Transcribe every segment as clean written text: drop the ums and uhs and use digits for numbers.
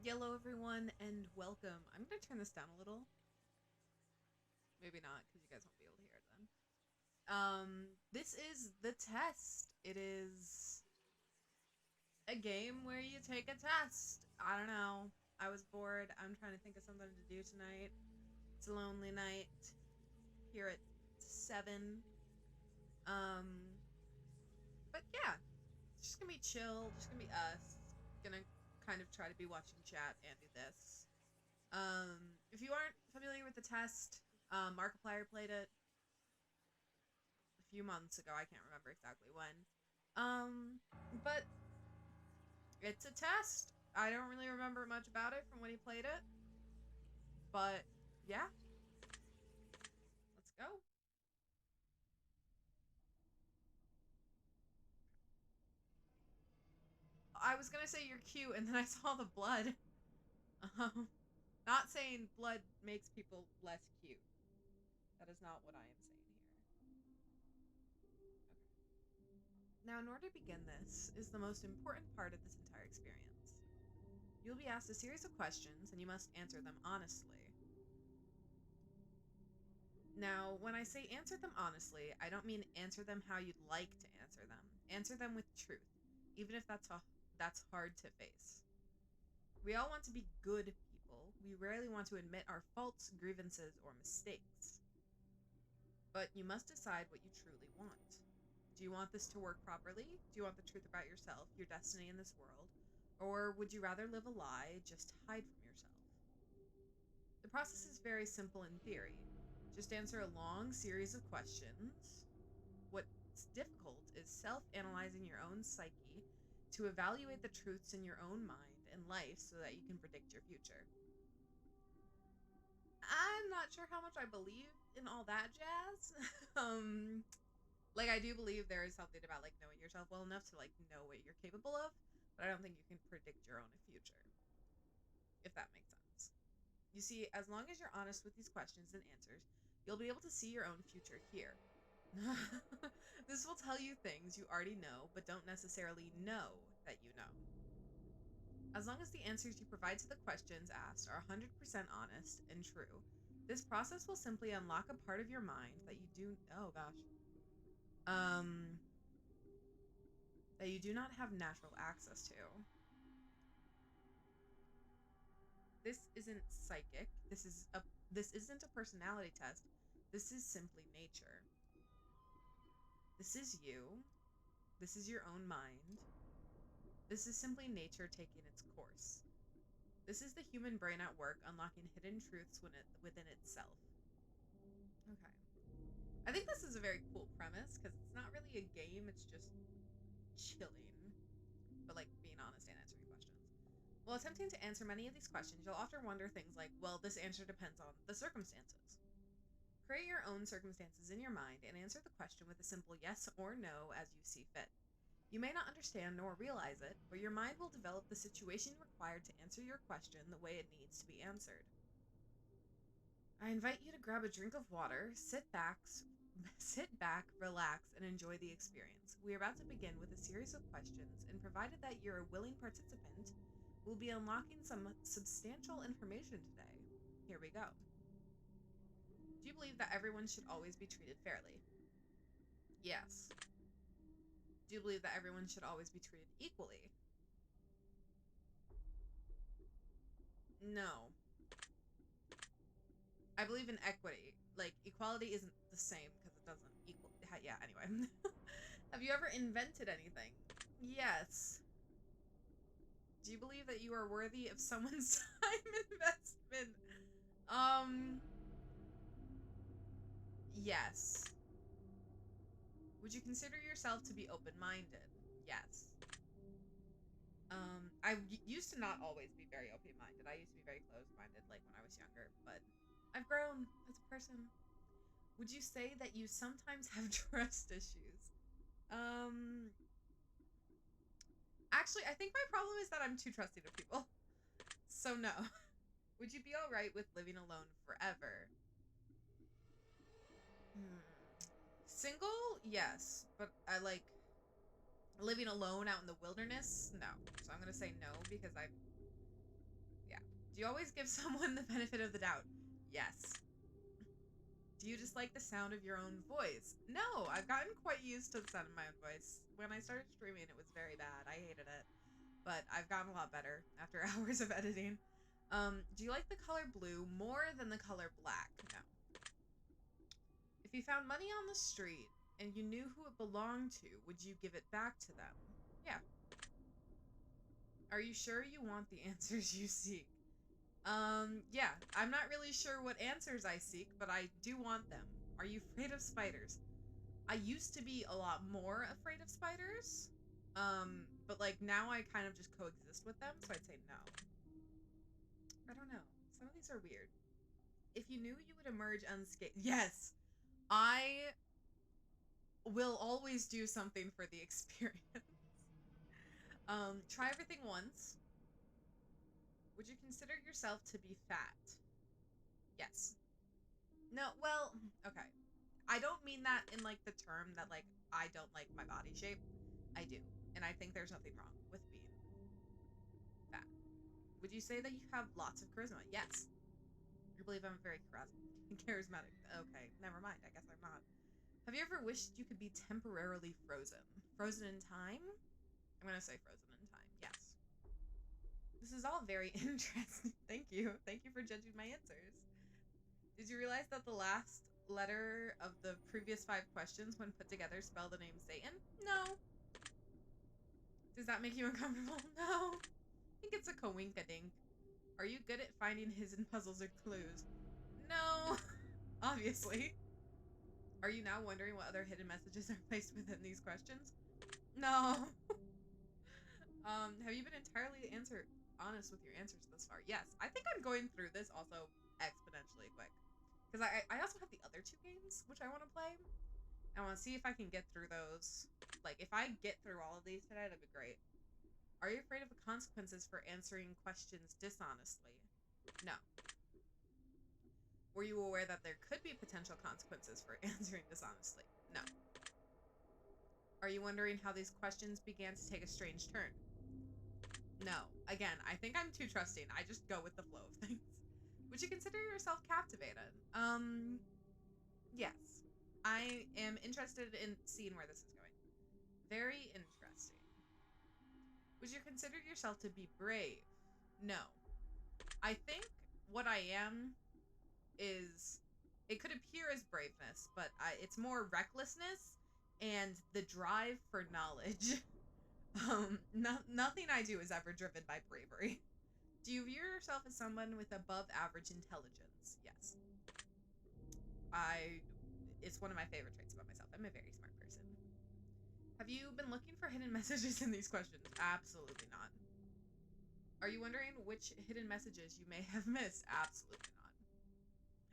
Hello everyone and welcome. I'm going to turn this down a little. Maybe not because you guys won't be able to hear it then. This is the test. It is a game where you take a test. I don't know. I was bored. I'm trying to think of something to do tonight. It's a lonely night here at 7. But yeah, it's just going to be chill. Just going to be us. Gonna kind of try to be watching chat and do this. If you aren't familiar with the test, Markiplier played it a few months ago. I can't remember exactly when. But it's a test. I don't really remember much about it from when he played it. But yeah, let's go. I was gonna say you're cute, and then I saw the blood. Um, Not saying blood makes people less cute. That is not what I am saying here. Okay. Now, in order to begin, this is the most important part of this entire experience. You'll be asked a series of questions, and you must answer them honestly. Now, when I say answer them honestly, I don't mean answer them how you'd like to answer them. Answer them with truth, even if that's hard to face. We all want to be good people. We rarely want to admit our faults, grievances, or mistakes. But you must decide what you truly want. Do you want this to work properly? Do you want the truth about yourself, your destiny in this world? Or would you rather live a lie, just hide from yourself? The process is very simple in theory. Just answer a long series of questions. What's difficult is self-analyzing your own psyche to evaluate the truths in your own mind and life so that you can predict your future. I'm not sure how much I believe in all that jazz. I do believe there is something about knowing yourself well enough to know what you're capable of, but I don't think you can predict your own future, if that makes sense. You see, as long as you're honest with these questions and answers, you'll be able to see your own future here. This will tell you things you already know, but don't necessarily know that you know. As long as the answers you provide to the questions asked are 100% honest and true, this process will simply unlock a part of your mind that you do, oh gosh, um, that you do not have natural access to. This isn't psychic. This isn't a personality test. This is simply nature. This is you. This is your own mind. This is simply nature taking its course. This is the human brain at work unlocking hidden truths within itself. Okay. I think this is a very cool premise because it's not really a game, it's just chilling, but being honest and answering questions. While attempting to answer many of these questions, you'll often wonder things like, well, this answer depends on the circumstances. Create your own circumstances in your mind and answer the question with a simple yes or no as you see fit. You may not understand nor realize it, but your mind will develop the situation required to answer your question the way it needs to be answered. I invite you to grab a drink of water, sit back, relax, and enjoy the experience. We are about to begin with a series of questions, and provided that you're a willing participant, we'll be unlocking some substantial information today. Here we go. Do you believe that everyone should always be treated fairly? Yes. Do you believe that everyone should always be treated equally? No. I believe in equity. Equality isn't the same because it doesn't equal. Yeah, anyway. Have you ever invented anything? Yes. Do you believe that you are worthy of someone's time investment? Yes. Would you consider yourself to be open-minded? Yes. I used to not always be very open-minded. I used to be very closed-minded, when I was younger, but I've grown as a person. Would you say that you sometimes have trust issues? Um, Actually, I think my problem is that I'm too trusting of people. So no. Would you be alright with living alone forever? Hmm. Single? Yes. But I living alone out in the wilderness? No. So I'm gonna say no because Do you always give someone the benefit of the doubt? Yes. Do you dislike the sound of your own voice? No, I've gotten quite used to the sound of my own voice. When I started streaming, it was very bad. I hated it. But I've gotten a lot better after hours of editing. Do you like the color blue more than the color black? No. If you found money on the street and you knew who it belonged to, would you give it back to them? Yeah. Are you sure you want the answers you seek? Yeah. I'm not really sure what answers I seek, but I do want them. Are you afraid of spiders? I used to be a lot more afraid of spiders. But like now I kind of just coexist with them, so I'd say no. I don't know. Some of these are weird. If you knew you would emerge unscathed, yes, I will always do something for the experience. Try everything once. Would you consider yourself to be fat? Yes. No, well, okay. I don't mean that in like the term that like I don't like my body shape. I do. And I think there's nothing wrong with being fat. Would you say that you have lots of charisma? Yes. I believe I'm very charismatic. Okay, never mind. I guess I'm not. Have you ever wished you could be temporarily frozen? Frozen in time? I'm gonna say frozen in time. Yes. This is all very interesting. Thank you. Thank you for judging my answers. Did you realize that the last letter of the previous 5 questions, when put together, spell the name Satan? No. Does that make you uncomfortable? No. I think it's a coinkadink. Are you good at finding hidden puzzles or clues? No. Obviously. Are you now wondering what other hidden messages are placed within these questions? No. Have you been entirely honest with your answers thus far? Yes. I think I'm going through this also exponentially quick. Because I also have the other 2 games, which I want to play. I want to see if I can get through those. Like, if I get through all of these today, that'd be great. Are you afraid of the consequences for answering questions dishonestly? No. Were you aware that there could be potential consequences for answering dishonestly? No. Are you wondering how these questions began to take a strange turn? No. Again, I think I'm too trusting. I just go with the flow of things. Would you consider yourself captivated? Yes. I am interested in seeing where this is going. Very interesting. Would you consider yourself to be brave? No. I think what I am is, it could appear as braveness, but it's more recklessness and the drive for knowledge. Nothing I do is ever driven by bravery. Do you view yourself as someone with above average intelligence? Yes. It's one of my favorite traits about myself. I'm a very smart person. Have you been looking for hidden messages in these questions? Absolutely not. Are you wondering which hidden messages you may have missed? Absolutely not.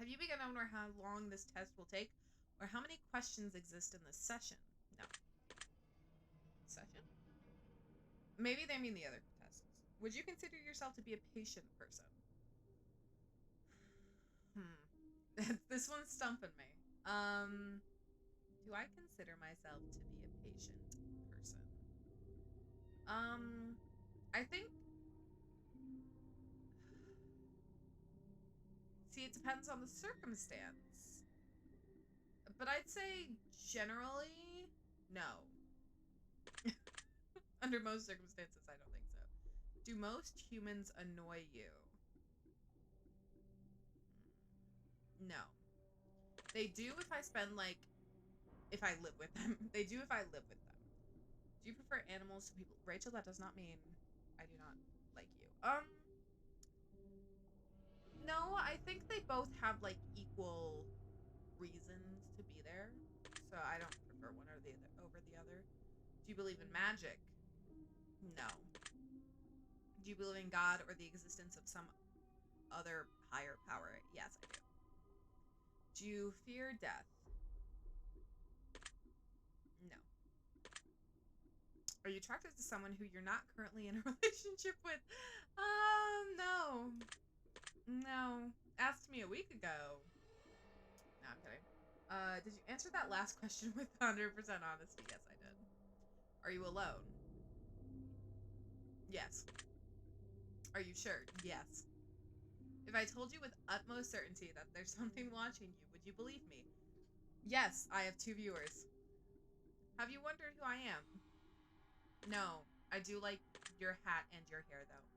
Have you begun to wonder how long this test will take, or how many questions exist in this session? No. Session? Maybe they mean the other tests. Would you consider yourself to be a patient person? This one's stumping me. Do I consider myself to be a patient person? I think... See, it depends on the circumstance. But I'd say, generally, no. Under most circumstances, I don't think so. Do most humans annoy you? No. They do if I spend, like, if I live with them. They do if I live with them. Do you prefer animals to people? Rachel, that does not mean I do not like you. No, I think they both have, like, equal reasons to be there. So I don't prefer one or the other over the other. Do you believe in magic? No. Do you believe in God or the existence of some other higher power? Yes, I do. Do you fear death? No. Are you attracted to someone who you're not currently in a relationship with? No. No. Asked me a week ago. No, I'm kidding. Did you answer that last question with 100% honesty? Yes, I did. Are you alone? Yes. Are you sure? Yes. If I told you with utmost certainty that there's something watching you, would you believe me? Yes, I have 2 viewers. Have you wondered who I am? No, I do like your hat and your hair, though.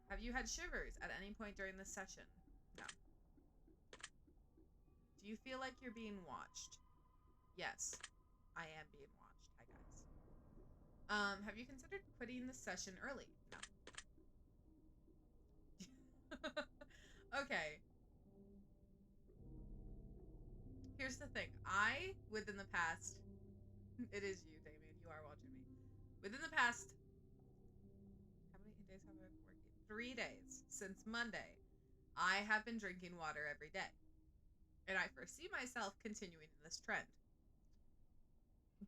Have you had shivers at any point during this session? No. Do you feel like you're being watched? Yes, I am being watched. Hi, guys. Have you considered quitting the session early? No. Okay. Here's the thing. Within the past, it is you, Damien. You are watching me. Within the past, how many days have I been working? 3 days since Monday. I have been drinking water every day. And I foresee myself continuing in this trend.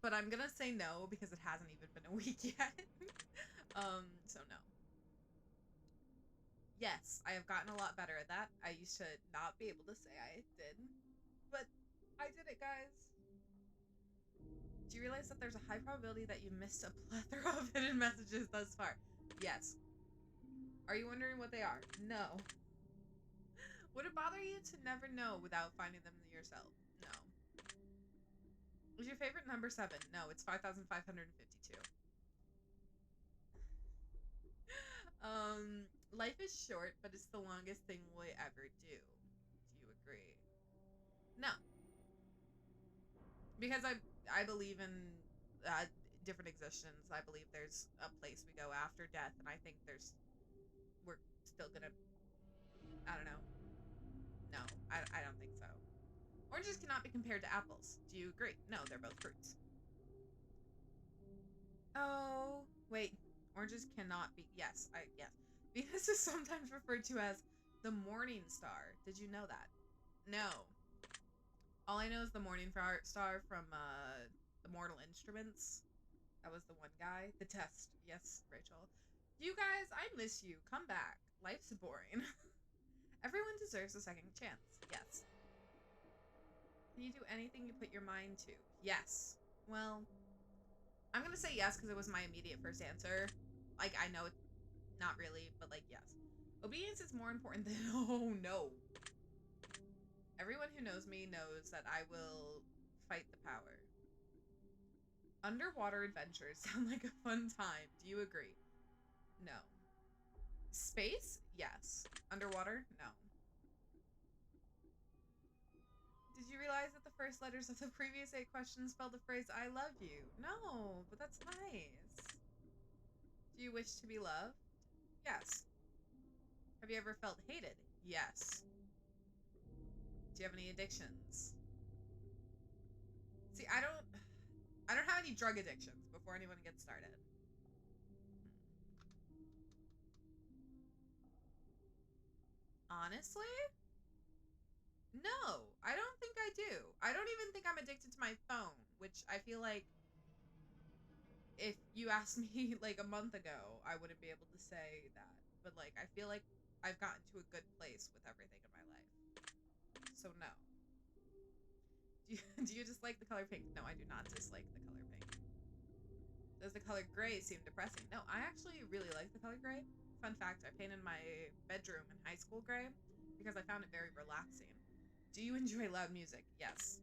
But I'm gonna say no because it hasn't even been a week yet. So no. Yes, I have gotten a lot better at that. I used to not be able to say I did. But I did it, guys. Do you realize that there's a high probability that you missed a plethora of hidden messages thus far? Yes. Are you wondering what they are? No. Would it bother you to never know without finding them yourself? No. Is your favorite number 7? No, it's 5,552. Life is short, but it's the longest thing we'll ever do. Do you agree? No. Because I believe in uh, different existence. I believe there's a place we go after death, and I think we're still gonna, I don't know. No, I don't think so. Oranges cannot be compared to apples. Do you agree? No, they're both fruits. Oh, wait. Oranges cannot be. Yes, yes. Venus is sometimes referred to as the morning star. Did you know that? No. All I know is the morning star from the Mortal Instruments. That was the one guy. The test. Yes, Rachel. You guys, I miss you. Come back. Life's boring. Everyone deserves a second chance. Yes. Can you do anything you put your mind to? Yes. Well, I'm gonna say yes because it was my immediate first answer. Like, I know it's not really, but like, yes. Obedience is more important than. Oh no. Everyone who knows me knows that I will fight the power. Underwater adventures sound like a fun time. Do you agree? No. Space? Yes. Underwater? No. Did you realize that the first letters of the previous 8 questions spelled the phrase I love you? No, but that's nice. Do you wish to be loved? Yes. Have you ever felt hated? Yes. Do you have any addictions? See, I don't have any drug addictions before anyone gets started. Honestly? No, I don't think I do. I don't even think I'm addicted to my phone, which I feel like if you asked me like a month ago, I wouldn't be able to say that. But like, I feel like I've gotten to a good place with everything in my life. So no. Do you dislike the color pink? No, I do not dislike the color pink. Does the color gray seem depressing? No, I actually really like the color gray. Fun fact, I painted my bedroom in high school gray because I found it very relaxing. Do you enjoy loud music? Yes.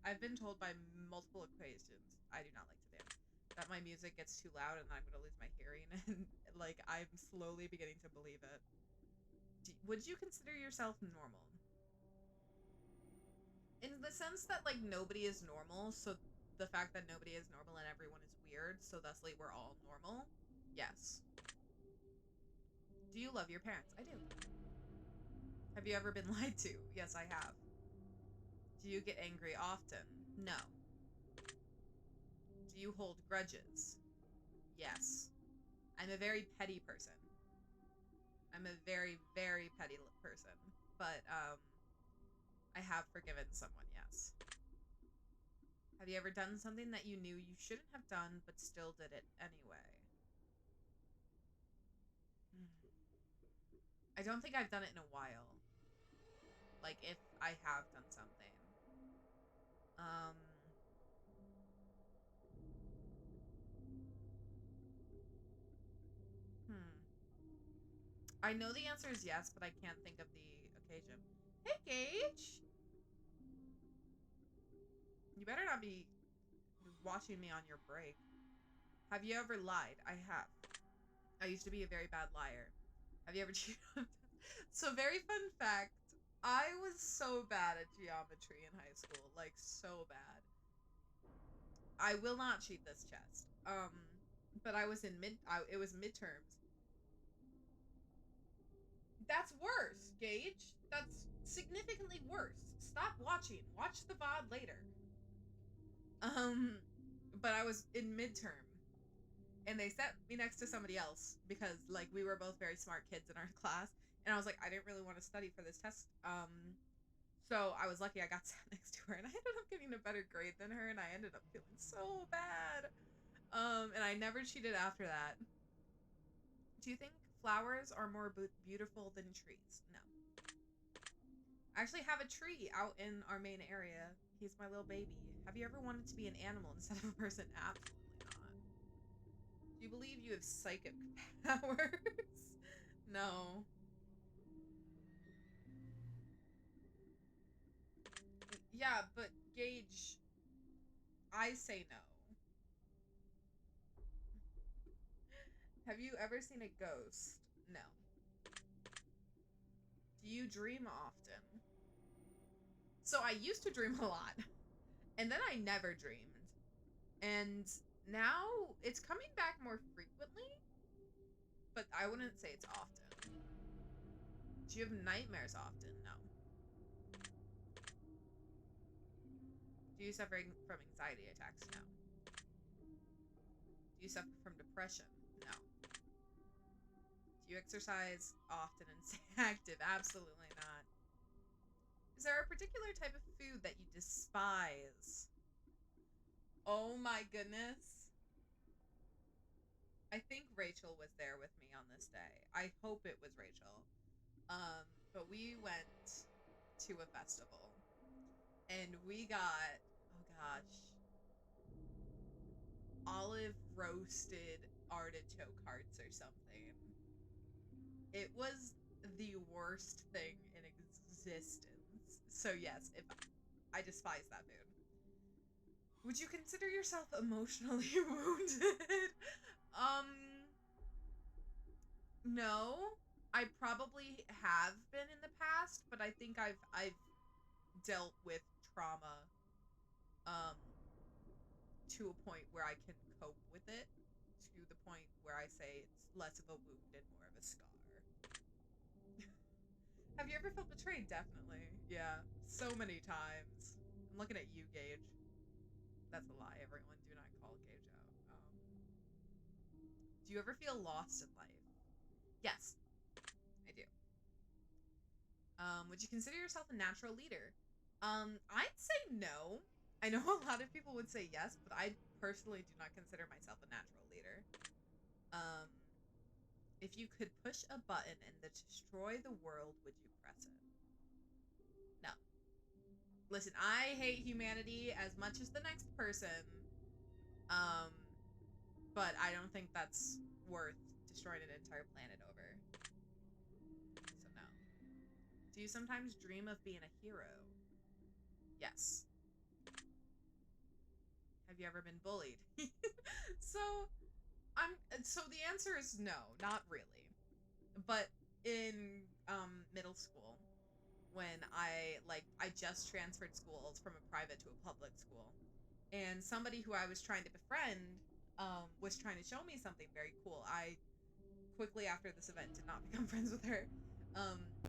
I've been told by multiple occasions, I do not like to dance, that my music gets too loud and I'm going to lose my hearing, and like I'm slowly beginning to believe it. Would you consider yourself normal? In the sense that like nobody is normal, so the fact that nobody is normal and everyone is weird, so thusly we're all normal? Yes. Do you love your parents? I do. Have you ever been lied to? Yes, I have. Do you get angry often? No. Do you hold grudges? Yes. I'm a very petty person. I'm a very, very petty person. But, I have forgiven someone, yes. Have you ever done something that you knew you shouldn't have done, but still did it anyway? I don't think I've done it in a while. Like, if I have done something. Um... Hmm. I know the answer is yes, but I can't think of the occasion. Hey, Gage! You better not be watching me on your break. Have you ever lied? I have. I used to be a very bad liar. Have you ever cheated on tests? So, very fun fact. I was so bad at geometry in high school. Like, so bad. I will not cheat this chest. But I was in it was midterms. That's worse, Gage. That's significantly worse. Stop watching. Watch the VOD later. But I was in midterm. And they set me next to somebody else because, like, we were both very smart kids in our class. And I was like, I didn't really want to study for this test. So I was lucky I got sat next to her. And I ended up getting a better grade than her. And I ended up feeling so bad. And I never cheated after that. Do you think flowers are more beautiful than trees? No. I actually have a tree out in our main area. He's my little baby. Have you ever wanted to be an animal instead of a person? Absolutely not. Do you believe you have psychic powers? No. Yeah, but Gage, I say no. Have you ever seen a ghost? No. Do you dream often? So I used to dream a lot, and then I never dreamed. And now it's coming back more frequently, but I wouldn't say it's often. Do you have nightmares often? No. Do you suffer from anxiety attacks? No. Do you suffer from depression? No. Do you exercise often and stay active? Absolutely not. Is there a particular type of food that you despise? Oh my goodness. I think Rachel was there with me on this day. I hope it was Rachel. But we went to a festival and we got, oh gosh, olive roasted artichoke hearts or something. It was the worst thing in existence. So yes, if I despise that food. Would you consider yourself emotionally wounded? No. I probably have been in the past, but I think I've dealt with trauma to a point where I can cope with it, to the point where I say it's less of a wound and more of a scar. Have you ever felt betrayed? Definitely. Yeah. So many times. I'm looking at you, Gage. That's a lie, everyone. Do not call Gage out. Do you ever feel lost in life? Yes, I do. Would you consider yourself a natural leader? I'd say no. I know a lot of people would say yes, but I personally do not consider myself a natural leader. Um, if you could push a button and destroy the world, would you press it? No. Listen, I hate humanity as much as the next person. Um, but I don't think that's worth destroying an entire planet over. So no. Do you sometimes dream of being a hero? Yes. Have you ever been bullied? so so the answer is no, not really. But in middle school, when I just transferred schools from a private to a public school, and somebody who I was trying to befriend was trying to show me something very cool. I quickly after this event did not become friends with her.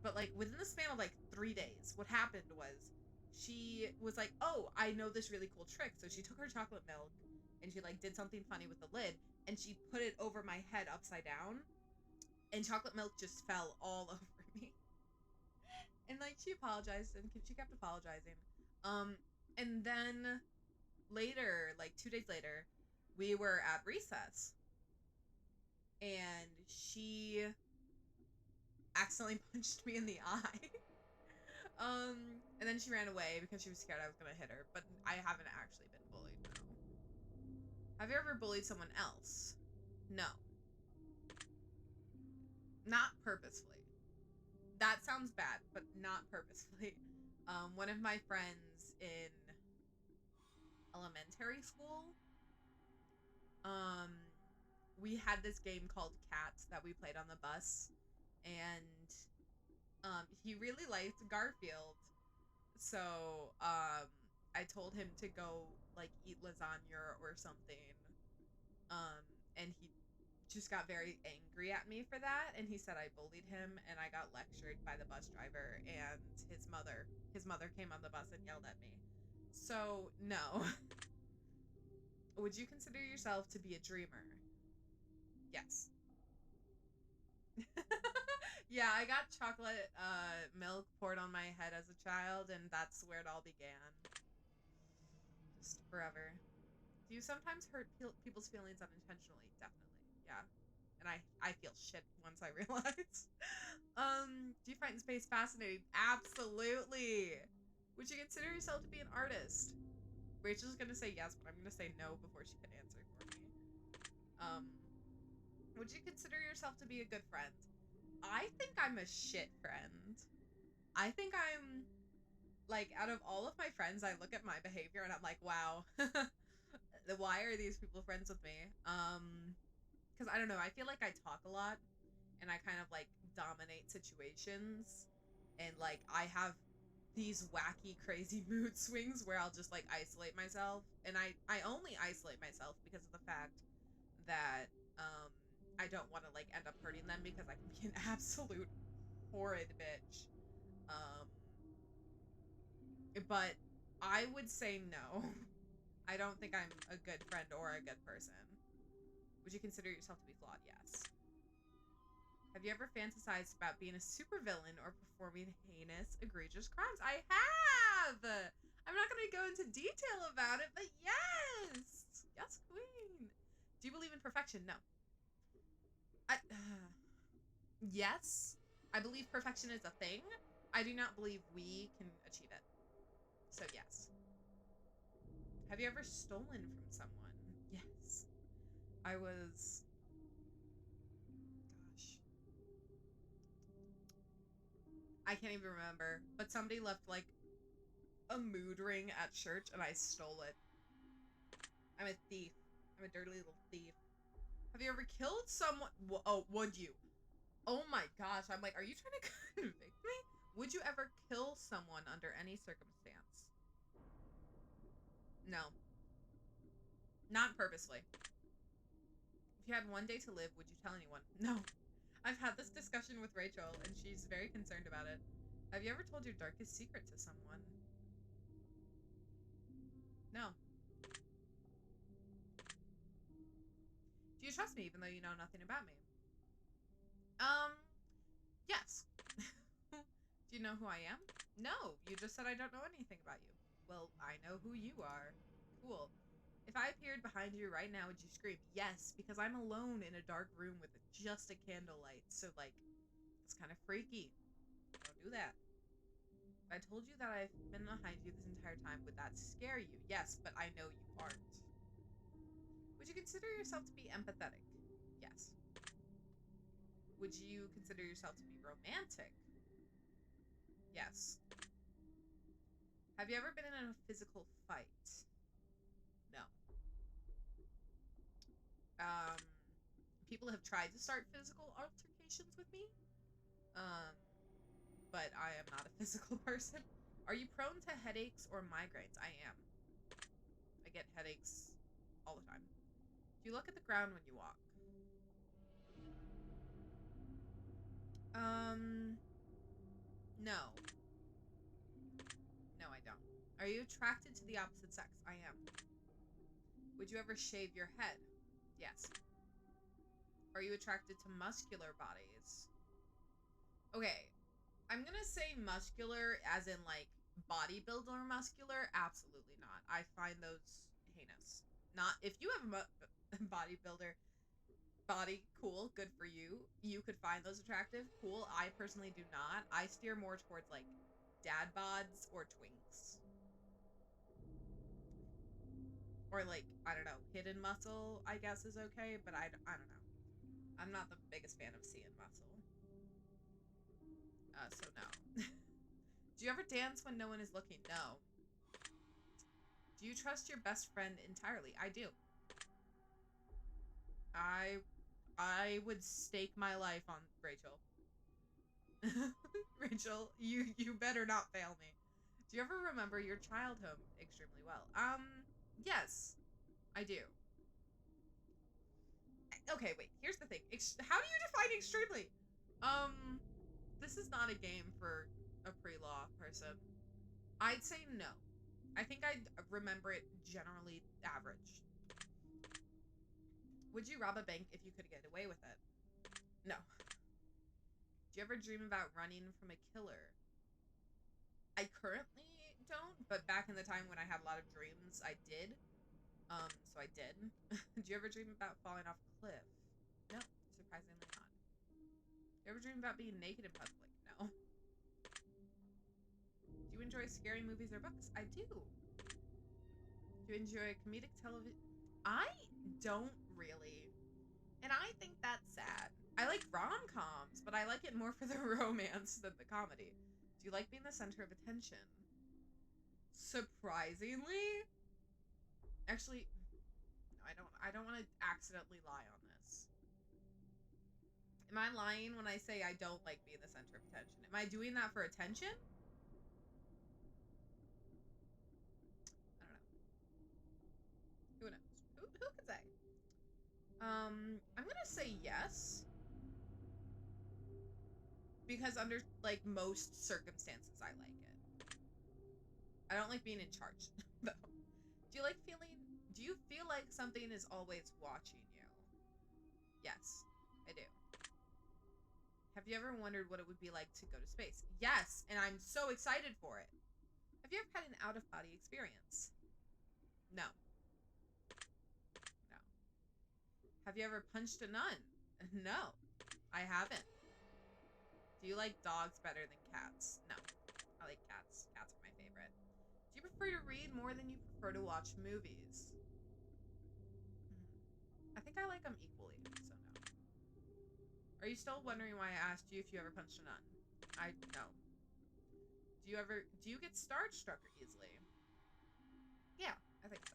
But like within the span of like 3 days, what happened was she was like, "Oh, I know this really cool trick." So she took her chocolate milk and she like did something funny with the lid and she put it over my head upside down and chocolate milk just fell all over me. And like she apologized and she kept apologizing. And then later, like 2 days later, we were at recess and she accidentally punched me in the eye. And then she ran away because she was scared I was gonna hit her. But I haven't actually been bullied, no. Have you ever bullied someone else? No. Not purposefully. That sounds bad, but not purposefully. One of my friends in elementary school, um, we had this game called Cats that we played on the bus, and he really liked Garfield. So I told him to go like eat lasagna or something. Um, and he just got very angry at me for that, and he said I bullied him, and I got lectured by the bus driver and his mother. His mother came on the bus and yelled at me. So no. Would you consider yourself to be a dreamer? Yes. Yeah, I got chocolate milk poured on my head as a child, and that's where it all began. Just forever. Do you sometimes hurt people's feelings unintentionally? Definitely. Yeah. And I feel shit once I realize. Do you find space fascinating? Absolutely. Would you consider yourself to be an artist? Rachel's gonna say yes, but I'm gonna say no before she can answer for me. Um, would you consider yourself to be a good friend? I think I'm a shit friend. I think I'm like, out of all of my friends, I look at my behavior and I'm like, wow, why are these people friends with me? Because I don't know, I feel like I talk a lot and I kind of like dominate situations, and like I have these wacky crazy mood swings where I'll just like isolate myself, and I only isolate myself because of the fact that um I don't want to like end up hurting them, because I can be an absolute horrid bitch. Um but I would say no. I don't think I'm a good friend or a good person. Would you consider yourself to be flawed? Yes. Have you ever fantasized about being a supervillain or performing heinous, egregious crimes? I have! I'm not going to go into detail about it, but yes! Yes, queen! Do you believe in perfection? No. Yes. I believe perfection is a thing. I do not believe we can achieve it. So, yes. Have you ever stolen from someone? Yes. I was... Gosh. I can't even remember. But somebody left, like, a mood ring at church, and I stole it. I'm a thief. I'm a dirty little thief. Have you ever killed someone? Oh, would you? Oh my gosh. I'm like, are you trying to convict me? Would you ever kill someone under any circumstance? No. Not purposely. If you had one day to live, would you tell anyone? No. I've had this discussion with Rachel, and she's very concerned about it. Have you ever told your darkest secret to someone? No. Do you trust me even though you know nothing about me? Um, yes. Do you know who I am? No, you just said I don't know anything about you. Well, I know who you are. Cool. If I appeared behind you right now, would you scream? Yes, because I'm alone in a dark room with just a candlelight. So, like, it's kind of freaky. Don't do that. If I told you that I've been behind you this entire time, would that scare you? Yes, but I know you aren't. Would you consider yourself to be empathetic? Yes. Would you consider yourself to be romantic? Yes. Have you ever been in a physical fight? No. Um, people have tried to start physical altercations with me, um, but I am not a physical person. Are you prone to headaches or migraines? I am. I get headaches all the time. Do you look at the ground when you walk? Um, no. No, I don't. Are you attracted to the opposite sex? I am. Would you ever shave your head? Yes. Are you attracted to muscular bodies? Okay, I'm gonna say muscular as in like bodybuilder muscular. Absolutely not. I find those heinous. Not if you have a bodybuilder body, cool, good for you. You could find those attractive, cool. I personally do not. I steer more towards like dad bods or twinks, or like I don't know, hidden muscle. I guess is okay, but I don't know. I'm not the biggest fan of seeing muscle. So no. Do you ever dance when no one is looking? No. Do you trust your best friend entirely? I do. I would stake my life on Rachel. Rachel, you better not fail me. Do you ever remember your childhood extremely well? Yes, I do. Okay, wait. Here's the thing. How do you define extremely? This is not a game for a pre-law person. I'd say no. I think I'd remember it generally average. Would you rob a bank if you could get away with it? No. Do you ever dream about running from a killer? I currently don't, but back in the time when I had a lot of dreams, I did. So I did. Do you ever dream about falling off a cliff? No, surprisingly not. Do you ever dream about being naked in public? No. Do you enjoy scary movies or books? I do. Do you enjoy comedic television? I don't really. And I think that's sad. I like rom-coms, but I like it more for the romance than the comedy. Do you like being the center of attention? Surprisingly? Actually, no, I don't want to accidentally lie on this. Am I lying when I say I don't like being the center of attention? Am I doing that for attention? I don't know. Who knows? Who could say? I'm gonna say yes. Because under, like, most circumstances, I like it. I don't like being in charge, though. Do you feel like something is always watching you? Yes, I do. Have you ever wondered what it would be like to go to space? Yes, and I'm so excited for it. Have you ever had an out-of-body experience? No. No. Have you ever punched a nun? No, I haven't. Do you like dogs better than cats? No, I like cats. Cats are my favorite. Do you prefer to read more than you prefer to watch movies? I think I like them equally, so no. Are you still wondering why I asked you if you ever punched a nun? No. Do you get starstruck easily? Yeah, I think so.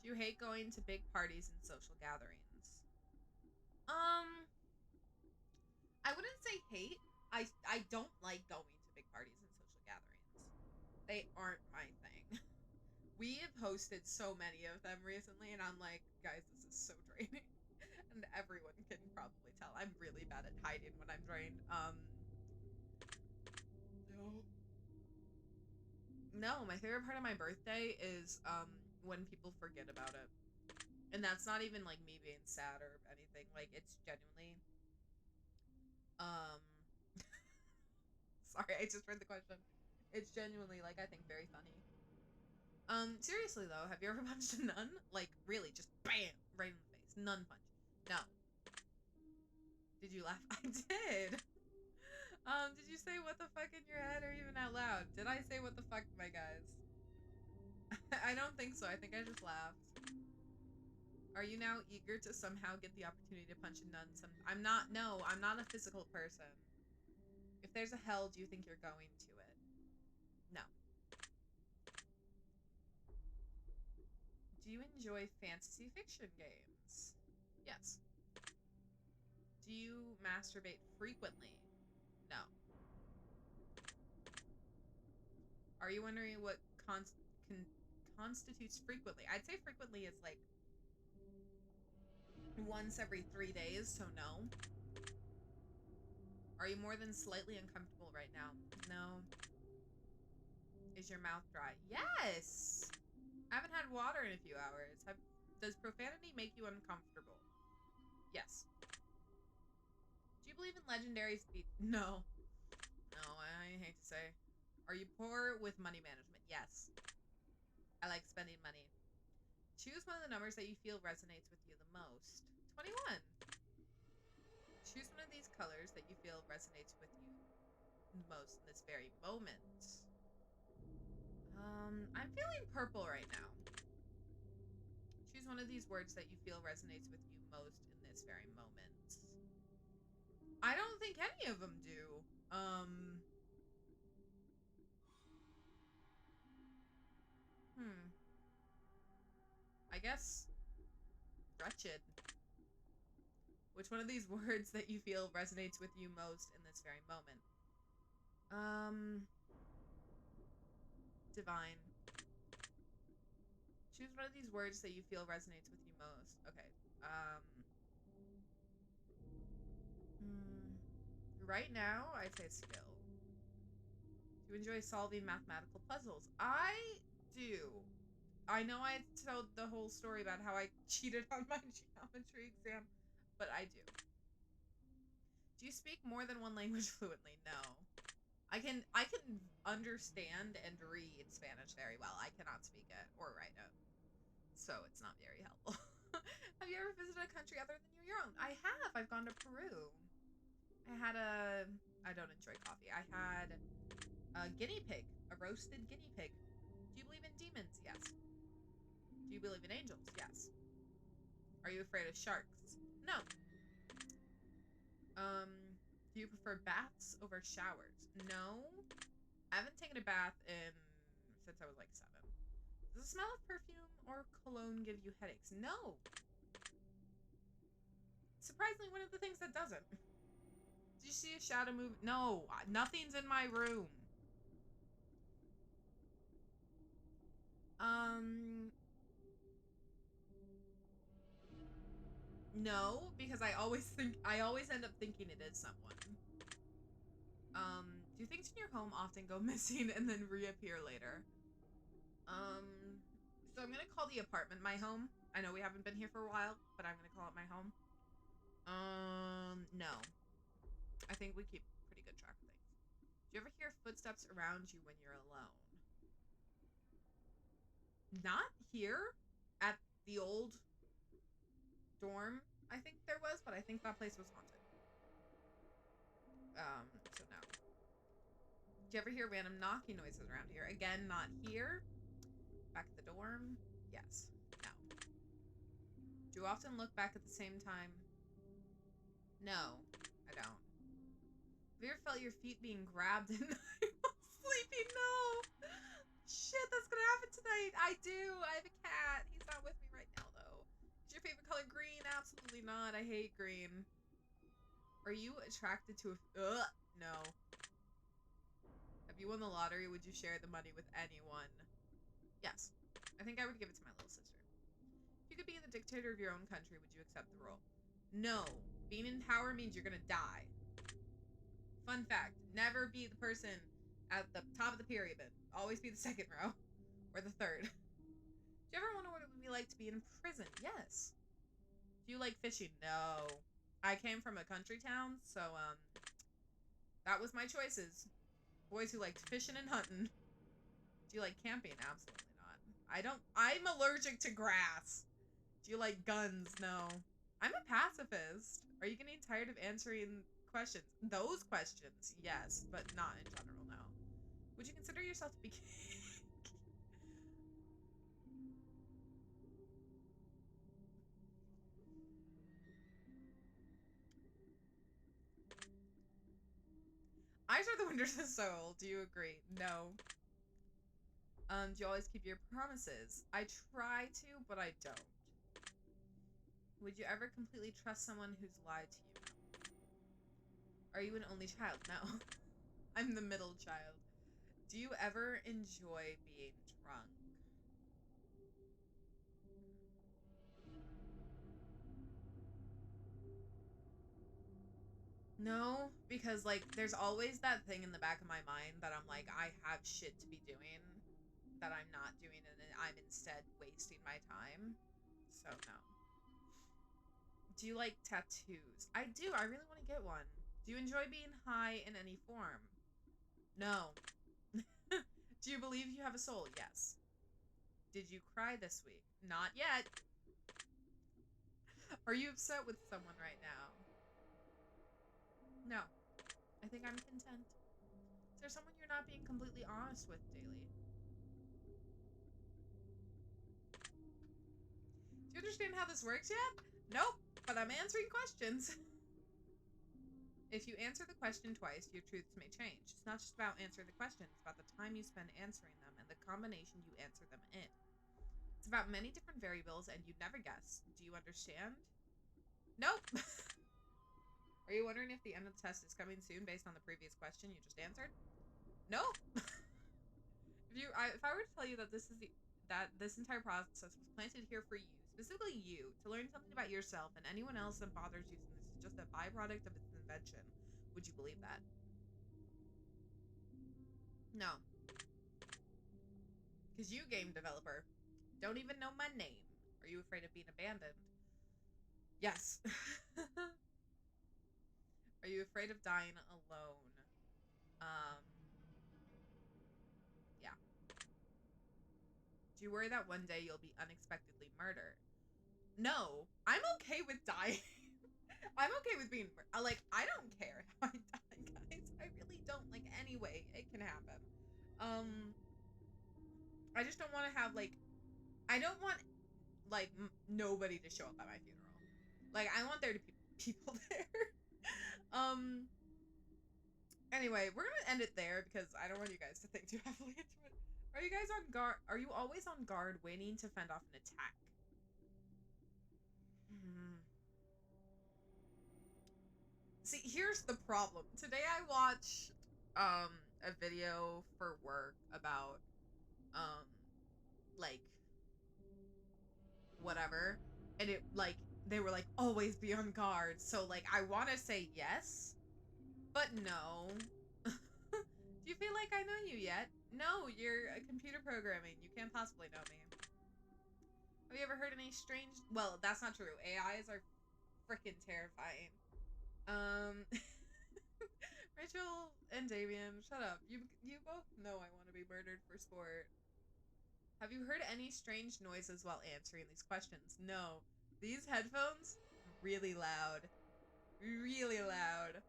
Do you hate going to big parties and social gatherings? I wouldn't say hate. I don't like going to big parties and social gatherings. They aren't my thing. We have hosted so many of them recently, and I'm like, guys, this is so draining. And everyone can probably tell I'm really bad at hiding when I'm drained. No. No, my favorite part of my birthday is when people forget about it. And that's not even like me being sad or anything. Like, it's genuinely um sorry, I just read the question. It's genuinely, like, I think very funny. Seriously though, have you ever punched a nun? Like, really, just bam, right in the face. Nun punch. No. Did you laugh? I did. Did you say what the fuck in your head or even out loud? Did I say what the fuck, my guys? I don't think so. I think I just laughed. Are you now eager to somehow get the opportunity to punch a nun? I'm not. No, I'm not a physical person. If there's a hell, do you think you're going to it? No. Do you enjoy fantasy fiction games? Yes. Do you masturbate frequently? No. Are you wondering what constitutes frequently? I'd say frequently is like once every 3 days, so no. Are you more than slightly uncomfortable right now? No. Is your mouth dry? Yes! I haven't had water in a few hours. Does profanity make you uncomfortable? Yes. Do you believe in legendary speed? No. No, I hate to say. Are you poor with money management? Yes. I like spending money. Choose one of the numbers that you feel resonates with you the most. 21. Choose one of these colors that you feel resonates with you the most in this very moment. I'm feeling purple right now. Choose one of these words that you feel resonates with you most in this very moment. I don't think any of them do. I guess wretched. Which one of these words that you feel resonates with you most in this very moment? Divine. Choose one of these words that you feel resonates with you most. Okay. Right now, I'd say skill. Do you enjoy solving mathematical puzzles? I do. I know I told the whole story about how I cheated on my geometry exam, but I do. Do you speak more than one language fluently? No. I can understand and read Spanish very well. I cannot speak it or write it. So it's not very helpful. Have you ever visited a country other than your own? I have. I've gone to Peru. I don't enjoy coffee. I had a guinea pig, a roasted guinea pig. Do you believe in demons? Yes. Do you believe in angels? Yes. Are you afraid of sharks? No. Do you prefer baths over showers? No. I haven't taken a bath since I was like 7. Does the smell of perfume or cologne give you headaches? No. Surprisingly, one of the things that doesn't. Did you see a shadow move? No, nothing's in my room. No, because I always end up thinking it is someone. Do things in your home often go missing and then reappear later? So I'm gonna call the apartment my home. I know we haven't been here for a while, but I'm gonna call it my home. No. I think we keep pretty good track of things. Do you ever hear footsteps around you when you're alone? Not here. At the old dorm, I think there was, but I think that place was haunted. So no. Do you ever hear random knocking noises around here? Again, not here. Back at the dorm? Yes. No. Do you often look back at the same time? No, I don't. Have you ever felt your feet being grabbed at night while sleeping? No. Shit, that's gonna happen tonight. I do. I have a cat. He's not with me right now, though. Is your favorite color green? Absolutely not. I hate green. Are you attracted to no. Have you won the lottery? Would you share the money with anyone? Yes. I think I would give it to my little sister. If you could be the dictator of your own country, would you accept the role? No. Being in power means you're gonna die. Fun fact, never be the person at the top of the pyramid. Always be the second row. Or the third. Do you ever wonder what it would be like to be in prison? Yes. Do you like fishing? No. I came from a country town, so, that was my choices. Boys who liked fishing and hunting. Do you like camping? Absolutely not. I'm allergic to grass. Do you like guns? No. I'm a pacifist. Are you getting tired of answering questions? Those questions, yes, but not in general, no. Would you consider yourself to be eyes are the windows of the soul. Do you agree? No. Do you always keep your promises? I try to, but I don't. Would you ever completely trust someone who's lied to you? Are you an only child? No. I'm the middle child. Do you ever enjoy being drunk? No, because like there's always that thing in the back of my mind that I'm like, I have shit to be doing that I'm not doing and I'm instead wasting my time. So no. Do you like tattoos? I do. I really want to get one. Do you enjoy being high in any form? No. Do you believe you have a soul? Yes. Did you cry this week? Not yet. Are you upset with someone right now? No. I think I'm content. Is there someone you're not being completely honest with daily? Do you understand how this works yet? Nope, but I'm answering questions. If you answer the question twice, your truths may change. It's not just about answering the question, it's about the time you spend answering them and the combination you answer them in. It's about many different variables and you'd never guess. Do you understand? Nope. Are you wondering if the end of the test is coming soon based on the previous question you just answered? Nope. If I were to tell you that this entire process was planted here for you, specifically you, to learn something about yourself and anyone else that bothers using this is just a byproduct of its invention, would you believe that? No. Because you, game developer, don't even know my name. Are you afraid of being abandoned? Yes. Are you afraid of dying alone? Yeah. Do you worry that one day you'll be unexpectedly murdered? No. I'm okay with dying. I'm okay with being like, I don't care how I die, guys. I really don't. Like, anyway, it can happen. I just don't want to have, like, I don't want, like, nobody to show up at my funeral. Like, I want there to be people there. Anyway, we're gonna end it there because I don't want you guys to think too heavily into it. Are you guys on guard? Are you always on guard waiting to fend off an attack? See, here's the problem. Today I watched a video for work about like whatever, and it like they were like always be on guard. So like I want to say yes, but no. Do you feel like I know you yet? No, you're a computer programming. You can't possibly know me. Have you ever heard any strange? Well, that's not true. AIs are freaking terrifying. Rachel and Damien, shut up. You both know I want to be murdered for sport. Have you heard any strange noises while answering these questions? No. These headphones, really loud. Really loud.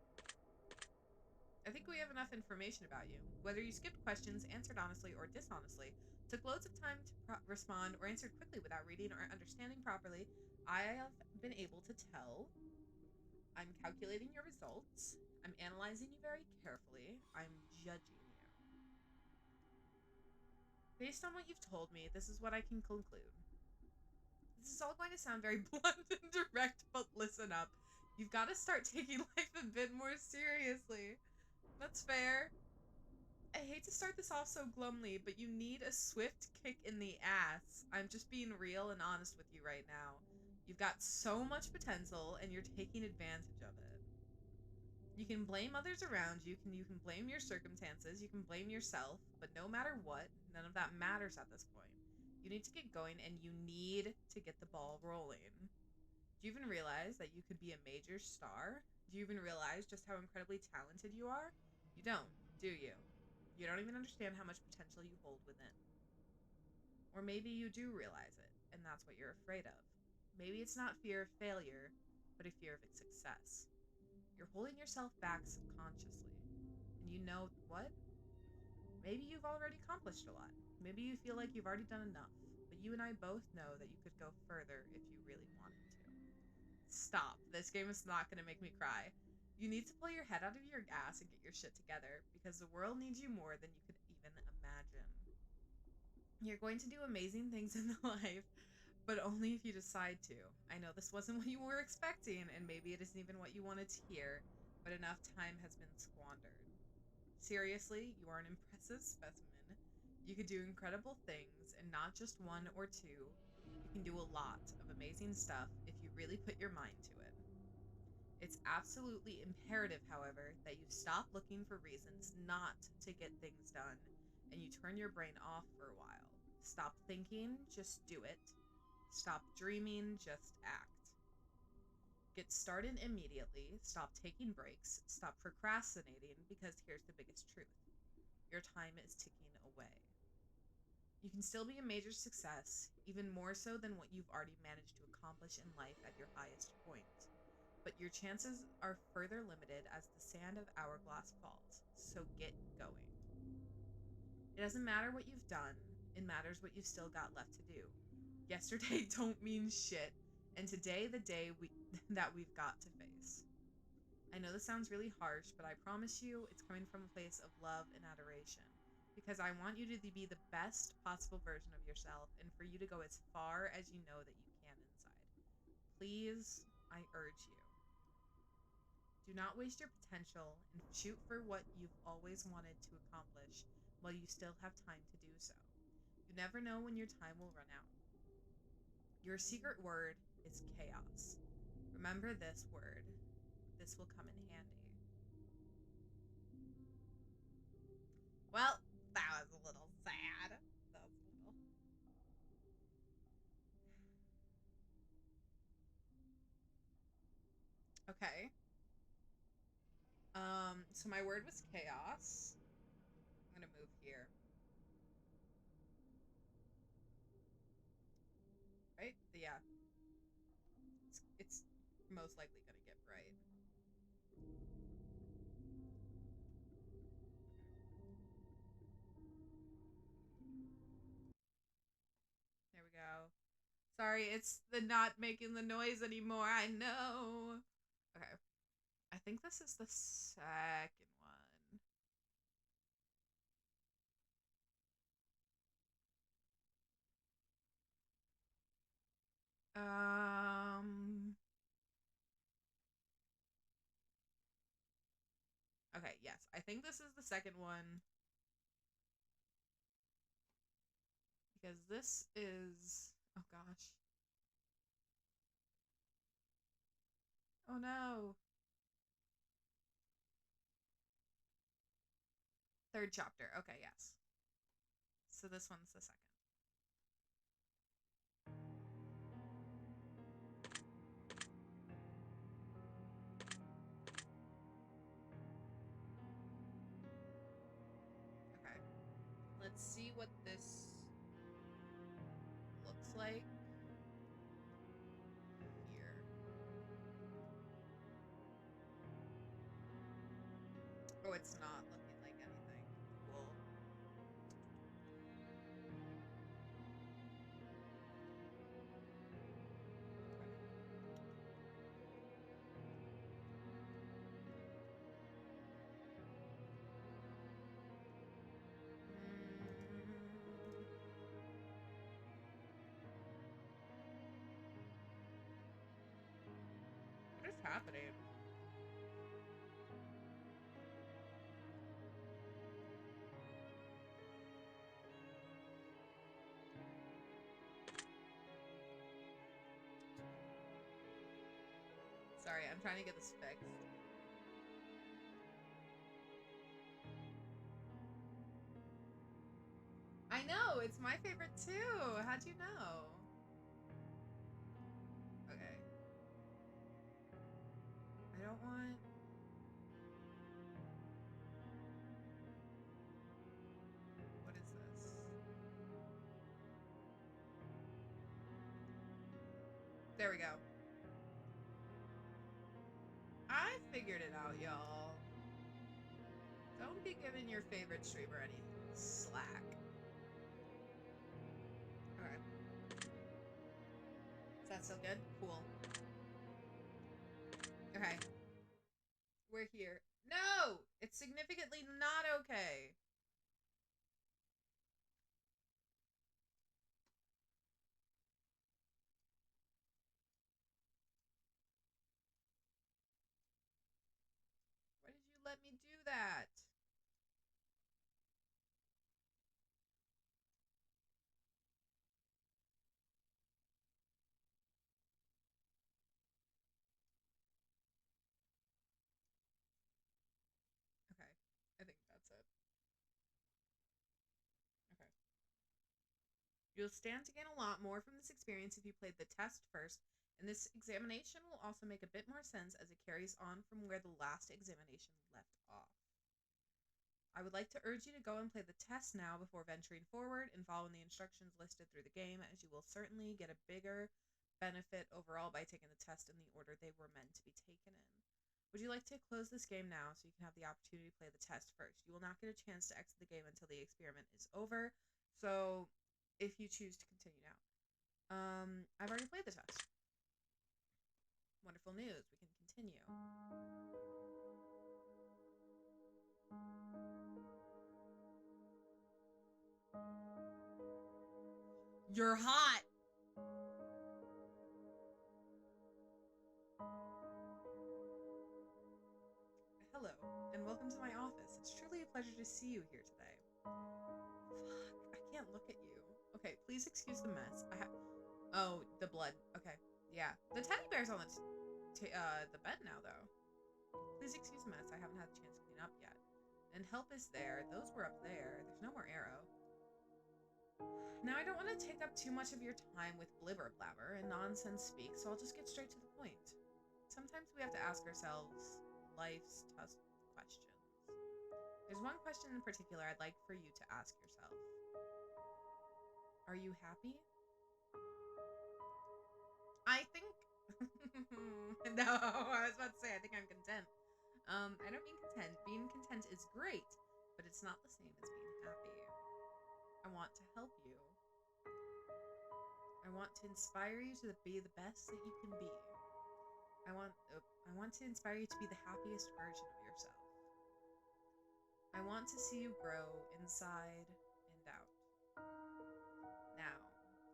I think we have enough information about you. Whether you skipped questions, answered honestly or dishonestly, took loads of time to respond, or answered quickly without reading or understanding properly, I have been able to tell. I'm calculating your results. I'm analyzing you very carefully. I'm judging you. Based on what you've told me, this is what I can conclude. This is all going to sound very blunt and direct, but listen up. You've got to start taking life a bit more seriously. That's fair. I hate to start this off so glumly, but you need a swift kick in the ass. I'm just being real and honest with you right now. You've got so much potential, and you're taking advantage of it. You can blame others around you, you can blame your circumstances, you can blame yourself, but no matter what, none of that matters at this point. You need to get going, and you need to get the ball rolling. Do you even realize that you could be a major star? Do you even realize just how incredibly talented you are? You don't, do you? You don't even understand how much potential you hold within. Or maybe you do realize it, and that's what you're afraid of. Maybe it's not fear of failure, but a fear of success. You're holding yourself back subconsciously. And you know what? Maybe you've already accomplished a lot. Maybe you feel like you've already done enough. But you and I both know that you could go further if you really wanted to. Stop. This game is not going to make me cry. You need to pull your head out of your ass and get your shit together, because the world needs you more than you could even imagine. You're going to do amazing things in life, but only if you decide to. I know this wasn't what you were expecting, and maybe it isn't even what you wanted to hear, but enough time has been squandered. Seriously, you are an impressive specimen. You could do incredible things, and not just one or two. You can do a lot of amazing stuff if you really put your mind to it. It's absolutely imperative, however, that you stop looking for reasons not to get things done, and you turn your brain off for a while. Stop thinking, just do it. Stop dreaming, just act. Get started immediately. Stop taking breaks. Stop procrastinating, because here's the biggest truth. Your time is ticking away. You can still be a major success, even more so than what you've already managed to accomplish in life at your highest point. But your chances are further limited as the sand of hourglass falls, so get going. It doesn't matter what you've done, it matters what you've still got left to do. Yesterday don't mean shit, and today the day that we've got to face. I know this sounds really harsh, but I promise you it's coming from a place of love and adoration. Because I want you to be the best possible version of yourself and for you to go as far as you know that you can inside. Please, I urge you. Do not waste your potential and shoot for what you've always wanted to accomplish while you still have time to do so. You never know when your time will run out. Your secret word is chaos. Remember this word. This will come in handy. Well, that was a little sad. That was a little. Okay. So my word was chaos. I'm gonna move here. Right? Yeah. It's most likely gonna get bright. There we go. Sorry, it's the not making the noise anymore. I know. Okay. I think this is the second one. Okay, yes. I think this is the second one. Because this is... Oh, gosh. Oh, no. Third chapter. Okay, yes. So this one's the second. Okay. Let's see what this looks like here. Oh, it's not looking like anything. Cool. What is happening? Sorry, I'm trying to get this fixed. I know, it's my favorite too. How'd you know? Okay. I don't want... What is this? There we go. I figured it out, y'all. Don't be giving your favorite streamer any slack. Alright. Is that still good? Cool. Okay. We're here. No! It's significantly not okay. Why did you let me do that? Okay. I think that's it. Okay. You'll stand to gain a lot more from this experience if you played the test first, and this examination will also make a bit more sense as it carries on from where the last examination left off. I would like to urge you to go and play the test now before venturing forward and following the instructions listed through the game, as you will certainly get a bigger benefit overall by taking the test in the order they were meant to be taken in. Would you like to close this game now so you can have the opportunity to play the test first? You will not get a chance to exit the game until the experiment is over, so if you choose to continue now. I've already played the test. Wonderful news. We can continue. You're hot. Hello, and welcome to my office. It's truly a pleasure to see you here today. Fuck, I can't look at you. Okay, please excuse the mess. Oh, the blood. Okay, yeah. The teddy bear's on the bed now, though. Please excuse the mess. I haven't had a chance to clean up yet. And help is there. Those were up there. There's no more arrow. Now, I don't want to take up too much of your time with blibber blabber and nonsense speak, so I'll just get straight to the point. Sometimes we have to ask ourselves life's tough questions. There's one question in particular I'd like for you to ask yourself. Are you happy? I think... No, I was about to say I think I'm content. I don't mean content. Being content is great, but it's not the same as being happy. I want to help you. I want to inspire you to be the best that you can be. I want to inspire you to be the happiest version of yourself. I want to see you grow inside and out. Now,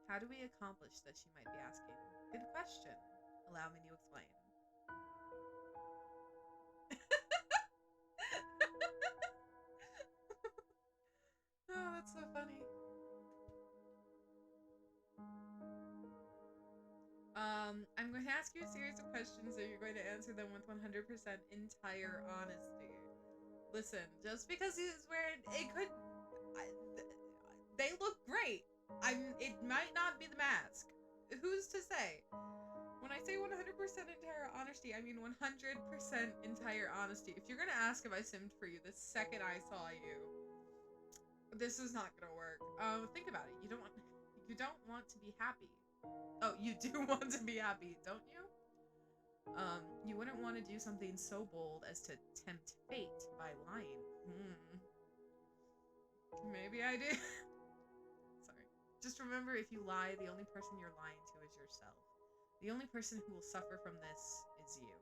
how do we accomplish this, you might be asking? Good question. Allow me to explain. Oh, that's so funny. I'm going to ask you a series of questions and you're going to answer them with 100% entire honesty. Listen, just because he's wearing they look great. It might not be the mask. Who's to say? When I say 100% entire honesty, I mean 100% entire honesty. If you're gonna ask if I simmed for you the second I saw you, this is not gonna work. Think about it. You don't want to be happy. Oh, you do want to be happy, don't you? You wouldn't want to do something so bold as to tempt fate by lying. Maybe I do. Sorry. Just remember, if you lie, the only person you're lying to is yourself. The only person who will suffer from this is you.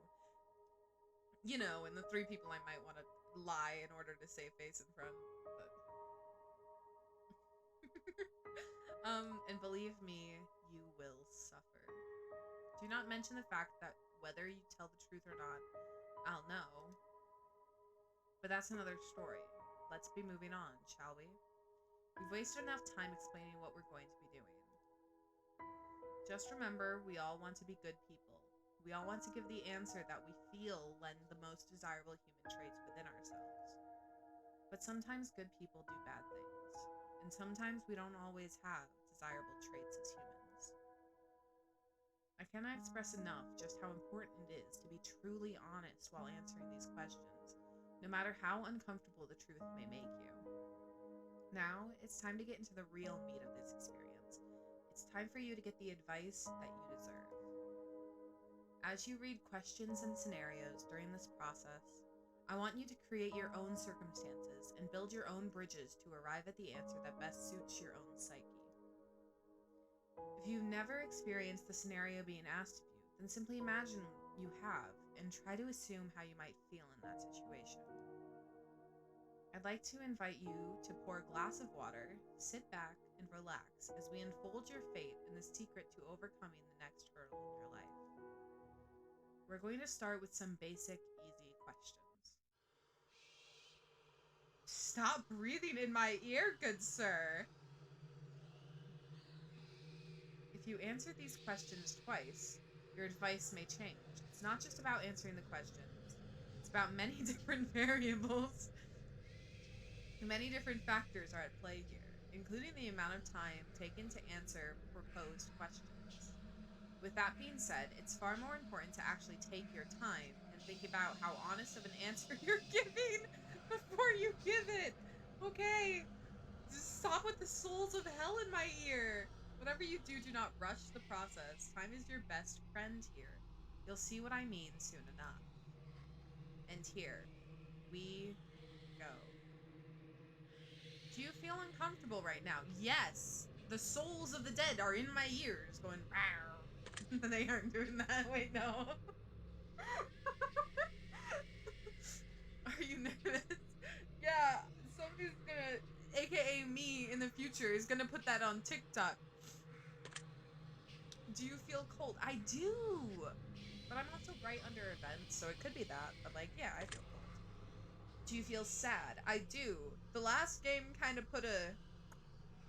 You know, and the 3 people I might want to lie in order to save face in front. But... and believe me, you will suffer. Do not mention the fact that whether you tell the truth or not, I'll know. But that's another story. Let's be moving on, shall we? We've wasted enough time explaining what we're going to be doing. Just remember, we all want to be good people. We all want to give the answer that we feel lend the most desirable human traits within ourselves. But sometimes good people do bad things. And sometimes we don't always have desirable traits as humans. I cannot express enough just how important it is to be truly honest while answering these questions, no matter how uncomfortable the truth may make you. Now, it's time to get into the real meat of this experience. It's time for you to get the advice that you deserve. As you read questions and scenarios during this process, I want you to create your own circumstances and build your own bridges to arrive at the answer that best suits your own psyche. If you've never experienced the scenario being asked of you, then simply imagine you have and try to assume how you might feel in that situation. I'd like to invite you to pour a glass of water, sit back, and relax as we unfold your fate and the secret to overcoming the next hurdle in your life. We're going to start with some basic, easy questions. Stop breathing in my ear, good sir! If you answer these questions twice, your advice may change. It's not just about answering the questions. It's about many different variables. Many different factors are at play here, including the amount of time taken to answer proposed questions. With that being said, it's far more important to actually take your time and think about how honest of an answer you're giving before you give it. Okay? Just stop with the souls of hell in my ear. Whatever you do, do not rush the process. Time is your best friend here. You'll see what I mean soon enough. And here we go. Do you feel uncomfortable right now? Yes. The souls of the dead are in my ears going, rawr. They aren't doing that. Wait, no. Are you nervous? Yeah, somebody's gonna, aka me in the future, is gonna put that on TikTok. Do you feel cold? I do! But I'm also right under events, so it could be that. But, like, yeah, I feel cold. Do you feel sad? I do. The last game kind of put a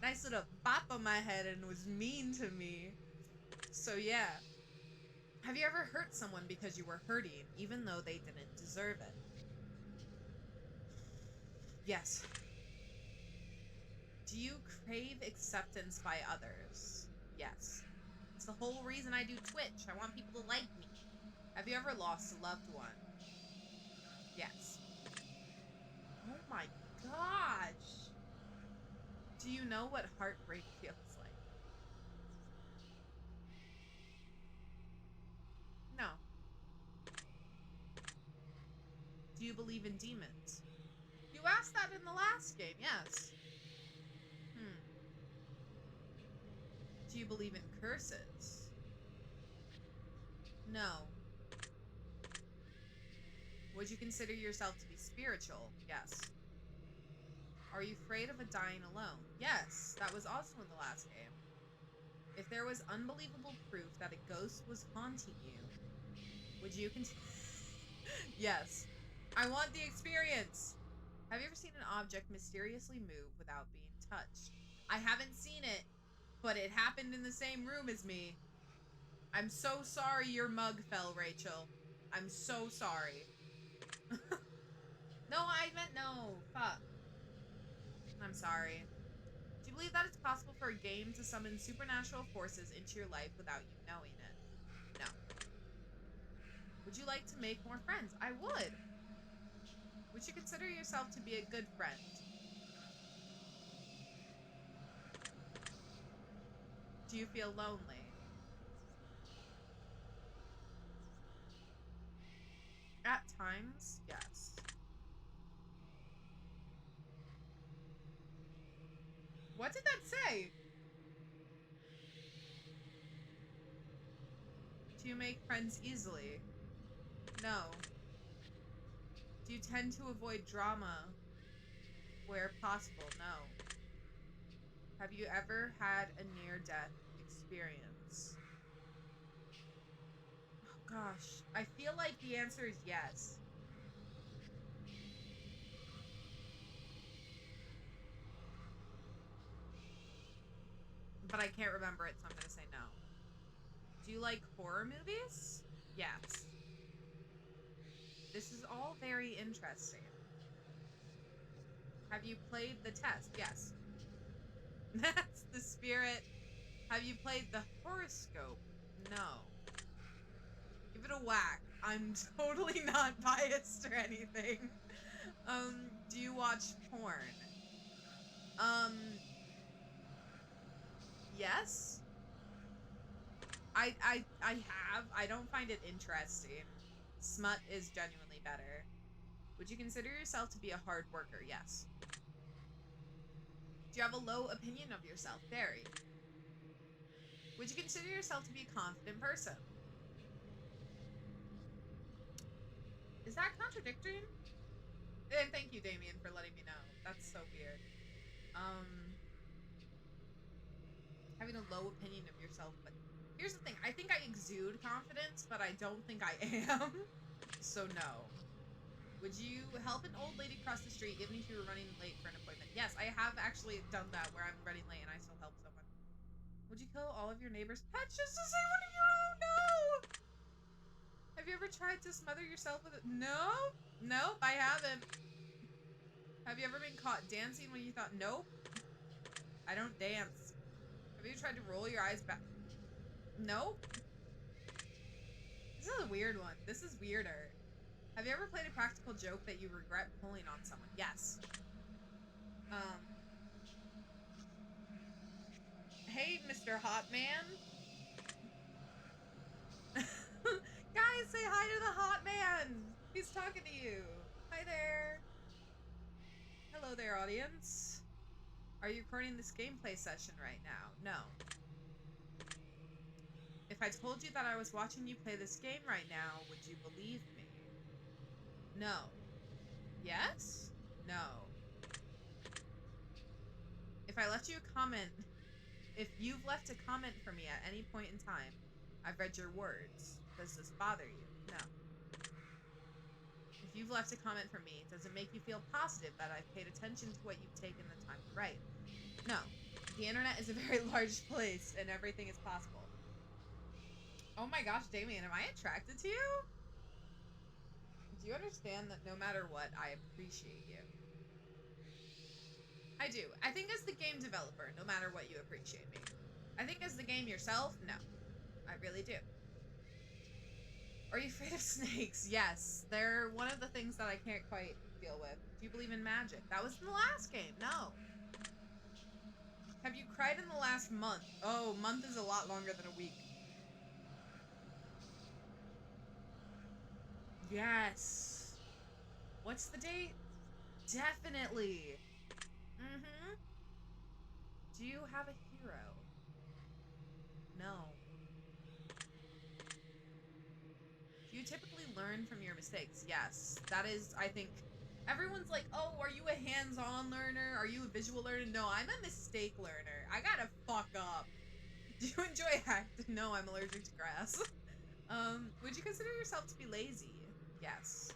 nice little bop on my head and was mean to me. So, yeah. Have you ever hurt someone because you were hurting, even though they didn't deserve it? Yes. Do you crave acceptance by others? Yes. It's the whole reason I do Twitch. I want people to like me. Have you ever lost a loved one? Yes. Oh my gosh. Do you know what heartbreak feels like? No. Do you believe in demons? You asked that in the last game, yes. Do you believe in curses? No. Would you consider yourself to be spiritual? Yes. Are you afraid of a dying alone? Yes, that was also in the last game. If there was unbelievable proof that a ghost was haunting you, would you continue? Yes. I want the experience. Have you ever seen an object mysteriously move without being touched? I haven't seen it, but it happened in the same room as me. I'm so sorry your mug fell, Rachel. I'm so sorry. No, I meant no. Fuck. I'm sorry. Do you believe that it's possible for a game to summon supernatural forces into your life without you knowing it? No. Would you like to make more friends? I would. Would you consider yourself to be a good friend? Do you feel lonely? At times, yes. What did that say? Do you make friends easily? No. Do you tend to avoid drama where possible? No. Have you ever had a near-death experience? Oh gosh, I feel like the answer is yes. But I can't remember it, so I'm gonna say no. Do you like horror movies? Yes. This is all very interesting. Have you played the test? Yes. That's the spirit. Have you played the horoscope? No. Give it a whack. I'm totally not biased or anything. Do you watch porn? Um, yes. I have. I don't find it interesting. Smut is genuinely better. Would you consider yourself to be a hard worker? Yes. Do you have a low opinion of yourself? Very. Would you consider yourself to be a confident person? Is that contradicting? And thank you, Damien, for letting me know. That's so weird. Having a low opinion of yourself, but here's the thing. I think I exude confidence, but I don't think I am. So no. Would you help an old lady cross the street even if you were running late for an appointment? Yes, I have actually done that where I'm running late and I still help someone. Would you kill all of your neighbors' pets just to say one of your own? No! Have you ever tried to smother yourself with it? No? Nope, I haven't. Have you ever been caught dancing when you thought, nope, I don't dance? Have you tried to roll your eyes back? Nope. This is a weird one. This is weirder. Have you ever played a practical joke that you regret pulling on someone? Yes. Hey, Mr. Hot Man. Guys, say hi to the Hot Man. He's talking to you. Hi there. Hello there, audience. Are you recording this gameplay session right now? No. If I told you that I was watching you play this game right now, would you believe me? No. Yes? No. If I left you a comment, if you've left a comment for me at any point in time, I've read your words. Does this bother you? No. If you've left a comment for me, does it make you feel positive that I've paid attention to what you've taken the time to write? No. The internet is a very large place and everything is possible. Oh my gosh, Damien, am I attracted to you? Do you understand that no matter what, I appreciate you? I do. I think as the game developer, no matter what, you appreciate me. I think as the game yourself, no. I really do. Are you afraid of snakes? Yes. They're one of the things that I can't quite deal with. Do you believe in magic? That was in the last game. No. Have you cried in the last month? Oh, month is a lot longer than a week. Yes. What's the date? Definitely. Mm-hmm. Do you have a hero? No. Do you typically learn from your mistakes? Yes. That is, I think, everyone's like, oh, are you a hands-on learner? Are you a visual learner? No, I'm a mistake learner. I gotta fuck up. Do you enjoy hacked? No, I'm allergic to grass. Would you consider yourself to be lazy? Yes.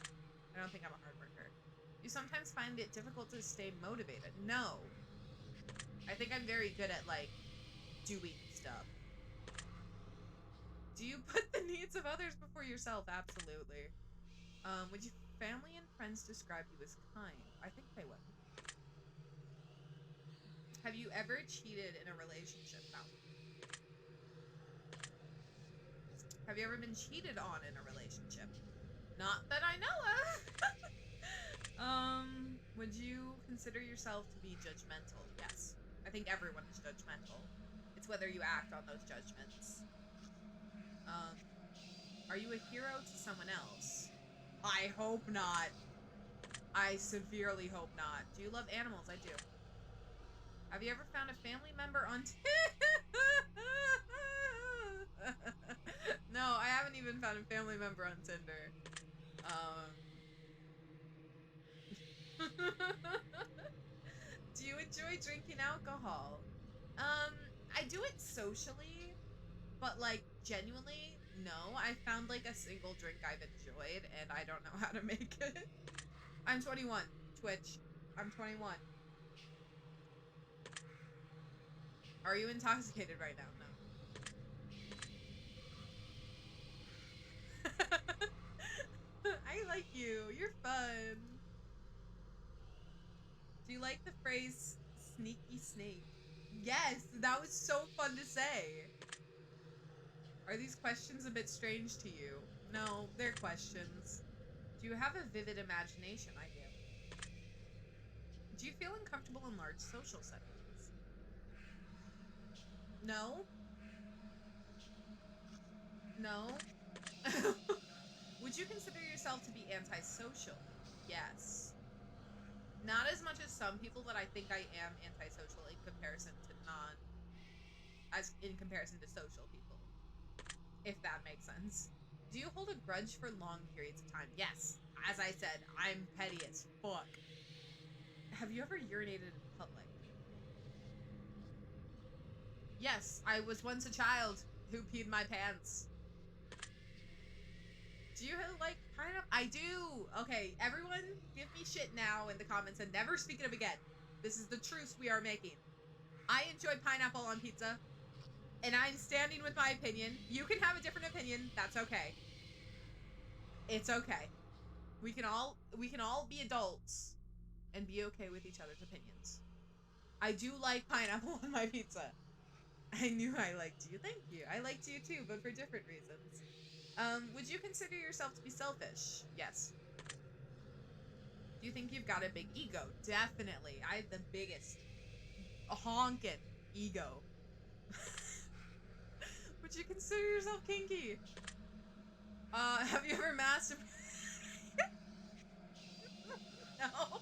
I don't think I'm a hard worker. You sometimes find it difficult to stay motivated. No. I think I'm very good at, like, doing stuff. Do you put the needs of others before yourself? Absolutely. Would your family and friends describe you as kind? I think they would. Have you ever cheated in a relationship? No. Have you ever been cheated on in a relationship? Not that I know of. Would you consider yourself to be judgmental? Yes. I think everyone is judgmental. It's whether you act on those judgments. Are you a hero to someone else? I hope not. I severely hope not. Do you love animals? I do. Have you ever found a family member on No, I haven't even found a family member on Tinder. Do you enjoy drinking alcohol? I do it socially, but like genuinely, no. I found like a single drink I've enjoyed and I don't know how to make it. I'm 21. Twitch. I'm 21. Are you intoxicated right now? No. I like you. You're fun. Do you like the phrase sneaky snake? Yes, that was so fun to say. Are these questions a bit strange to you? No, they're questions. Do you have a vivid imagination? I do. Do you feel uncomfortable in large social settings? No? No? Would you consider yourself to be antisocial? Yes. Not as much as some people, but I think I am antisocial in comparison to in comparison to social people. If that makes sense. Do you hold a grudge for long periods of time? Yes. As I said, I'm petty as fuck. Have you ever urinated in public? Yes, I was once a child who peed my pants. Do you like pineapple? I do. Okay, everyone give me shit now in the comments and never speak it up again. This is the truce we are making. I enjoy pineapple on pizza, and I'm standing with my opinion. You can have a different opinion. That's okay. It's okay. We can all be adults and be okay with each other's opinions. I do like pineapple on my pizza. I knew I liked you. Thank you. I liked you too, but for different reasons. Would you consider yourself to be selfish? Yes. Do you think you've got a big ego? Definitely. I have the biggest honkin' ego. Would you consider yourself kinky? Have you ever masturbated? No.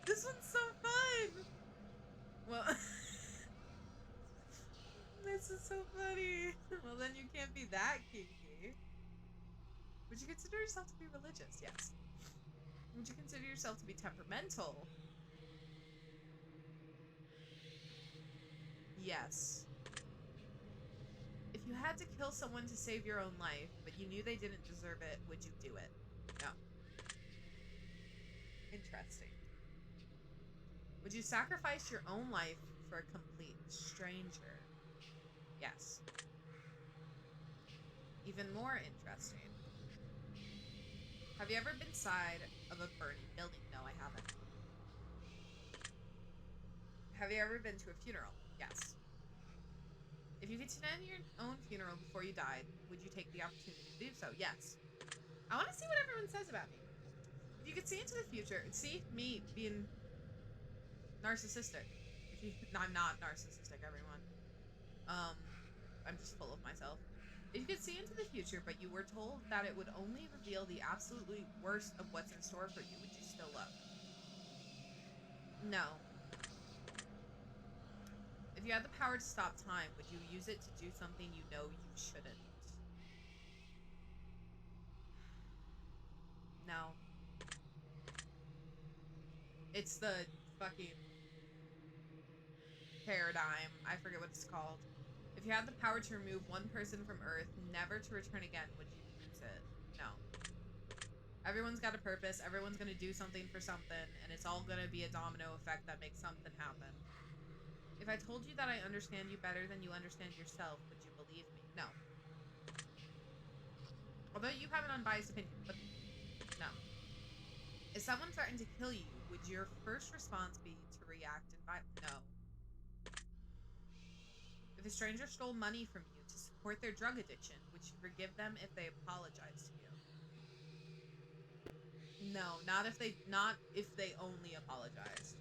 This one's so fun. Well, this is so funny. Well, then you can't be that kinky. Would you consider yourself to be religious? Yes. Would you consider yourself to be temperamental? Yes. If you had to kill someone to save your own life, but you knew they didn't deserve it, would you do it? No. Interesting. Would you sacrifice your own life for a complete stranger? Yes. Even more interesting. Have you ever been inside of a burning building? No, I haven't. Have you ever been to a funeral? Yes. If you could attend your own funeral before you died, would you take the opportunity to do so? Yes. I want to see what everyone says about me. If you could see into the future, see me being narcissistic. No, I'm not narcissistic, everyone. I'm just full of myself. If you could see into the future, but you were told that it would only reveal the absolutely worst of what's in store for you, would you still look? No. If you had the power to stop time, would you use it to do something you know you shouldn't? No. It's the fucking paradigm. I forget what it's called. If you had the power to remove one person from Earth, never to return again, would you use it? No. Everyone's got a purpose. Everyone's going to do something for something, and it's all going to be a domino effect that makes something happen. If I told you that I understand you better than you understand yourself, would you believe me? No. Although you have an unbiased opinion, but no. If someone threatened to kill you, would your first response be to react in violence? No. If a stranger stole money from you to support their drug addiction, would you forgive them if they apologized to you? No, not if they only apologized.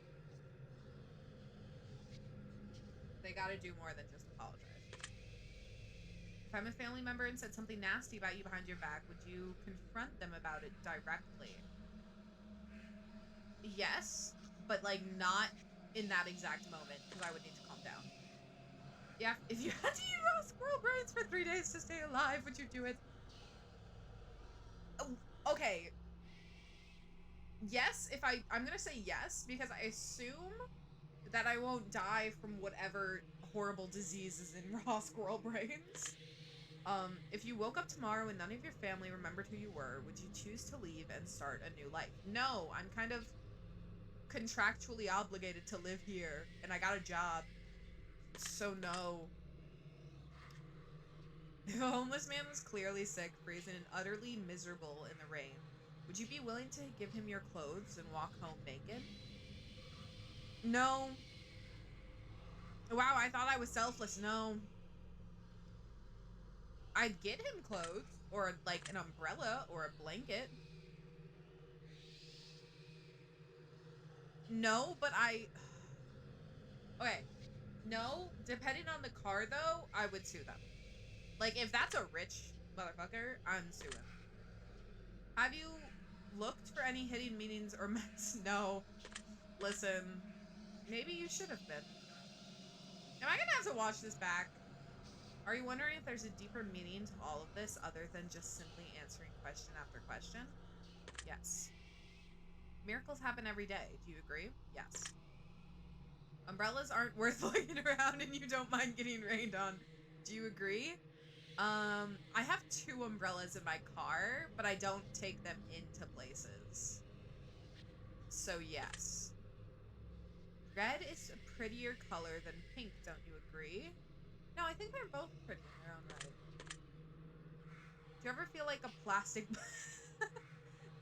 They got to do more than just apologize. If I'm a family member and said something nasty about you behind your back, would you confront them about it directly? Yes, but like not in that exact moment because I would need to calm down. Yeah, if you had to eat raw squirrel brains for 3 days to stay alive, would you do it? Oh, okay. Yes, I'm gonna say yes because I assume that I won't die from whatever horrible disease is in raw squirrel brains. If you woke up tomorrow and none of your family remembered who you were, would you choose to leave and start a new life? No, I'm kind of contractually obligated to live here, and I got a job. So no. If a homeless man was clearly sick, freezing, and utterly miserable in the rain, would you be willing to give him your clothes and walk home naked? No. Wow, I thought I was selfless. No. I'd get him clothes or like an umbrella or a blanket. No, but okay. No, depending on the car though, I would sue them. Like if that's a rich motherfucker, I'm suing. Have you looked for any hidden meanings or mess? No. Listen, maybe you should have been. Am I gonna have to watch this back? Are you wondering if there's a deeper meaning to all of this other than just simply answering question after question? Yes. Miracles happen every day. Do you agree? Yes. Umbrellas aren't worth looking around and you don't mind getting rained on. Do you agree? I have 2 umbrellas in my car, but I don't take them into places. So yes. Red is a prettier color than pink, don't you agree? No, I think they're both pretty in their own right. Do you ever feel like a plastic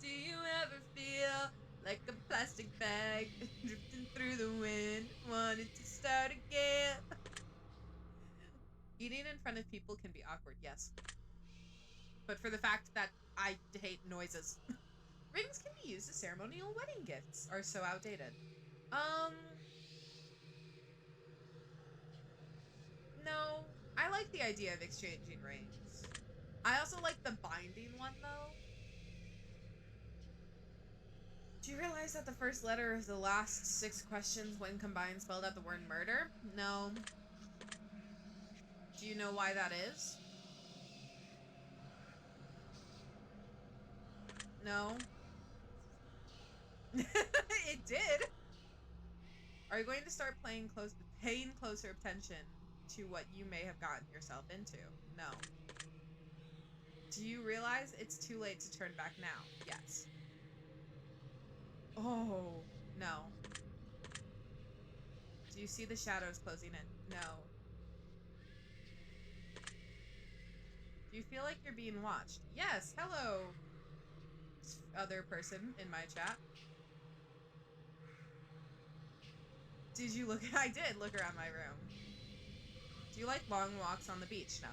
Do you ever feel like a plastic bag drifting through the wind, wanting to start again? Eating in front of people can be awkward, yes. But for the fact that I hate noises. Rings can be used as ceremonial wedding gifts, are so outdated. Um, no. I like the idea of exchanging rings. I also like the binding one, though. Do you realize that the first letter of the last 6 questions, when combined, spelled out the word murder? No. Do you know why that is? No. It did. Are you going to start playing close paying closer attention to what you may have gotten yourself into? No. Do you realize it's too late to turn back now? Yes. Oh, no. Do you see the shadows closing in? No. Do you feel like you're being watched? Yes. Hello, other person in my chat. Did you look? I did look around my room. Do you like long walks on the beach? No.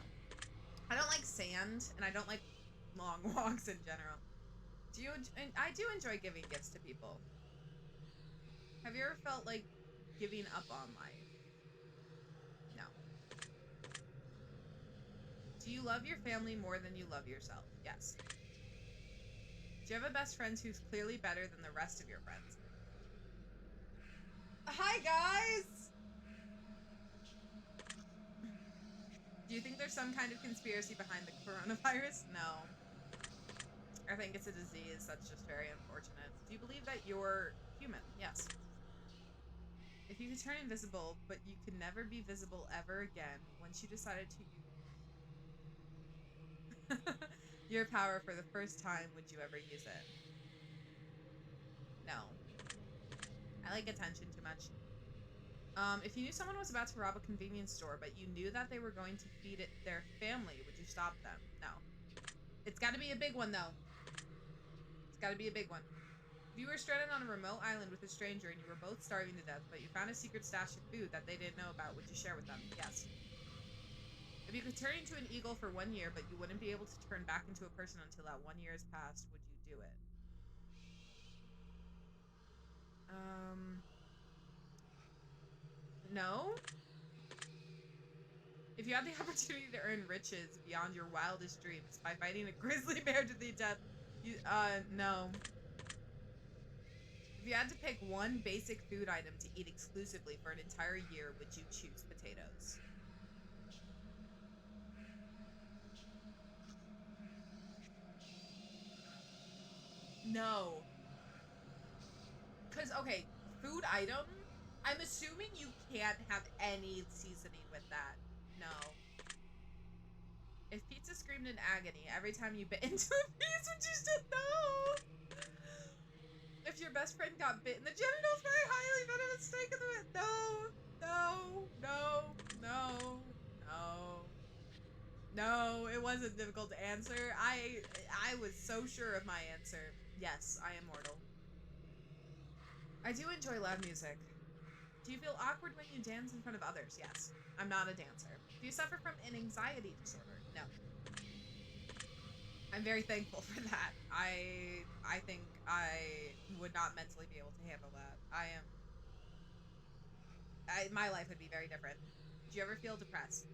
I don't like sand, and I don't like long walks in general. Do you? And I do enjoy giving gifts to people. Have you ever felt like giving up on life? No. Do you love your family more than you love yourself? Yes. Do you have a best friend who's clearly better than the rest of your friends? Hi, guys! Do you think there's some kind of conspiracy behind the coronavirus? No. I think it's a disease that's just very unfortunate. Do you believe that you're human? Yes. If you could turn invisible, but you could never be visible ever again, once you decided to use your power for the first time, would you ever use it? No. I like attention too much. If you knew someone was about to rob a convenience store, but you knew that they were going to feed it their family, would you stop them? No. It's got to be a big one, though. It's got to be a big one. If you were stranded on a remote island with a stranger and you were both starving to death, but you found a secret stash of food that they didn't know about, would you share with them? Yes. If you could turn into an eagle for 1 year, but you wouldn't be able to turn back into a person until that 1 year has passed, would you do it? No? If you had the opportunity to earn riches beyond your wildest dreams by fighting a grizzly bear to the death, no. If you had to pick one basic food item to eat exclusively for an entire year, would you choose potatoes? No. Because, okay, food item, I'm assuming you can't have any seasoning with that. No. If pizza screamed in agony every time you bit into a piece, would you still no? If your best friend got bit in the genitals by a highly venomous snake in the no. No, it wasn't difficult to answer. I was so sure of my answer. Yes, I am mortal. I do enjoy loud music. Do you feel awkward when you dance in front of others? Yes. I'm not a dancer. Do you suffer from an anxiety disorder? No. I'm very thankful for that. I think I would not mentally be able to handle that. My life would be very different. Do you ever feel depressed?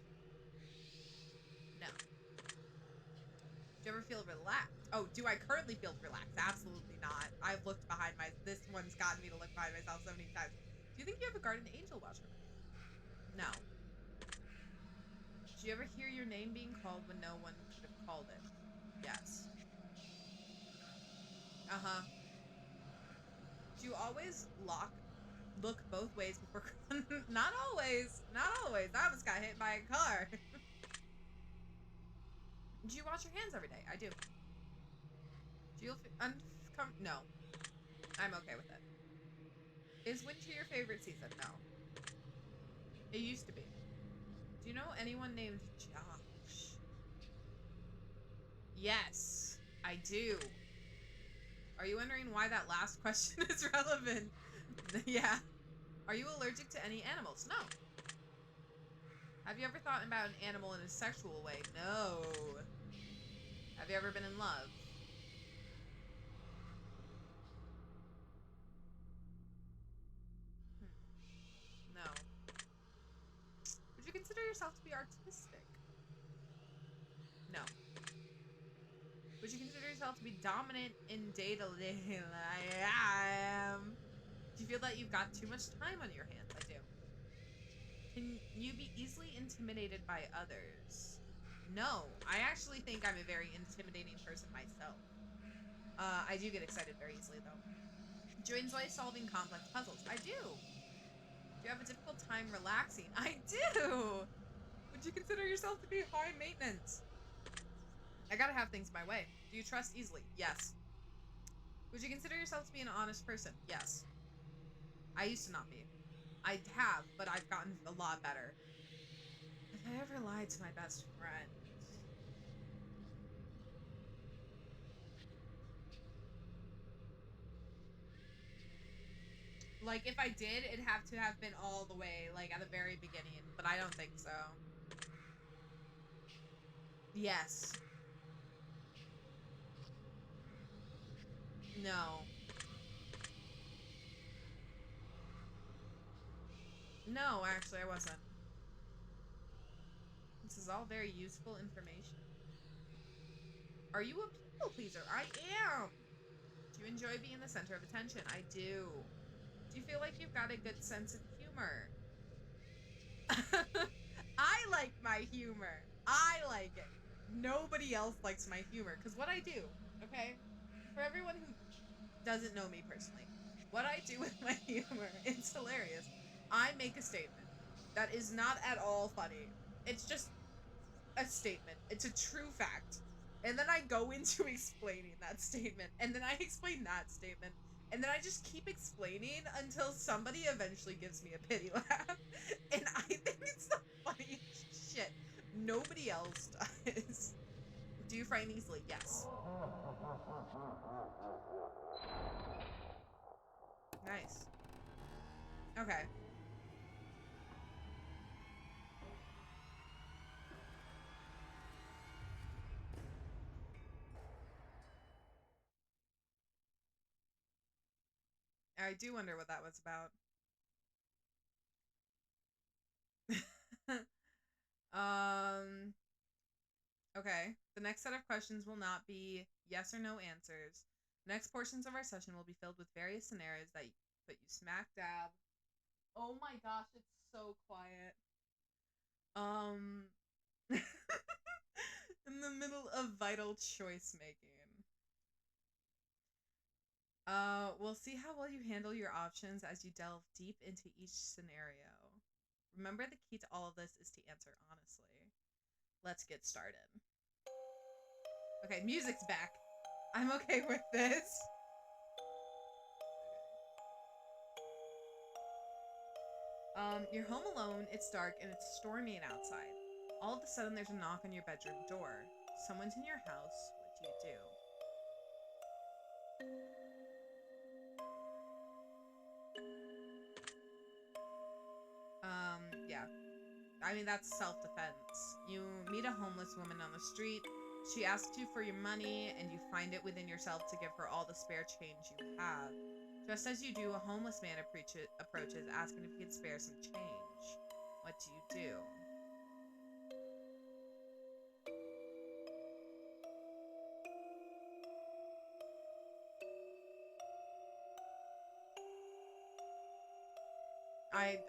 No. Do you ever feel relaxed? Oh, do I currently feel relaxed? Absolutely not. I've looked behind this one's gotten me to look behind myself so many times. Do you think you have a guardian angel watcher? No. Do you ever hear your name being called when no one could have called it? Yes. Uh-huh. Do you always look both ways before not always. Not always. I almost got hit by a car. Do you wash your hands every day? I do. Do you feel no. I'm okay with it. Is winter your favorite season? No. It used to be. Do you know anyone named Josh? Yes, I do. Are you wondering why that last question is relevant? Yeah. Are you allergic to any animals? No. Have you ever thought about an animal in a sexual way? No. Have you ever been in love? No. Would you consider yourself to be artistic? No. Would you consider yourself to be dominant in day-to-day life? Do you feel that you've got too much time on your hands? I do. Can you be easily intimidated by others? No. I actually think I'm a very intimidating person myself. I do get excited very easily, though. Do you enjoy solving complex puzzles? I do. Do you have a difficult time relaxing? I do! Would you consider yourself to be high maintenance? I gotta have things my way. Do you trust easily? Yes. Would you consider yourself to be an honest person? Yes. I used to not be. I have, but I've gotten a lot better. Have I ever lied to my best friend? Like, if I did, it'd have to have been all the way, like, at the very beginning. But I don't think so. Yes. No. No, actually, I wasn't. This is all very useful information. Are you a people pleaser? I am! Do you enjoy being the center of attention? I do. Do you feel like you've got a good sense of humor? I like my humor. I like it. Nobody else likes my humor. Because what I do, okay? For everyone who doesn't know me personally, what I do with my humor, it's hilarious. I make a statement that is not at all funny. It's just a statement. It's a true fact. And then I go into explaining that statement. And then I explain that statement. And then I just keep explaining until somebody eventually gives me a pity laugh. And I think it's the funniest shit. Nobody else does. Do you frighten easily? Yes. Nice. Okay. I do wonder what that was about. um Okay. The next set of questions will not be yes or no answers. The next portions of our session will be filled with various scenarios that put you smack dab. Oh my gosh, it's so quiet. In the middle of vital choice making. We'll see how well you handle your options as you delve deep into each scenario. Remember, the key to all of this is to answer honestly. Let's get started. Okay, music's back. I'm okay with this. You're home alone, it's dark, and it's storming outside. All of a sudden, there's a knock on your bedroom door. Someone's in your house. What do you do? Yeah. I mean, that's self-defense. You meet a homeless woman on the street. She asks you for your money, and you find it within yourself to give her all the spare change you have. Just as you do, a homeless man approaches, asking if he can spare some change. What do you do?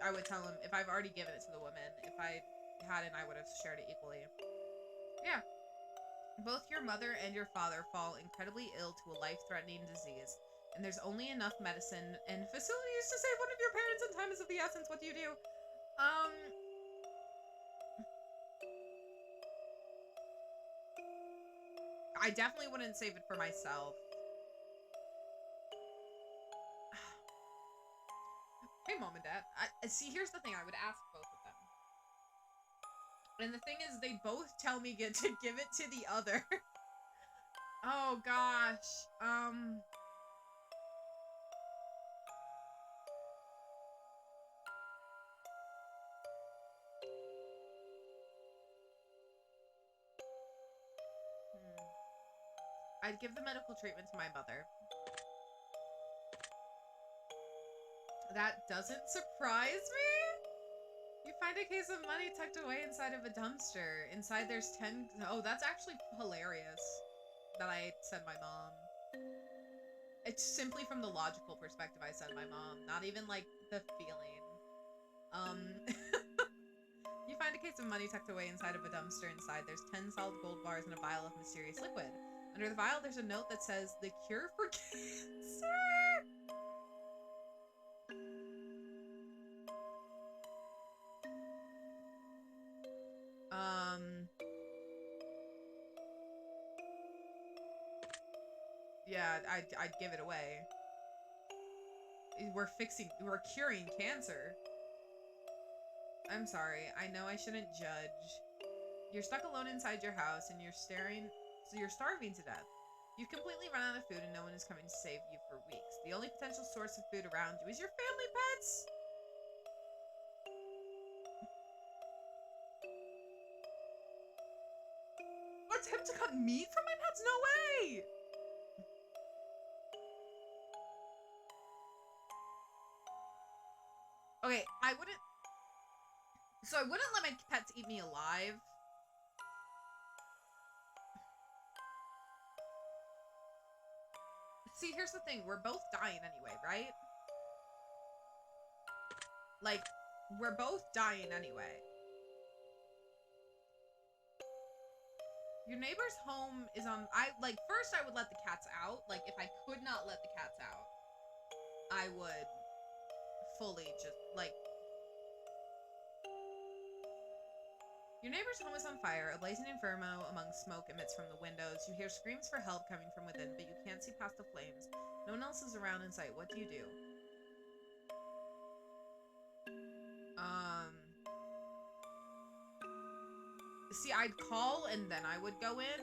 I would tell him if I've already given it to the woman. If I hadn't, I would have shared it equally. Yeah. Both your mother and your father fall incredibly ill to a life-threatening disease, and there's only enough medicine and facilities to save one of your parents, and time is of the essence. What do you do? I definitely wouldn't save it for myself. Hey, Mom and Dad. See, here's the thing. I would ask both of them. And the thing is, they both tell me to give it to the other. Oh, gosh. I'd give the medical treatment to my mother. That doesn't surprise me? You find a case of money tucked away inside of a dumpster. Inside there's 10... Oh, that's actually hilarious that I said my mom. It's simply from the logical perspective I said my mom. Not even, like, the feeling. You find a case of money tucked away inside of a dumpster. Inside there's 10 solid gold bars and a vial of mysterious liquid. Under the vial there's a note that says, "The cure for cancer." Yeah, I'd give it away. We're curing cancer. I'm sorry. I know I shouldn't judge. You're stuck alone inside your house and you're starving to death. You've completely run out of food and no one is coming to save you for weeks. The only potential source of food around you is your family pets. Attempt to cut meat from my pets? No way! Okay, I wouldn't let my pets eat me alive. See, here's the thing. We're both dying anyway, right? Like, we're both dying anyway. Your neighbor's home is on... First I would let the cats out. Like, if I could not let the cats out, I would fully just, like... Your neighbor's home is on fire. A blazing inferno among smoke emits from the windows. You hear screams for help coming from within, but you can't see past the flames. No one else is around in sight. What do you do? See, I'd call and then I would go in.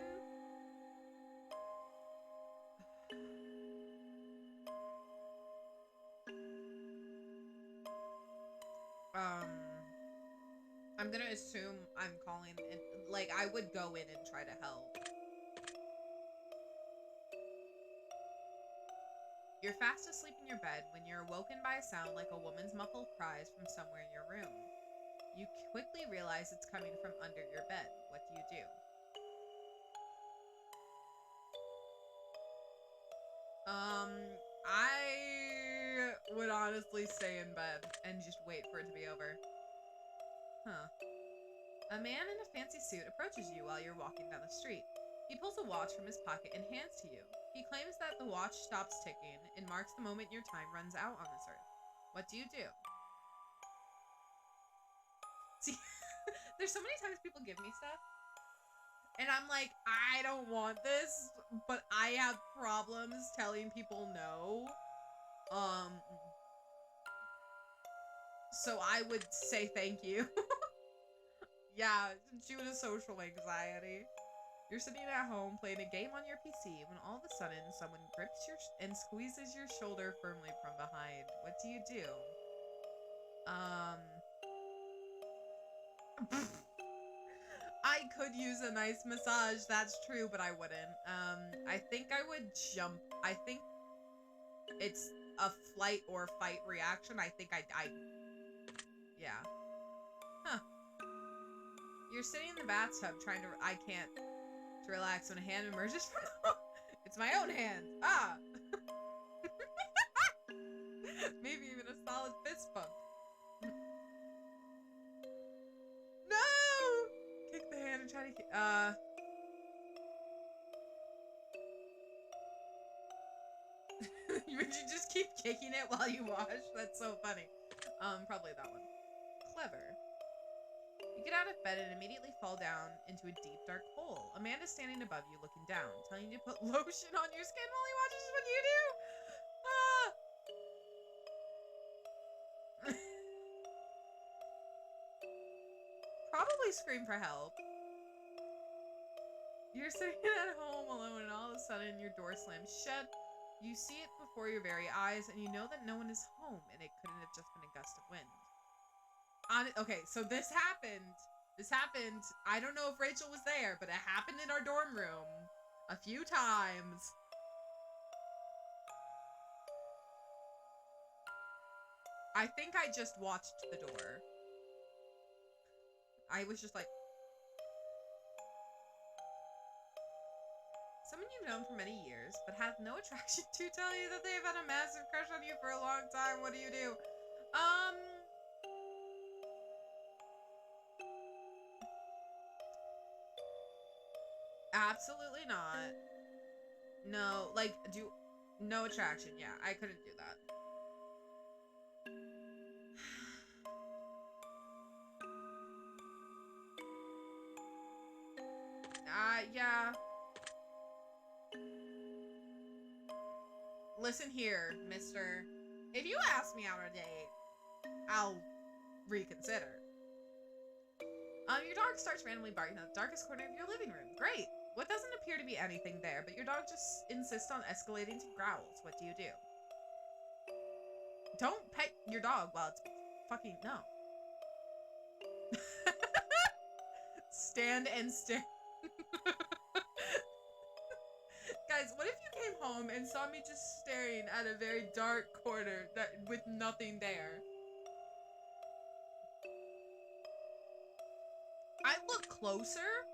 I'm gonna assume I'm calling and, like, I would go in and try to help. You're fast asleep in your bed when you're awoken by a sound like a woman's muffled cries from somewhere in your room. You quickly realize it's coming from under your bed. What do you do? I would honestly stay in bed and just wait for it to be over. Huh. A man in a fancy suit approaches you while you're walking down the street. He pulls a watch from his pocket and hands to you. He claims that the watch stops ticking and marks the moment your time runs out on this earth. What do you do? See, there's so many times people give me stuff, and I'm like, I don't want this, but I have problems telling people no. So I would say thank you. Yeah, due to social anxiety. You're sitting at home playing a game on your PC when all of a sudden someone grips and squeezes your shoulder firmly from behind. What do you do? I could use a nice massage, that's true, but I wouldn't. I think I would jump. I think it's a flight or fight reaction. I think yeah. Huh. You're sitting in the bathtub trying to, to relax when a hand emerges from it's my own hand. Ah! Maybe even a solid fist bump. No! Kick the hand and try to would you just keep kicking it while you wash? That's so funny. Probably that one. Clever. You get out of bed and immediately fall down into a deep, dark hole. A man is standing above you looking down, telling you to put lotion on your skin while he watches what you do. Ah! Probably scream for help. You're sitting at home alone and all of a sudden your door slams shut. You see it before your very eyes and you know that no one is home and it couldn't have just been a gust of wind. Okay, so this happened. I don't know if Rachel was there, but it happened in our dorm room a few times. I think I just watched the door. I was just like... Someone you've known for many years, but have no attraction to, tell you that they've had a massive crush on you for a long time. What do you do? Absolutely not. No, like, no attraction. Yeah, I couldn't do that. Yeah. Listen here, mister. If you ask me out on a date, I'll reconsider. Your dog starts randomly barking at the darkest corner of your living room. Great. What doesn't appear to be anything there, but your dog just insists on escalating to growls. What do you do? Don't pet your dog while it's fucking... No. Stand and stare. Guys, what if you came home and saw me just staring at a very dark corner with nothing there? I'd look closer,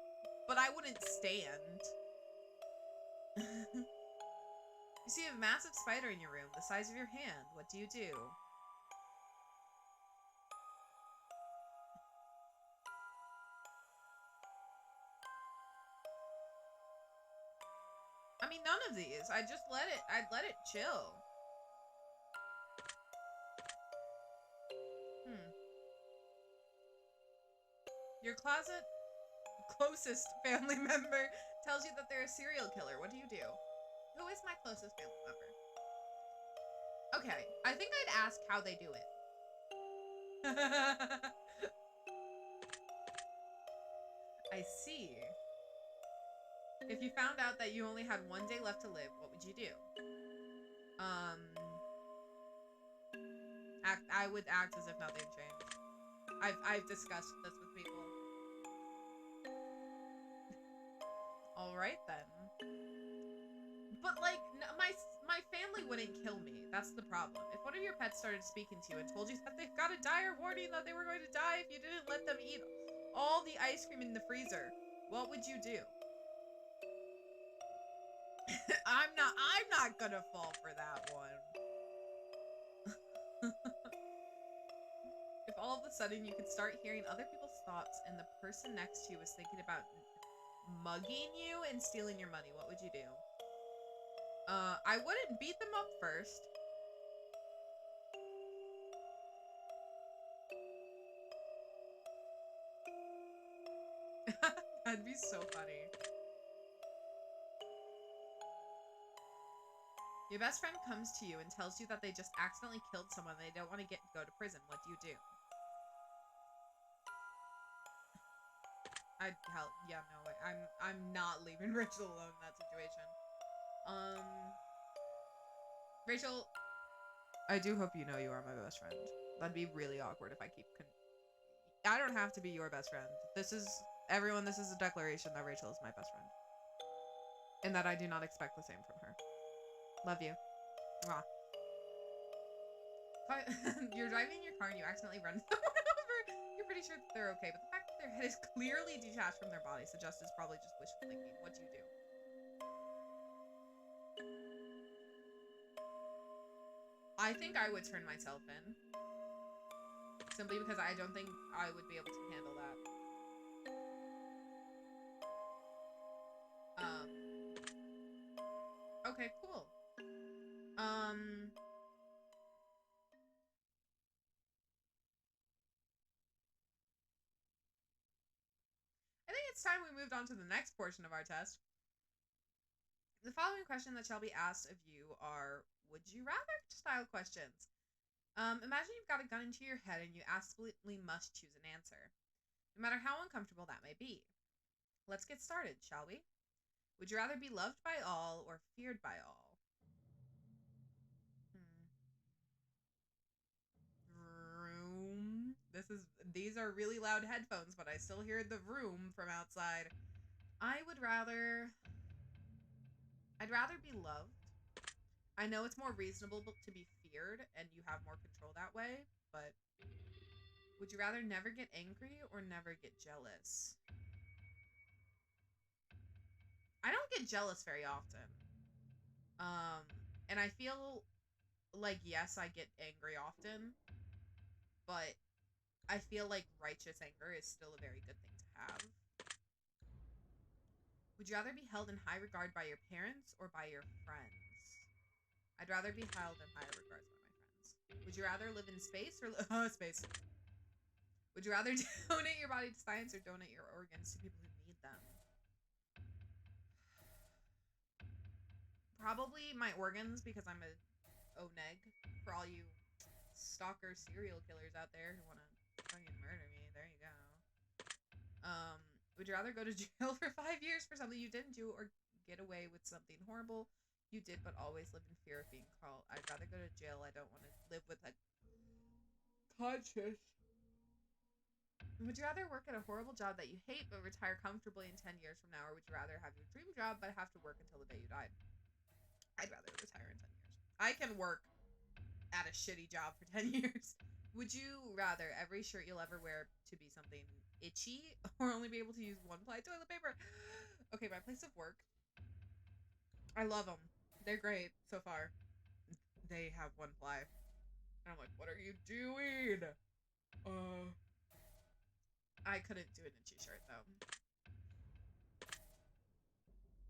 but I wouldn't stand. You see a massive spider in your room, the size of your hand. What do you do? I mean, none of these. I'd let it chill. Your closest family member tells you that they're a serial killer. What do you do? Who is my closest family member? Okay, I think I'd ask how they do it. I see. If you found out that you only had one day left to live, what would you do? I would act as if nothing changed. I've discussed this with people. Alright then. But like, my family wouldn't kill me. That's the problem. If one of your pets started speaking to you and told you that they've got a dire warning that they were going to die if you didn't let them eat all the ice cream in the freezer, what would you do? I'm not gonna fall for that one. If all of a sudden you could start hearing other people's thoughts and the person next to you was thinking about mugging you and stealing your money, what would you do? I wouldn't beat them up first. That'd be so funny. Your best friend comes to you and tells you that they just accidentally killed someone and they don't want to go to prison. What do you do? Yeah, no way. I'm not leaving Rachel alone in that situation. Rachel, I do hope you know you are my best friend. That'd be really awkward if I keep I don't have to be your best friend. This is a declaration that Rachel is my best friend. And that I do not expect the same from her. Love you. Mwah. You're driving your car and you accidentally run someone over. You're pretty sure that they're okay, but the fact that their head is clearly detached from their body suggests it's probably just wishful thinking. What do you do? I think I would turn myself in. Simply because I don't think I would be able to handle that. Okay, cool. I think it's time we moved on to the next portion of our test. The following question that shall be asked of you are would you rather style questions. Imagine you've got a gun into your head and you absolutely must choose an answer, no matter how uncomfortable that may be. Let's get started, shall we? Would you rather be loved by all or feared by all? Vroom. These are really loud headphones, but I still hear the vroom from outside. I'd rather be loved. I know it's more reasonable to be feared and you have more control that way, but would you rather never get angry or never get jealous? I don't get jealous very often. And I feel like, yes, I get angry often, but I feel like righteous anger is still a very good thing to have. Would you rather be held in high regard by your parents or by your friends? I'd rather be held in higher regards by my friends. Would you rather live in space or space? Would you rather donate your body to science or donate your organs to people who need them? Probably my organs, because I'm a oneg. For all you stalker serial killers out there who want to fucking murder me, there you go. Would you rather go to jail for 5 years for something you didn't do, or get away with something horrible you did but always live in fear of being caught? I'd rather go to jail. I don't want to live with a conscience. Would you rather work at a horrible job that you hate but retire comfortably in 10 years from now, or would you rather have your dream job but have to work until the day you died? I'd rather retire in 10 years. I can work at a shitty job for 10 years. Would you rather every shirt you'll ever wear to be something itchy, or only be able to use one-ply toilet paper? Okay, my place of work, I love them. They're great so far. They have one-ply. And I'm like, what are you doing? I couldn't do an itchy shirt, though.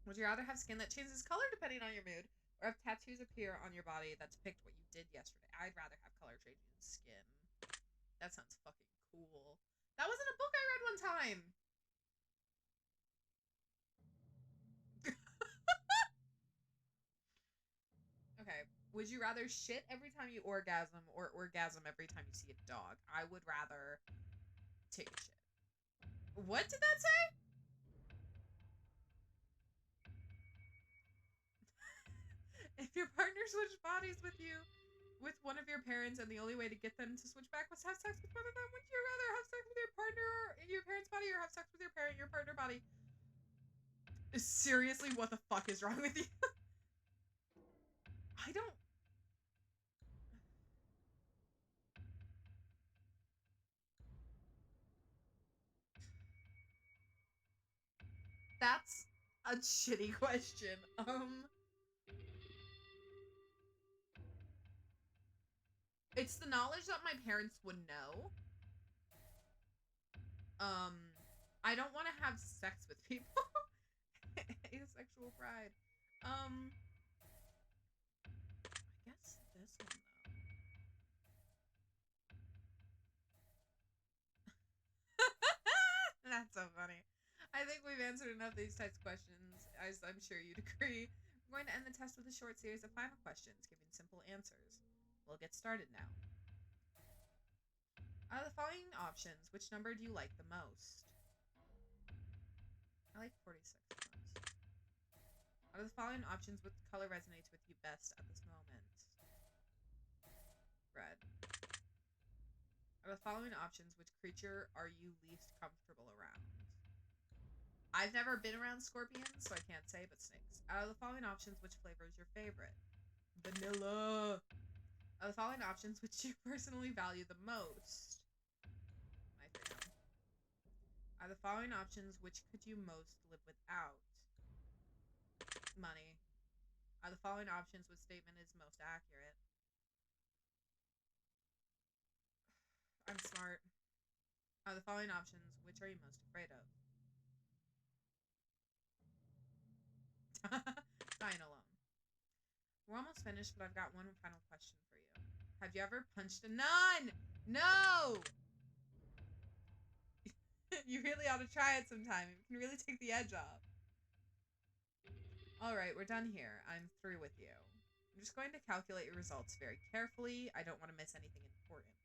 Would you rather have skin that changes color depending on your mood, or have tattoos appear on your body that depict what you did yesterday? I'd rather have color changing skin. That sounds fucking cool. That wasn't a book I read one time. Okay. Would you rather shit every time you orgasm, or orgasm every time you see a dog? I would rather take a shit. What did that say? If your partner switched bodies with you, with one of your parents, and the only way to get them to switch back was to have sex with one of them, would you rather have sex with your partner in your parent's body, or have sex with your parent in your partner body? Seriously, what the fuck is wrong with you? I don't... That's a shitty question. It's the knowledge that my parents would know. I don't want to have sex with people. Asexual pride. I guess this one, though. That's so funny. I think we've answered enough of these types of questions, as I'm sure you'd agree. We're going to end the test with a short series of final questions, giving simple answers. We'll get started now. Out of the following options, which number do you like the most? I like 46 the most. Out of the following options, what color resonates with you best at this moment? Red. Out of the following options, which creature are you least comfortable around? I've never been around scorpions, so I can't say, but snakes. Out of the following options, which flavor is your favorite? Vanilla. Out of the following options, which do you personally value the most? My freedom. Out of the following options, which could you most live without? Money. Out of the following options, which statement is most accurate? I'm smart. Out of the following options, which are you most afraid of? Dying alone. We're almost finished, but I've got one final question for you. Have you ever punched a nun? No! You really ought to try it sometime. It can really take the edge off. Alright, we're done here. I'm through with you. I'm just going to calculate your results very carefully. I don't want to miss anything important.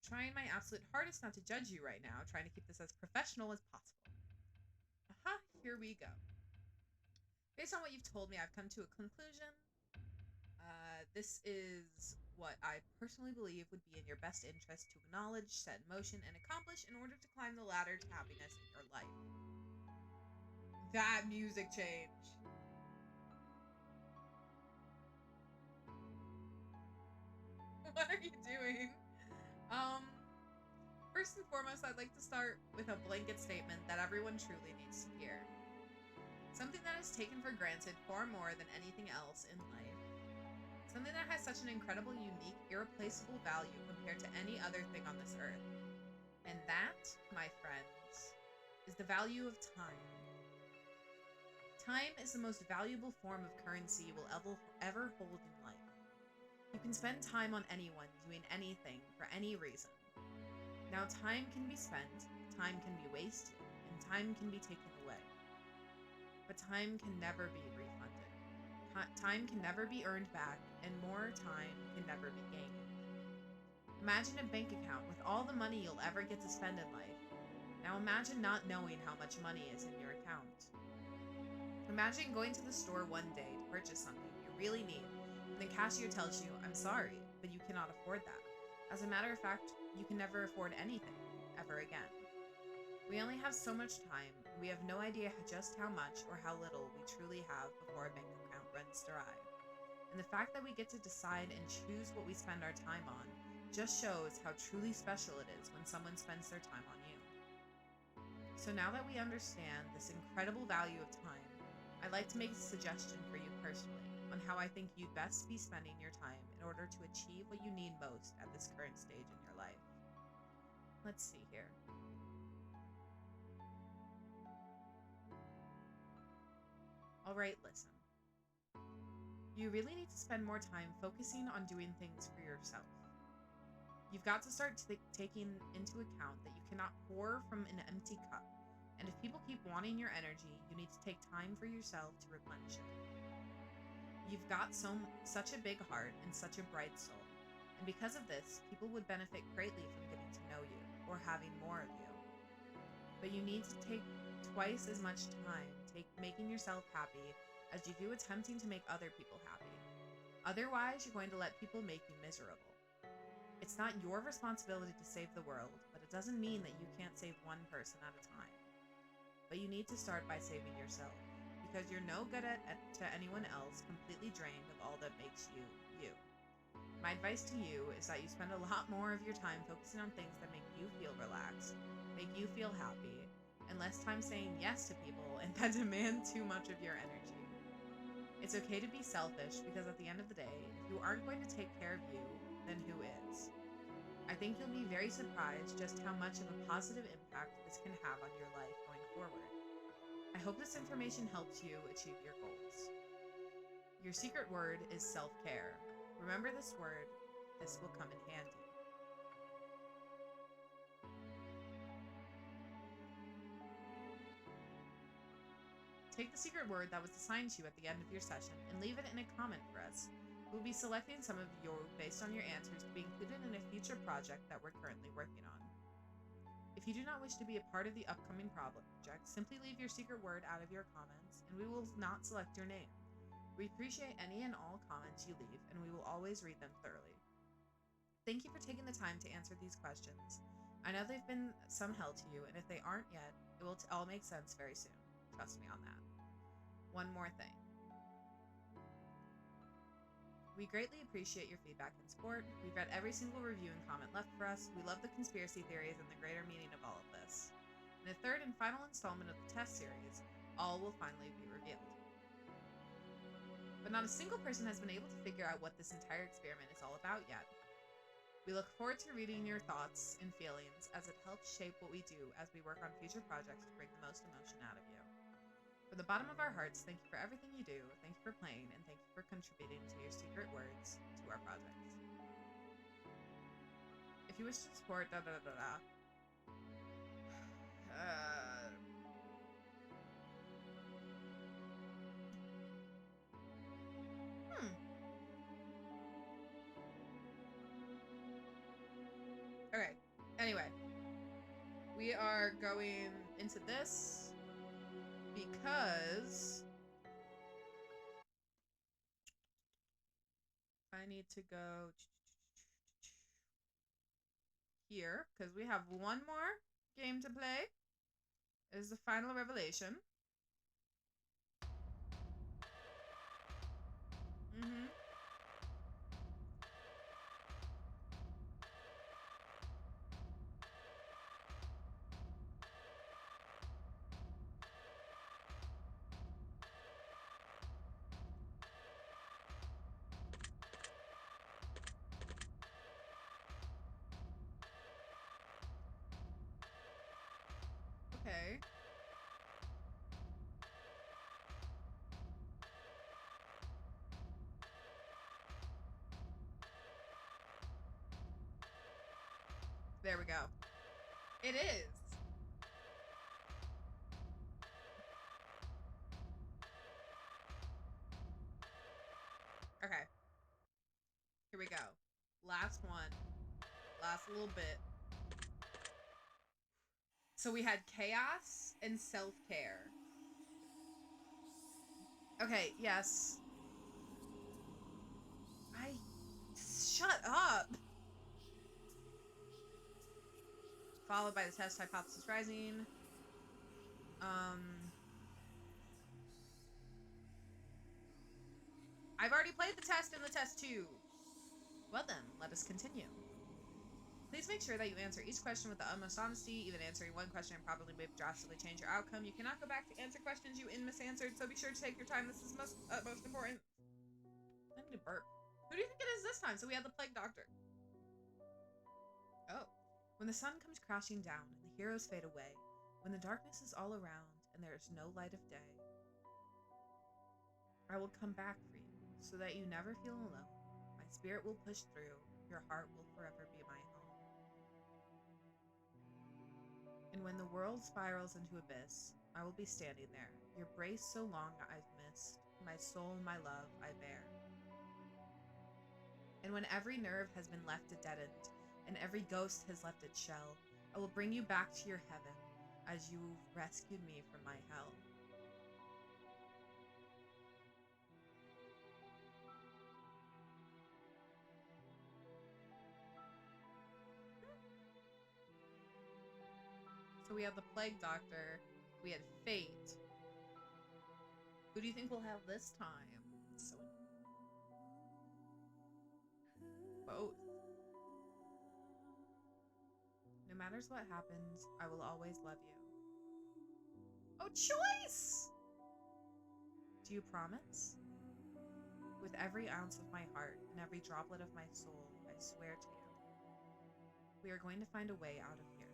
Trying my absolute hardest not to judge you right now, trying to keep this as professional as possible. Aha, here we go. Based on what you've told me, I've come to a conclusion. This is what I personally believe would be in your best interest to acknowledge, set in motion, and accomplish in order to climb the ladder to happiness in your life. That music change. What are you doing? First and foremost, I'd like to start with a blanket statement that everyone truly needs to hear. Something that is taken for granted far more than anything else in life. Something that has such an incredible, unique, irreplaceable value compared to any other thing on this earth. And that, my friends, is the value of time. Time is the most valuable form of currency you will ever hold in life. You can spend time on anyone doing anything for any reason. Now, time can be spent, time can be wasted, and time can be taken away. But time can never be refunded. Time can never be earned back, and more time can never be gained. Imagine a bank account with all the money you'll ever get to spend in life. Now imagine not knowing how much money is in your account. Imagine going to the store one day to purchase something you really need, and the cashier tells you, "I'm sorry, but you cannot afford that." As a matter of fact, you can never afford anything, ever again. We only have so much time, and we have no idea just how much or how little we truly have before a bank account runs dry. And the fact that we get to decide and choose what we spend our time on just shows how truly special it is when someone spends their time on you. So now that we understand this incredible value of time, I'd like to make a suggestion for you personally on how I think you'd best be spending your time in order to achieve what you need most at this current stage in your life. Let's see here. Alright, listen. You really need to spend more time focusing on doing things for yourself. You've got to start taking into account that you cannot pour from an empty cup, and if people keep wanting your energy, you need to take time for yourself to replenish it. You've got such a big heart and such a bright soul, and because of this, people would benefit greatly from getting to know you, or having more of you. But you need to take twice as much time making yourself happy as you do attempting to make other people happy. Otherwise, you're going to let people make you miserable. It's not your responsibility to save the world, but it doesn't mean that you can't save one person at a time. But you need to start by saving yourself, because you're no good to anyone else, completely drained of all that makes you, you. My advice to you is that you spend a lot more of your time focusing on things that make you feel relaxed, make you feel happy, and less time saying yes to people and that demand too much of your energy. It's okay to be selfish, because at the end of the day, if you aren't going to take care of you, then who is? I think you'll be very surprised just how much of a positive impact this can have on your life going forward. I hope this information helps you achieve your goals. Your secret word is self-care. Remember this word. This will come in handy. Take the secret word that was assigned to you at the end of your session and leave it in a comment for us. We'll be selecting some of you based on your answers to be included in a future project that we're currently working on. If you do not wish to be a part of the upcoming project, simply leave your secret word out of your comments and we will not select your name. We appreciate any and all comments you leave, and we will always read them thoroughly. Thank you for taking the time to answer these questions. I know they've been some help to you, and if they aren't yet, it will all make sense very soon. Trust me on that. One more thing. We greatly appreciate your feedback and support. We've read every single review and comment left for us. We love the conspiracy theories and the greater meaning of all of this. In the third and final installment of the test series, all will finally be revealed. But not a single person has been able to figure out what this entire experiment is all about yet. We look forward to reading your thoughts and feelings, as it helps shape what we do as we work on future projects to bring the most emotion out of you. From the bottom of our hearts, thank you for everything you do, thank you for playing, and thank you for contributing to your secret words to our projects. If you wish to support Alright, anyway. We are going into this because I need to go here because we have one more game to play. It is the final revelation. Okay. There we go. It is. Last one. Last little bit. So we had chaos and self-care. Okay, yes. Shut up! Followed by the test hypothesis rising. I've already played the test and the test too. Well then, let us continue. Please make sure that you answer each question with the utmost honesty. Even answering one question improperly may drastically change your outcome. You cannot go back to answer questions you misanswered, so be sure to take your time. This is most important. I need to burp. Who do you think it is this time? So we had the plague doctor. Oh. When the sun comes crashing down and the heroes fade away, when the darkness is all around and there is no light of day, I will come back for you so that you never feel alone. My spirit will push through. Your heart will forever be my home. And when the world spirals into abyss, I will be standing there. Your brace so long I've missed, my soul and my love I bear. And when every nerve has been left a dead end, and every ghost has left its shell, I will bring you back to your heaven, as you rescued me from my hell. So we have the plague doctor, we had fate. Who do you think we'll have this time? So both. No matter what happens, I will always love you. Oh, choice! Do you promise? With every ounce of my heart and every droplet of my soul, I swear to you. We are going to find a way out of here.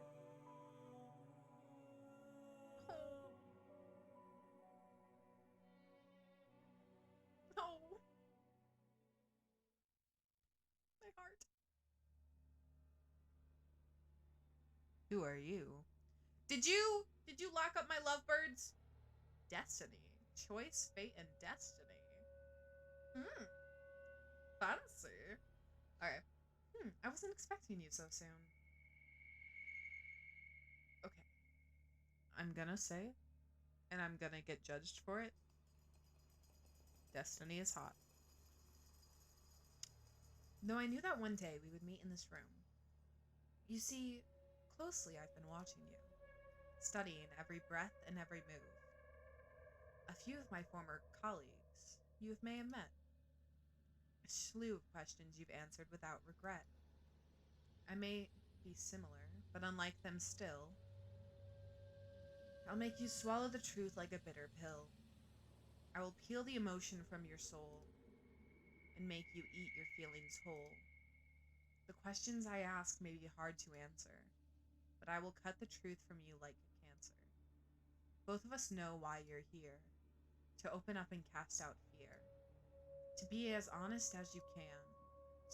No. My heart. Who are you? Did you lock up my lovebirds? Destiny. Choice, fate, and destiny. Fancy. Alright. I wasn't expecting you so soon. Okay. I'm gonna say, and I'm gonna get judged for it. Destiny is hot. Though I knew that one day we would meet in this room. You see, closely I've been watching you, studying every breath and every move. A few of my former colleagues you may have met. A slew of questions you've answered without regret. I may be similar, but unlike them still. I'll make you swallow the truth like a bitter pill. I will peel the emotion from your soul and make you eat your feelings whole. The questions I ask may be hard to answer, but I will cut the truth from you like a cancer. Both of us know why you're here, to open up and cast out fear, to be as honest as you can,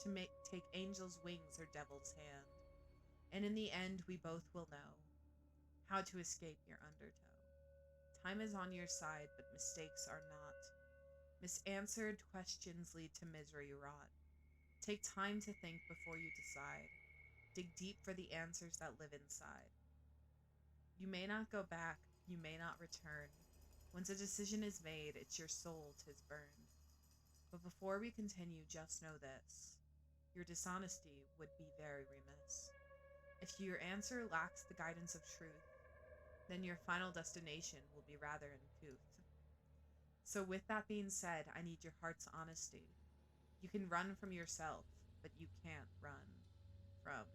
to take angel's wings or devil's hand, and in the end we both will know how to escape your undertow. Time is on your side, but mistakes are not. Misanswered questions lead to misery rot. Take time to think before you decide. Dig deep for the answers that live inside. You may not go back, you may not return. Once a decision is made, it's your soul 'tis burned. But before we continue, just know this. Your dishonesty would be very remiss. If your answer lacks the guidance of truth, then your final destination will be rather uncouth. So with that being said, I need your heart's honesty. You can run from yourself, but you can't run from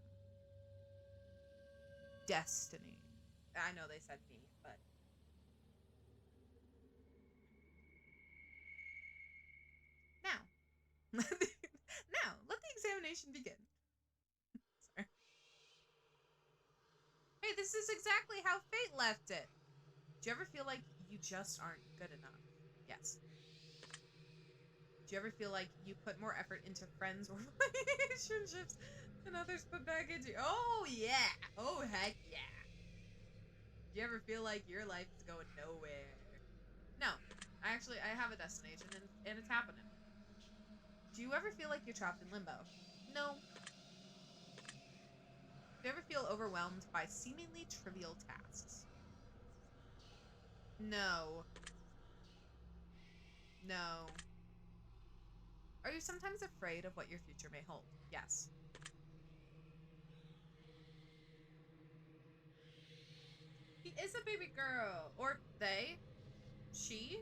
destiny. I know they said me, but now. Now, let the examination begin. Sorry. Hey, this is exactly how fate left it. Do you ever feel like you just aren't good enough? Yes. Do you ever feel like you put more effort into friends or relationships than others put back into? Oh, yeah. Oh, heck yeah. Do you ever feel like your life is going nowhere? No. I have a destination, and it's happening. Do you ever feel like you're trapped in limbo? No. Do you ever feel overwhelmed by seemingly trivial tasks? No. No. Are you sometimes afraid of what your future may hold? Yes. He is a baby girl. Or they. She.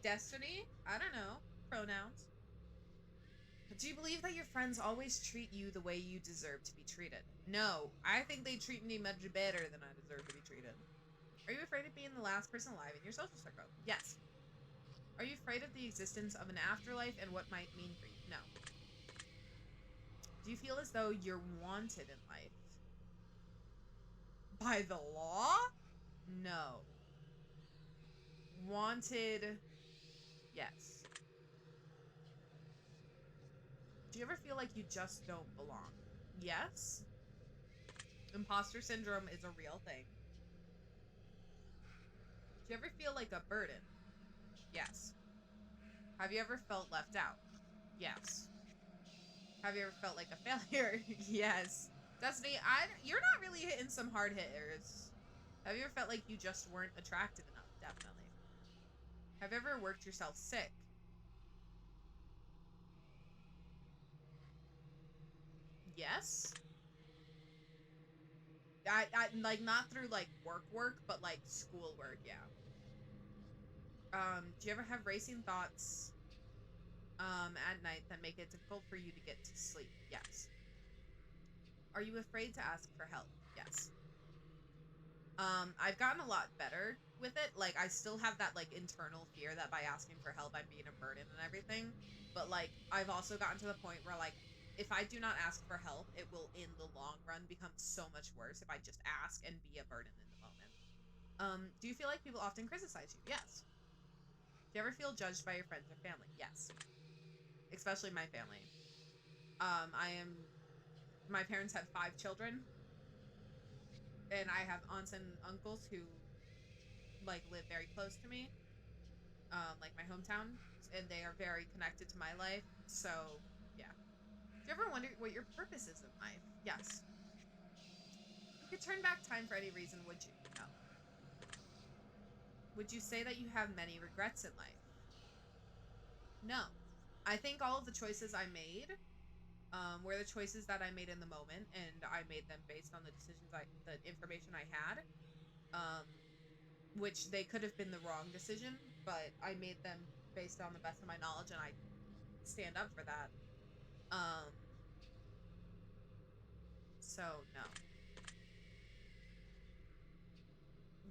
Destiny. I don't know. Pronouns. Do you believe that your friends always treat you the way you deserve to be treated? No. I think they treat me much better than I deserve to be treated. Are you afraid of being the last person alive in your social circle? Yes. Are you afraid of the existence of an afterlife and what might mean for you? No. Do you feel as though you're wanted in life? By the law? No. Wanted, yes. Do you ever feel like you just don't belong? Yes. Imposter syndrome is a real thing. Do you ever feel like a burden? Yes. Have you ever felt left out? Yes. Have you ever felt like a failure? Yes. Destiny, you're not really hitting some hard hitters. Have you ever felt like you just weren't attractive enough? Definitely. Have you ever worked yourself sick? Yes. I like not through like work, but like school work, yeah. Do you ever have racing thoughts at night that make it difficult for you to get to sleep? Yes. Are you afraid to ask for help? Yes. I've gotten a lot better with it. Like I still have that like internal fear that by asking for help I'm being a burden and everything. But like I've also gotten to the point where like if I do not ask for help, it will in the long run become so much worse if I just ask and be a burden in the moment. Do you feel like people often criticize you? Yes. Do you ever feel judged by your friends or family? Yes. Especially my family. I am my parents had 5 children and I have aunts and uncles who like live very close to me, like my hometown, and they are very connected to my life. So yeah. Do you ever wonder what your purpose is in life? Yes. If you could turn back time for any reason, would you? No. Would you say that you have many regrets in life? No. I think all of the choices I made were the choices that I made in the moment, and I made them based on the information I had, um, which they could have been the wrong decision, but I made them based on the best of my knowledge, and I stand up for that. Um, so no.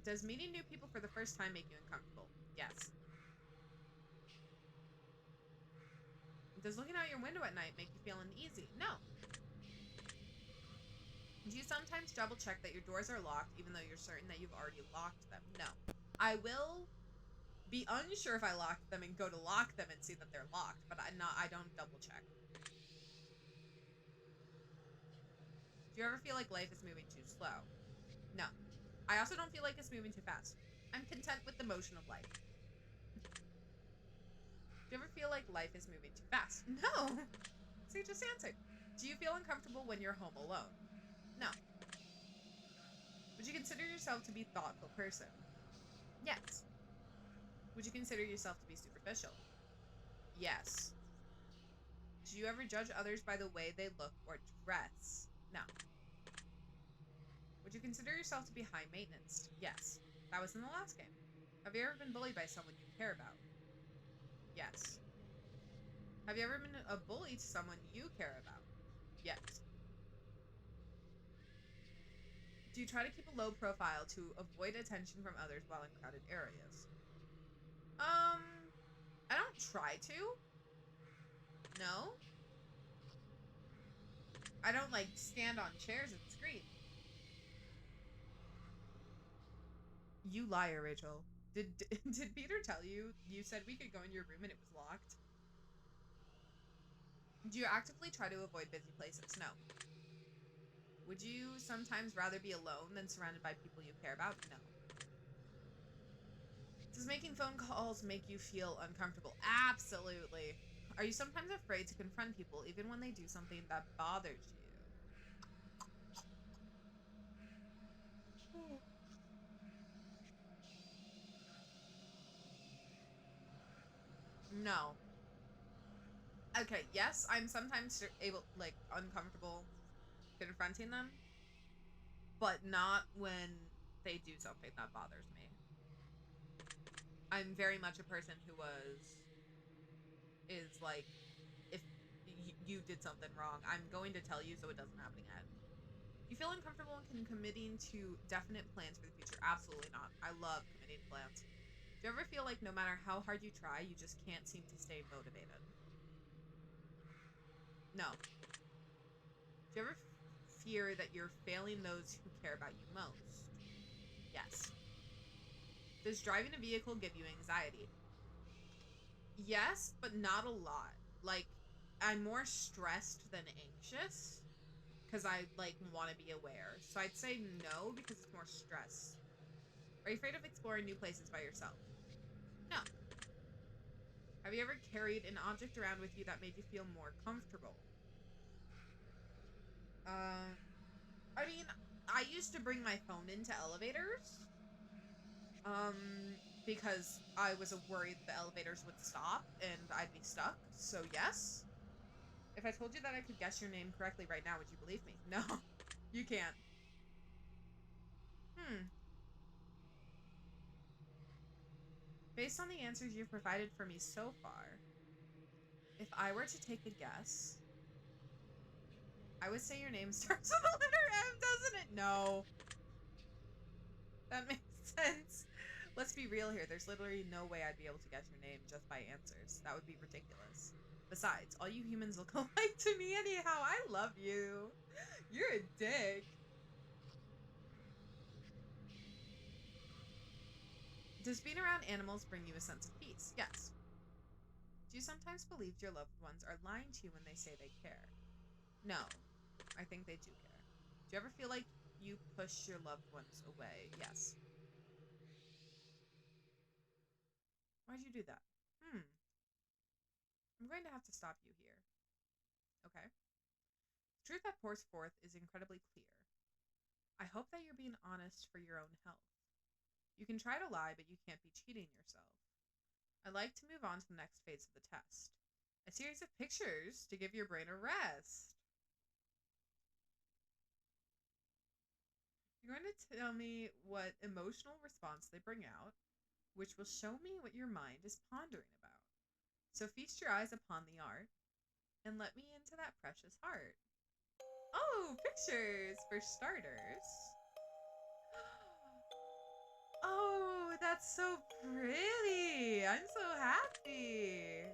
Does meeting new people for the first time make you uncomfortable? Yes. Does looking out your window at night make you feel uneasy? No. Do you sometimes double check that your doors are locked even though you're certain that you've already locked them? No. I will be unsure if I locked them and go to lock them and see that they're locked, but I don't double check. Do you ever feel like life is moving too slow? No. I also don't feel like it's moving too fast. I'm content with the motion of life. Do you ever feel like life is moving too fast? No. So you just answered. Do you feel uncomfortable when you're home alone? No. Would you consider yourself to be a thoughtful person? Yes. Would you consider yourself to be superficial? Yes. Do you ever judge others by the way they look or dress? No. Would you consider yourself to be high maintenance? Yes. That was in the last game. Have you ever been bullied by someone you care about? Yes. Have you ever been a bully to someone you care about? Yes. Do you try to keep a low profile to avoid attention from others while in crowded areas? I don't try to. No. I don't like stand on chairs and scream. You liar, Rachel. Did Peter tell you? You said we could go in your room and it was locked. Do you actively try to avoid busy places? No. Would you sometimes rather be alone than surrounded by people you care about? No. Does making phone calls make you feel uncomfortable? Absolutely. Are you sometimes afraid to confront people even when they do something that bothers you? No. Okay, yes, I'm sometimes able, like, uncomfortable confronting them, but not when they do something that bothers me. I'm very much a person who is like, if you did something wrong, I'm going to tell you so it doesn't happen again. You feel uncomfortable in committing to definite plans for the future? Absolutely not. I love committing to plans. Do you ever feel like no matter how hard you try, you just can't seem to stay motivated? No. Do you ever fear that you're failing those who care about you most? Yes. Does driving a vehicle give you anxiety? Yes, but not a lot. Like, I'm more stressed than anxious because I, like, want to be aware. So I'd say no because it's more stress. Are you afraid of exploring new places by yourself? No. Have you ever carried an object around with you that made you feel more comfortable? Um, I mean, I used to bring my phone into elevators. Because I was worried the elevators would stop and I'd be stuck. So yes. If I told you that I could guess your name correctly right now, would you believe me? No, you can't. Hmm. Based on the answers you've provided for me so far, if I were to take a guess, I would say your name starts with the letter M, doesn't it? No. That makes sense. Let's be real here. There's literally no way I'd be able to guess your name just by answers. That would be ridiculous. Besides, all you humans look alike to me anyhow. I love you. You're a dick. Does being around animals bring you a sense of peace? Yes. Do you sometimes believe your loved ones are lying to you when they say they care? No. I think they do care. Do you ever feel like you push your loved ones away? Yes. Why'd you do that? I'm going to have to stop you here. Okay. The truth that pours forth is incredibly clear. I hope that you're being honest for your own health. You can try to lie, but you can't be cheating yourself. I'd like to move on to the next phase of the test. A series of pictures to give your brain a rest. You're going to tell me what emotional response they bring out, which will show me what your mind is pondering about. So feast your eyes upon the art, and let me into that precious heart. Oh, pictures for starters. Oh, that's so pretty. I'm so happy.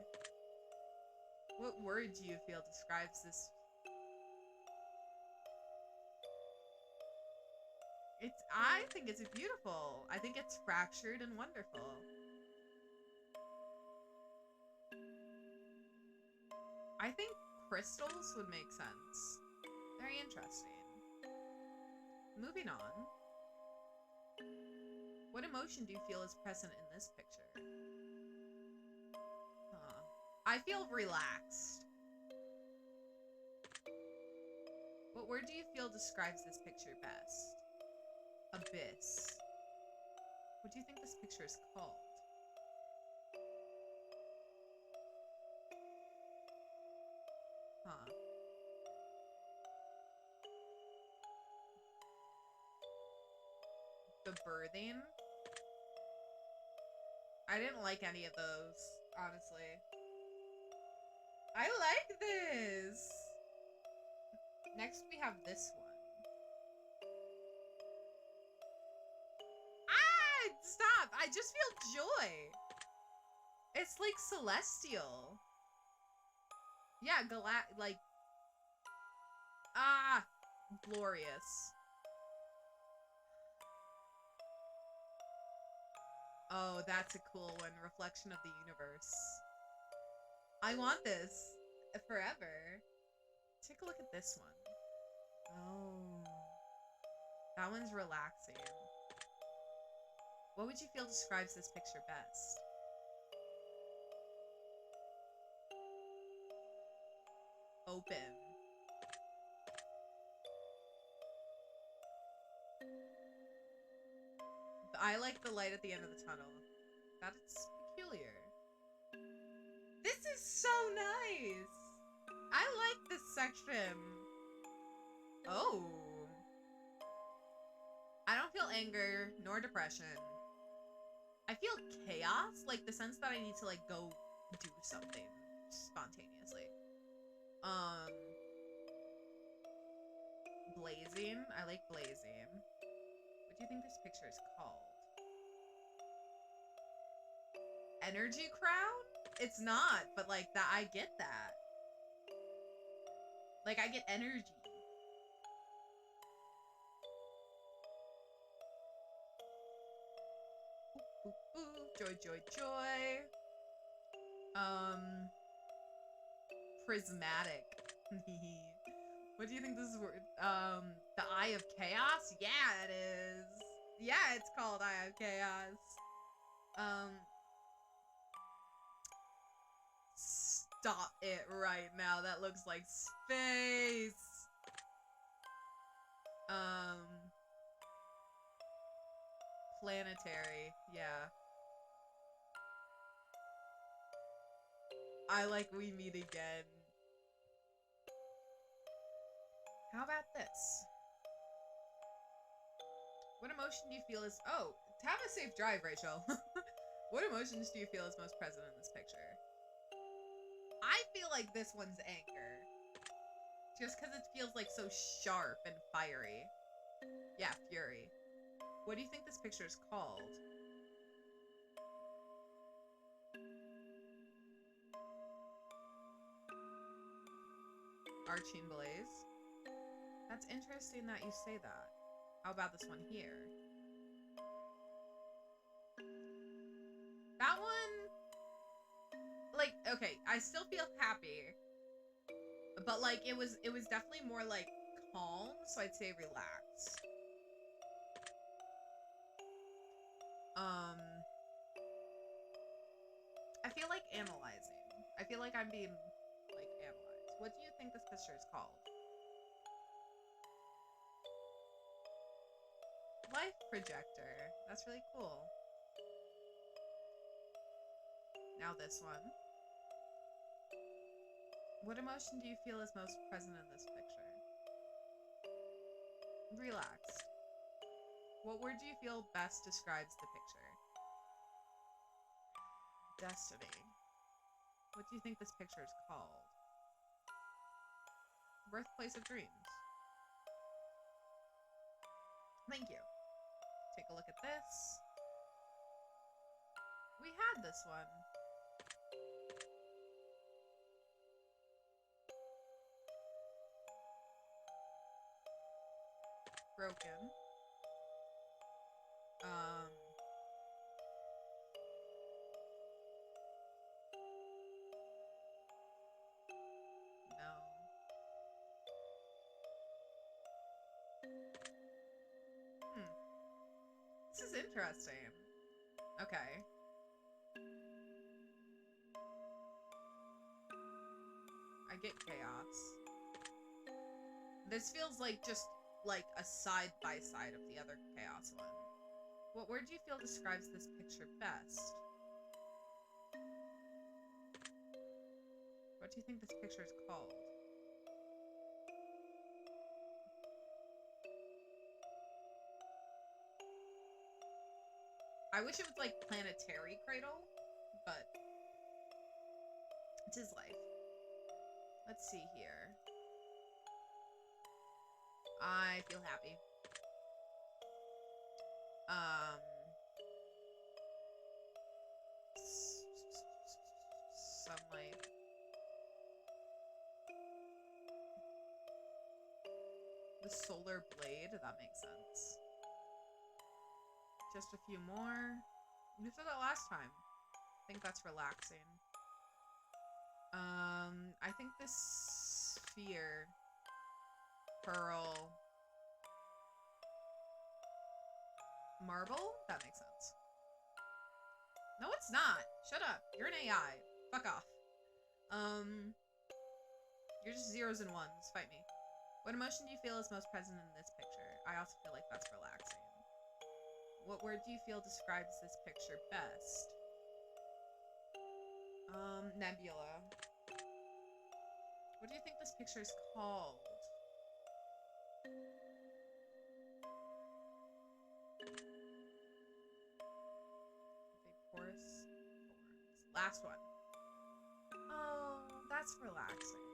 What word do you feel describes this? I think it's beautiful. I think it's fractured and wonderful. I think crystals would make sense. Very interesting. Moving on. What emotion do you feel is present in this picture? Huh. I feel relaxed. What word do you feel describes this picture best? Abyss. What do you think this picture is called? Huh. The birthing? I didn't like any of those, honestly. I like this! Next we have this one. Ah! Stop! I just feel joy! It's like celestial. Yeah, like... Ah! Glorious. Oh, that's a cool one. Reflection of the universe. I want this forever. Take a look at this one. Oh. That one's relaxing. What would you feel describes this picture best? open. I like the light at the end of the tunnel. That's peculiar. This is so nice. I like this section. Oh. I don't feel anger nor depression. I feel chaos, like the sense that I need to like go do something spontaneously. Blazing. I like blazing. What do you think this picture is called? Energy crown? It's not, but like that, I get that. Like I get energy. Ooh, ooh, ooh. Joy, joy, joy. Prismatic. What do you think this is word? The Eye of Chaos? Yeah, it is. Yeah, it's called Eye of Chaos. Stop it right now. That looks like space. Planetary. Yeah. I like we meet again. How about this? What emotion do you feel is... Oh, have a safe drive, Rachel. What emotions do you feel is most present in this picture? I feel like this one's anger. Just because it feels like so sharp and fiery. Yeah, fury. What do you think this picture is called? Arching Blaze. That's interesting that you say that. How about this one here? That one... Like, okay, I still feel happy. But, like, it was definitely more, like, calm, so I'd say relaxed. I feel like analyzing. I feel like I'm being, like, analyzed. What do you think this picture is called? Life projector. That's really cool. Now this one. What emotion do you feel is most present in this picture? Relaxed. What word do you feel best describes the picture? Destiny. What do you think this picture is called? Birthplace of Dreams. Thank you. Take a look at this. We had this one. Broken. No. This is interesting. Okay. I get chaos. This feels like just like a side by side of the other chaos one. What word do you feel describes this picture best? What do you think this picture is called? I wish it was like planetary cradle, but it is life. Let's see here. I feel happy. Sunlight. The solar blade, that makes sense. Just a few more. You said that last time. I think that's relaxing. I think this sphere, pearl, marble? That makes sense. No, it's not. Shut up. You're an AI. Fuck off. You're just zeros and ones. Fight me. What emotion do you feel is most present in this picture? I also feel like that's relaxing. What word do you feel describes this picture best? Nebula. What do you think this picture is called? Vaporous thorns. Last one. Oh, that's relaxing.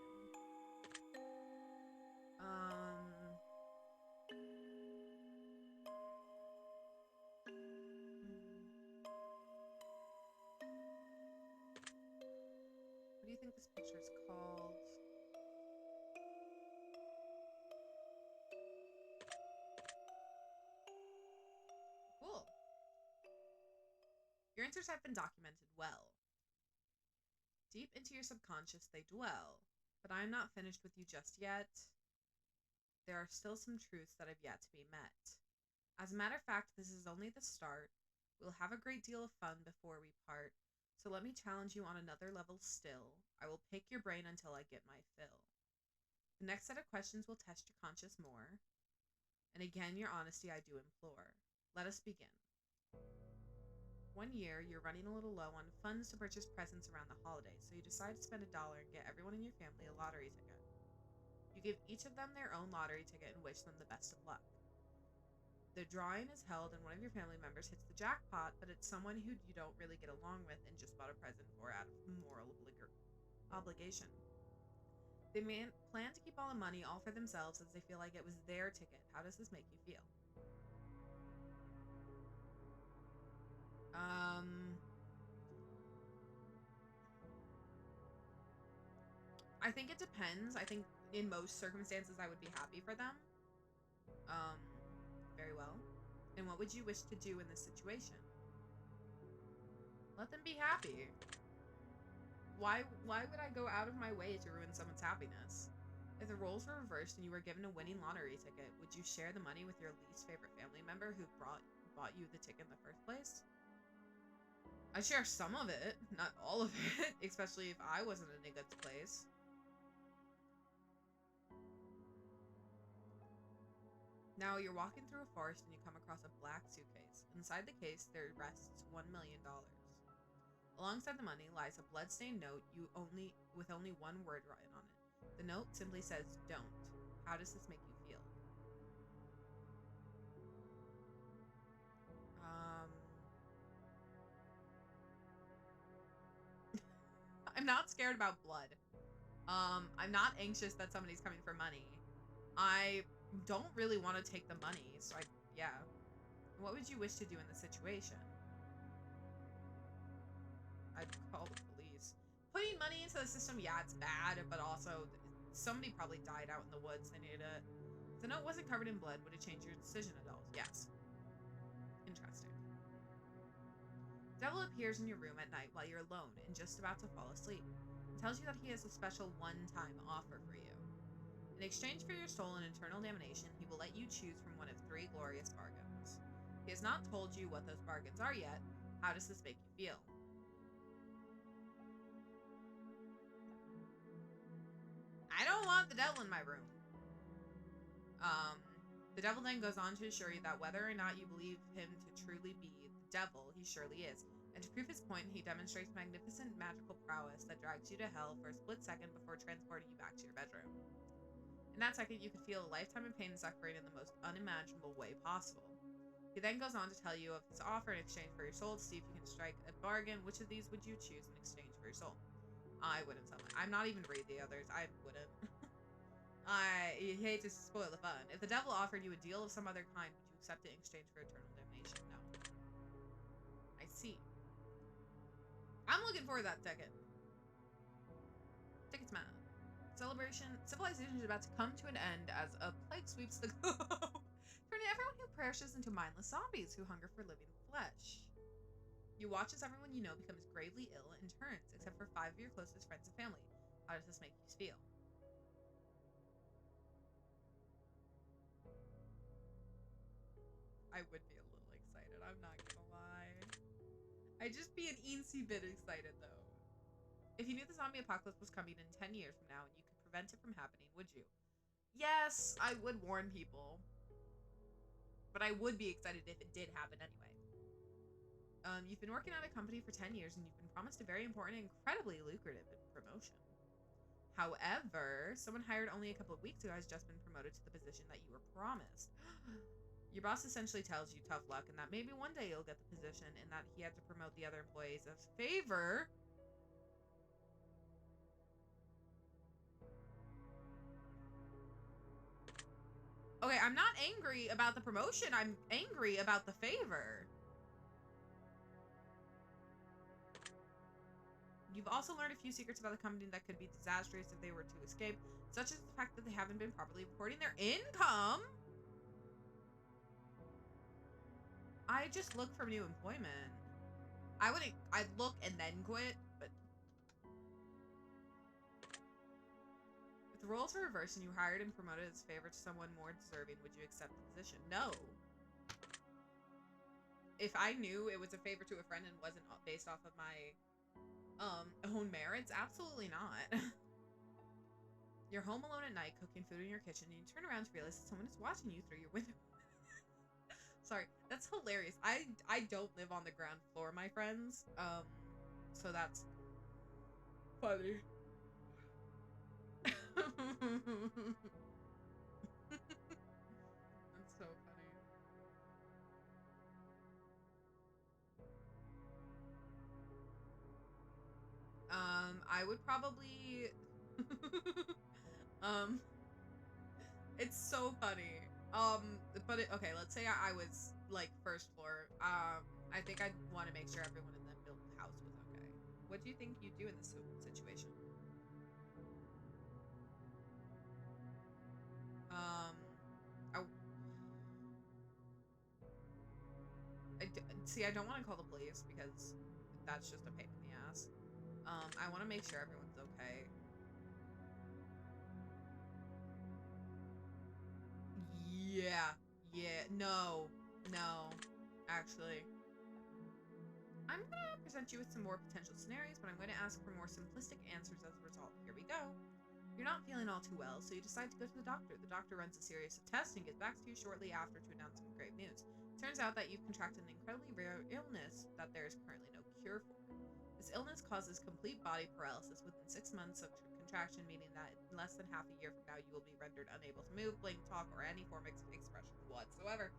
What do you think this picture is called? Cool. Your answers have been documented well. Deep into your subconscious they dwell, but I am not finished with you just yet. There are still some truths that have yet to be met. As a matter of fact, this is only the start. We'll have a great deal of fun before we part, so let me challenge you on another level still. I will pick your brain until I get my fill. The next set of questions will test your conscience more, and again your honesty I do implore. Let us begin. One year, you're running a little low on funds to purchase presents around the holidays, so you decide to spend $1 and get everyone in your family a lottery ticket. You give each of them their own lottery ticket and wish them the best of luck. The drawing is held and one of your family members hits the jackpot, but it's someone who you don't really get along with and just bought a present for out of moral obligation. They plan to keep all the money all for themselves as they feel like it was their ticket. How does this make you feel? I think it depends. I think in most circumstances I would be happy for them. Very well. And what would you wish to do in this situation? Let them be happy. Why would I go out of my way to ruin someone's happiness? If the roles were reversed and you were given a winning lottery ticket, would you share the money with your least favorite family member who bought you the ticket in the first place? I'd share some of it, not all of it, especially if I wasn't in a good place. Now you're walking through a forest and you come across a black suitcase. Inside the case, there rests $1 million. Alongside the money lies a bloodstained note with only one word written on it. The note simply says, "Don't." How does this make you feel? I'm not scared about blood. I'm not anxious that somebody's coming for money. I don't really want to take the money, so yeah. What would you wish to do in this situation? I'd call the police. Putting money into the system, yeah, it's bad, but also somebody probably died out in the woods. They needed it. If the note wasn't covered in blood, would it change your decision at all? Yes. Interesting. The devil appears in your room at night while you're alone and just about to fall asleep. He tells you that he has a special one-time offer for you. In exchange for your soul and eternal damnation, he will let you choose from one of 3 glorious bargains. He has not told you what those bargains are yet. How does this make you feel? I don't want the devil in my room. The devil then goes on to assure you that whether or not you believe him to truly be the devil, he surely is. And to prove his point, he demonstrates magnificent magical prowess that drags you to hell for a split second before transporting you back to your bedroom. In that second, you could feel a lifetime of pain and suffering in the most unimaginable way possible. He then goes on to tell you of his offer in exchange for your soul to see if you can strike a bargain. Which of these would you choose in exchange for your soul? I wouldn't tell I'm not even read the others. I wouldn't. I hate to spoil the fun. If the devil offered you a deal of some other kind, would you accept it in exchange for eternal damnation? No. I see. I'm looking for that ticket. Ticket's mad. Civilization is about to come to an end as a plague sweeps the globe, turning everyone who perishes into mindless zombies who hunger for living flesh. You watch as everyone you know becomes gravely ill and turns, except for 5 of your closest friends and family. How does this make you feel? I would be a little excited, I'm not gonna lie. I'd just be an eensy bit excited, though. If you knew the zombie apocalypse was coming in 10 years from now and you could prevent it from happening, would you? Yes, I would warn people. But I would be excited if it did happen anyway. You've been working at a company for 10 years and you've been promised a very important and incredibly lucrative promotion. However, someone hired only a couple of weeks ago has just been promoted to the position that you were promised. Your boss essentially tells you tough luck and that maybe one day you'll get the position and that he had to promote the other employees as a favor. Okay, I'm not angry about the promotion. I'm angry about the favor. You've also learned a few secrets about the company that could be disastrous if they were to escape, such as the fact that they haven't been properly reporting their income. I just look for new employment. I'd look and then quit, but if the roles were reversed and you hired and promoted as a favor to someone more deserving, would you accept the position? No. If I knew it was a favor to a friend and wasn't based off of my own merits, absolutely not. You're home alone at night cooking food in your kitchen and you turn around to realize that someone is watching you through your window. Sorry, that's hilarious. I don't live on the ground floor, my friends. So that's funny. That's so funny. I would probably it's so funny. But okay, let's say I was like first floor. I think I'd want to make sure everyone in the built house was okay. What do you think you'd do in this situation? I, see. I don't want to call the police because that's just a pain in the ass. I want to make sure everyone's okay. Yeah, no, actually. I'm gonna present you with some more potential scenarios, but I'm going to ask for more simplistic answers as a result. Here we go. You're not feeling all too well, so you decide to go to the doctor. The doctor runs a series of tests and gets back to you shortly after to announce some grave news. Turns out that you've contracted an incredibly rare illness that there is currently no cure for. This illness causes complete body paralysis within 6 months of contraction, meaning that in less than half a year from now, you will be rendered unable to move, blink, talk, or any form of expression whatsoever.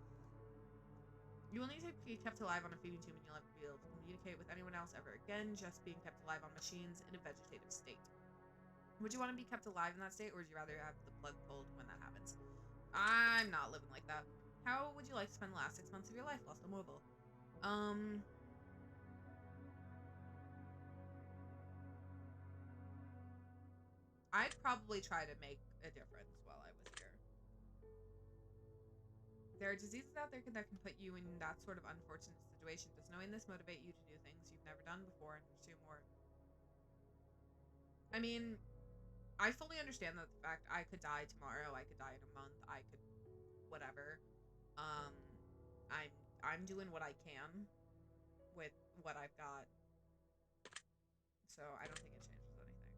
You will need to be kept alive on a feeding tube and you'll never be able to communicate with anyone else ever again, just being kept alive on machines in a vegetative state. Would you want to be kept alive in that state, or would you rather have the plug pulled when that happens? I'm not living like that. How would you like to spend the last 6 months of your life whilst immobile? I'd probably try to make a difference while I was here. There are diseases out there that can put you in that sort of unfortunate situation. Does knowing this motivate you to do things you've never done before and pursue more? I mean, I fully understand that the fact I could die tomorrow, I could die in a month, I could whatever. Um, I'm I'm doing what I can with what I've got, so I don't think it changes anything.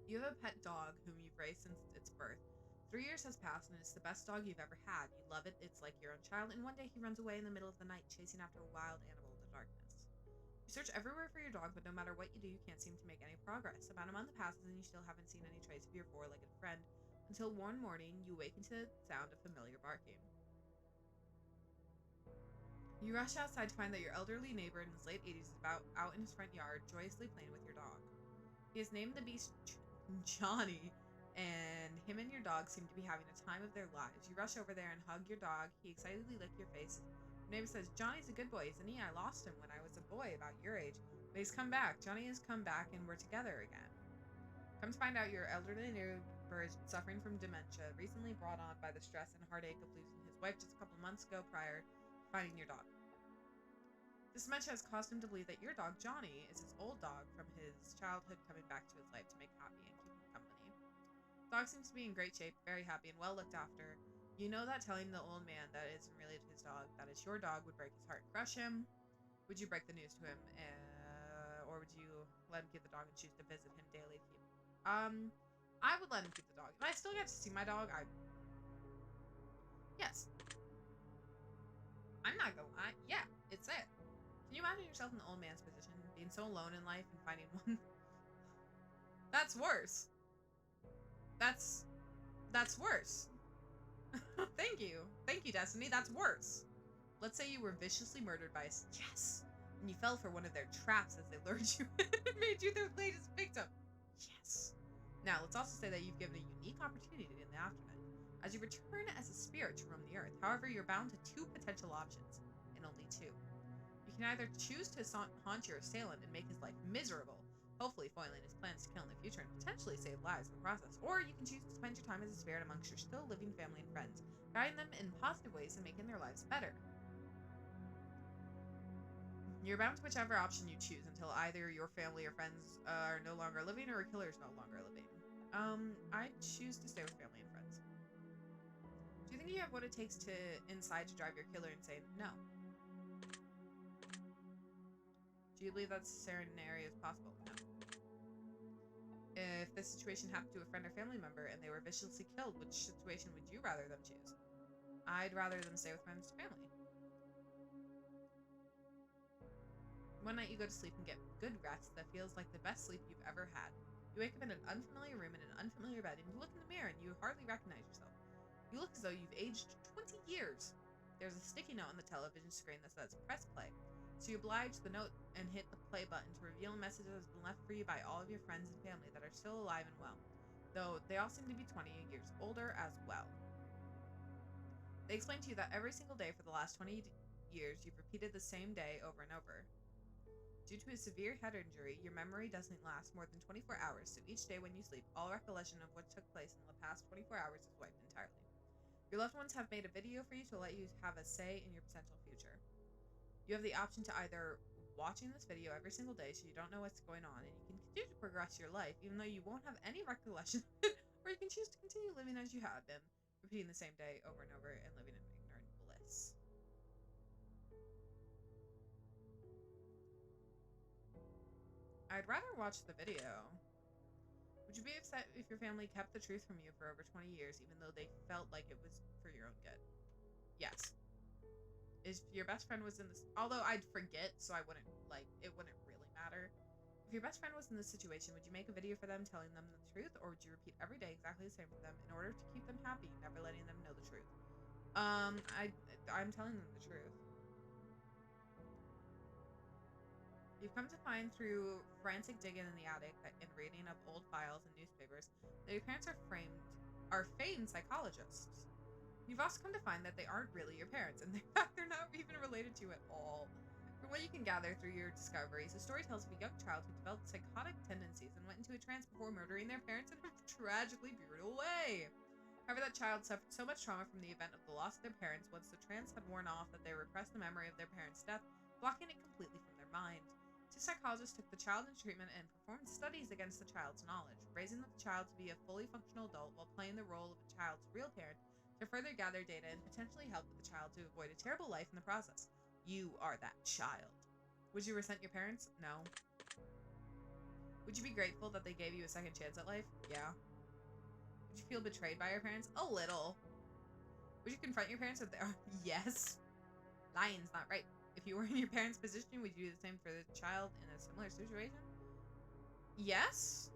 You have a pet dog whom you've raised since its birth. 3 years has passed and it's the best dog you've ever had. You love it, it's like your own child, and one day he runs away in the middle of the night, chasing after a wild animal in the darkness. You search everywhere for your dog, but no matter what you do, you can't seem to make any progress. About a month passes and you still haven't seen any trace of your four-legged friend, until one morning you awaken to the sound of familiar barking. You rush outside to find that your elderly neighbor in his late 80s is out in his front yard, joyously playing with your dog. He has named the beast Johnny, and him and your dog seem to be having a time of their lives. You rush over there and hug your dog. He excitedly licks your face. Your neighbor says, "Johnny's a good boy, isn't he? I lost him when I was a boy about your age, but he's come back. Johnny has come back and we're together again." Come to find out your elderly neighbor is suffering from dementia, recently brought on by the stress and heartache of losing his wife just a couple months ago prior to finding your dog. This dementia has caused him to believe that your dog, Johnny, is his old dog from his childhood coming back to his life to make happy and keep him company. The dog seems to be in great shape, very happy, and well looked after. You know that telling the old man that isn't related to his dog, that it's your dog, would break his heart and crush him. Would you break the news to him, or or would you let him keep the dog and choose to visit him daily to keep? I would let him keep the dog. If I still get to see my dog, yes. I'm not gonna lie. Yeah, it's it. Can you imagine yourself in the old man's position, being so alone in life and finding one? That's worse. That's worse. Thank you, Destiny. That's worse. Let's say you were viciously murdered by yes, and you fell for one of their traps as they lured you in and made you their latest victim. Yes. Now let's also say that you've given a unique opportunity in the afterlife as you return as a spirit to roam the earth. However, you're bound to two potential options, and only two. You can either choose to haunt your assailant and make his life miserable, hopefully foiling his plans to kill in the future and potentially save lives in the process, or you can choose to spend your time as a spirit amongst your still living family and friends, guiding them in positive ways and making their lives better. You're bound to whichever option you choose until either your family or friends are no longer living or a killer is no longer living. I choose to stay with family and friends. Do you think you have what it takes to drive your killer insane? No. Do you believe that scenario is possible? No. If this situation happened to a friend or family member and they were viciously killed, which situation would you rather them choose? I'd rather them stay with friends or family. One night you go to sleep and get good rest that feels like the best sleep you've ever had. You wake up in an unfamiliar room in an unfamiliar bed and you look in the mirror and you hardly recognize yourself. You look as though you've aged 20 years. There's a sticky note on the television screen that says press play. So you oblige the note and hit the play button to reveal a message that has been left for you by all of your friends and family that are still alive and well, though they all seem to be 20 years older as well. They explain to you that every single day for the last 20 years you've repeated the same day over and over. Due to a severe head injury, your memory doesn't last more than 24 hours, so each day when you sleep, all recollection of what took place in the past 24 hours is wiped entirely. Your loved ones have made a video for you to let you have a say in your potential future. You have the option to either watching this video every single day so you don't know what's going on and you can continue to progress your life even though you won't have any recollection, or you can choose to continue living as you have been, repeating the same day over and over and living in ignorant bliss. I'd rather watch the video. Would you be upset if your family kept the truth from you for over 20 years even though they felt like it was for your own good? Yes. If your best friend was in this, although I'd forget, so it wouldn't really matter. If your best friend was in this situation, would you make a video for them telling them the truth, or would you repeat every day exactly the same for them in order to keep them happy, never letting them know the truth? I'm telling them the truth. You've come to find through frantic digging in the attic and reading of old files and newspapers that your parents are famed psychologists. You've also come to find that they aren't really your parents, and they're not even related to you at all. From what you can gather through your discoveries, the story tells of a young child who developed psychotic tendencies and went into a trance before murdering their parents in a tragically brutal way. However, that child suffered so much trauma from the event of the loss of their parents once the trance had worn off that they repressed the memory of their parents' death, blocking it completely from their mind. Two psychologists took the child into treatment and performed studies against the child's knowledge, raising the child to be a fully functional adult while playing the role of a child's real parent to further gather data and potentially help the child to avoid a terrible life in the process. You are that child. Would you resent your parents? No. Would you be grateful that they gave you a second chance at life? Yeah. Would you feel betrayed by your parents? A little. Would you confront your parents if they are? Yes. Lying's not right. If you were in your parents' position, would you do the same for the child in a similar situation? Yes.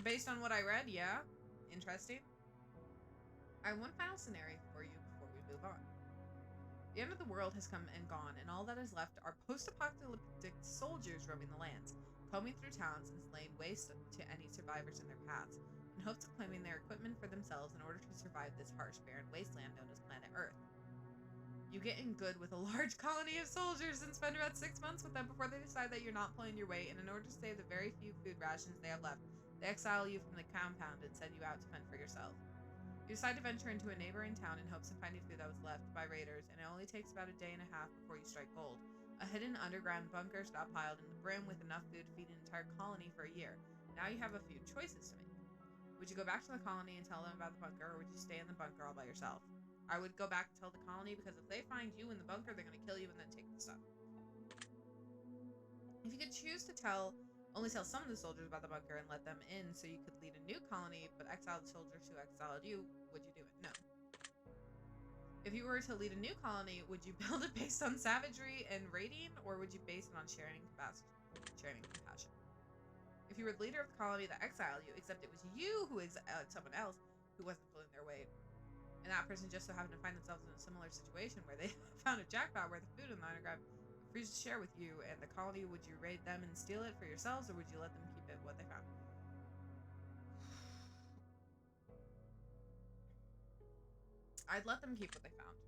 Based on what I read, yeah. Interesting. I have one final scenario for you before we move on. The end of the world has come and gone, and all that is left are post-apocalyptic soldiers roaming the lands, combing through towns and laying waste to any survivors in their paths, in hopes of claiming their equipment for themselves in order to survive this harsh, barren wasteland known as planet Earth. You get in good with a large colony of soldiers and spend about 6 months with them before they decide that you're not pulling your weight, and in order to save the very few food rations they have left, they exile you from the compound and send you out to fend for yourself. You decide to venture into a neighboring town in hopes of finding food that was left by raiders, and it only takes about a day and a half before you strike gold. A hidden underground bunker stockpiled in the brim with enough food to feed an entire colony for a year. Now you have a few choices to make. Would you go back to the colony and tell them about the bunker, or would you stay in the bunker all by yourself? I would go back and tell the colony, because if they find you in the bunker, they're going to kill you and then take the stuff. If you could choose to only tell some of the soldiers about the bunker and let them in so you could lead a new colony, but exile the soldiers who exiled you, would you do it? No. If you were to lead a new colony, would you build it based on savagery and raiding, or would you base it on sharing and compassion? If you were the leader of the colony that exiled you, except it was you who exiled someone else who wasn't pulling their weight, and that person just so happened to find themselves in a similar situation where they found a jackpot where the food in the underground refused to share with you and the colony, would you raid them and steal it for yourselves, or would you let them keep it what they found? I'd let them keep what they found.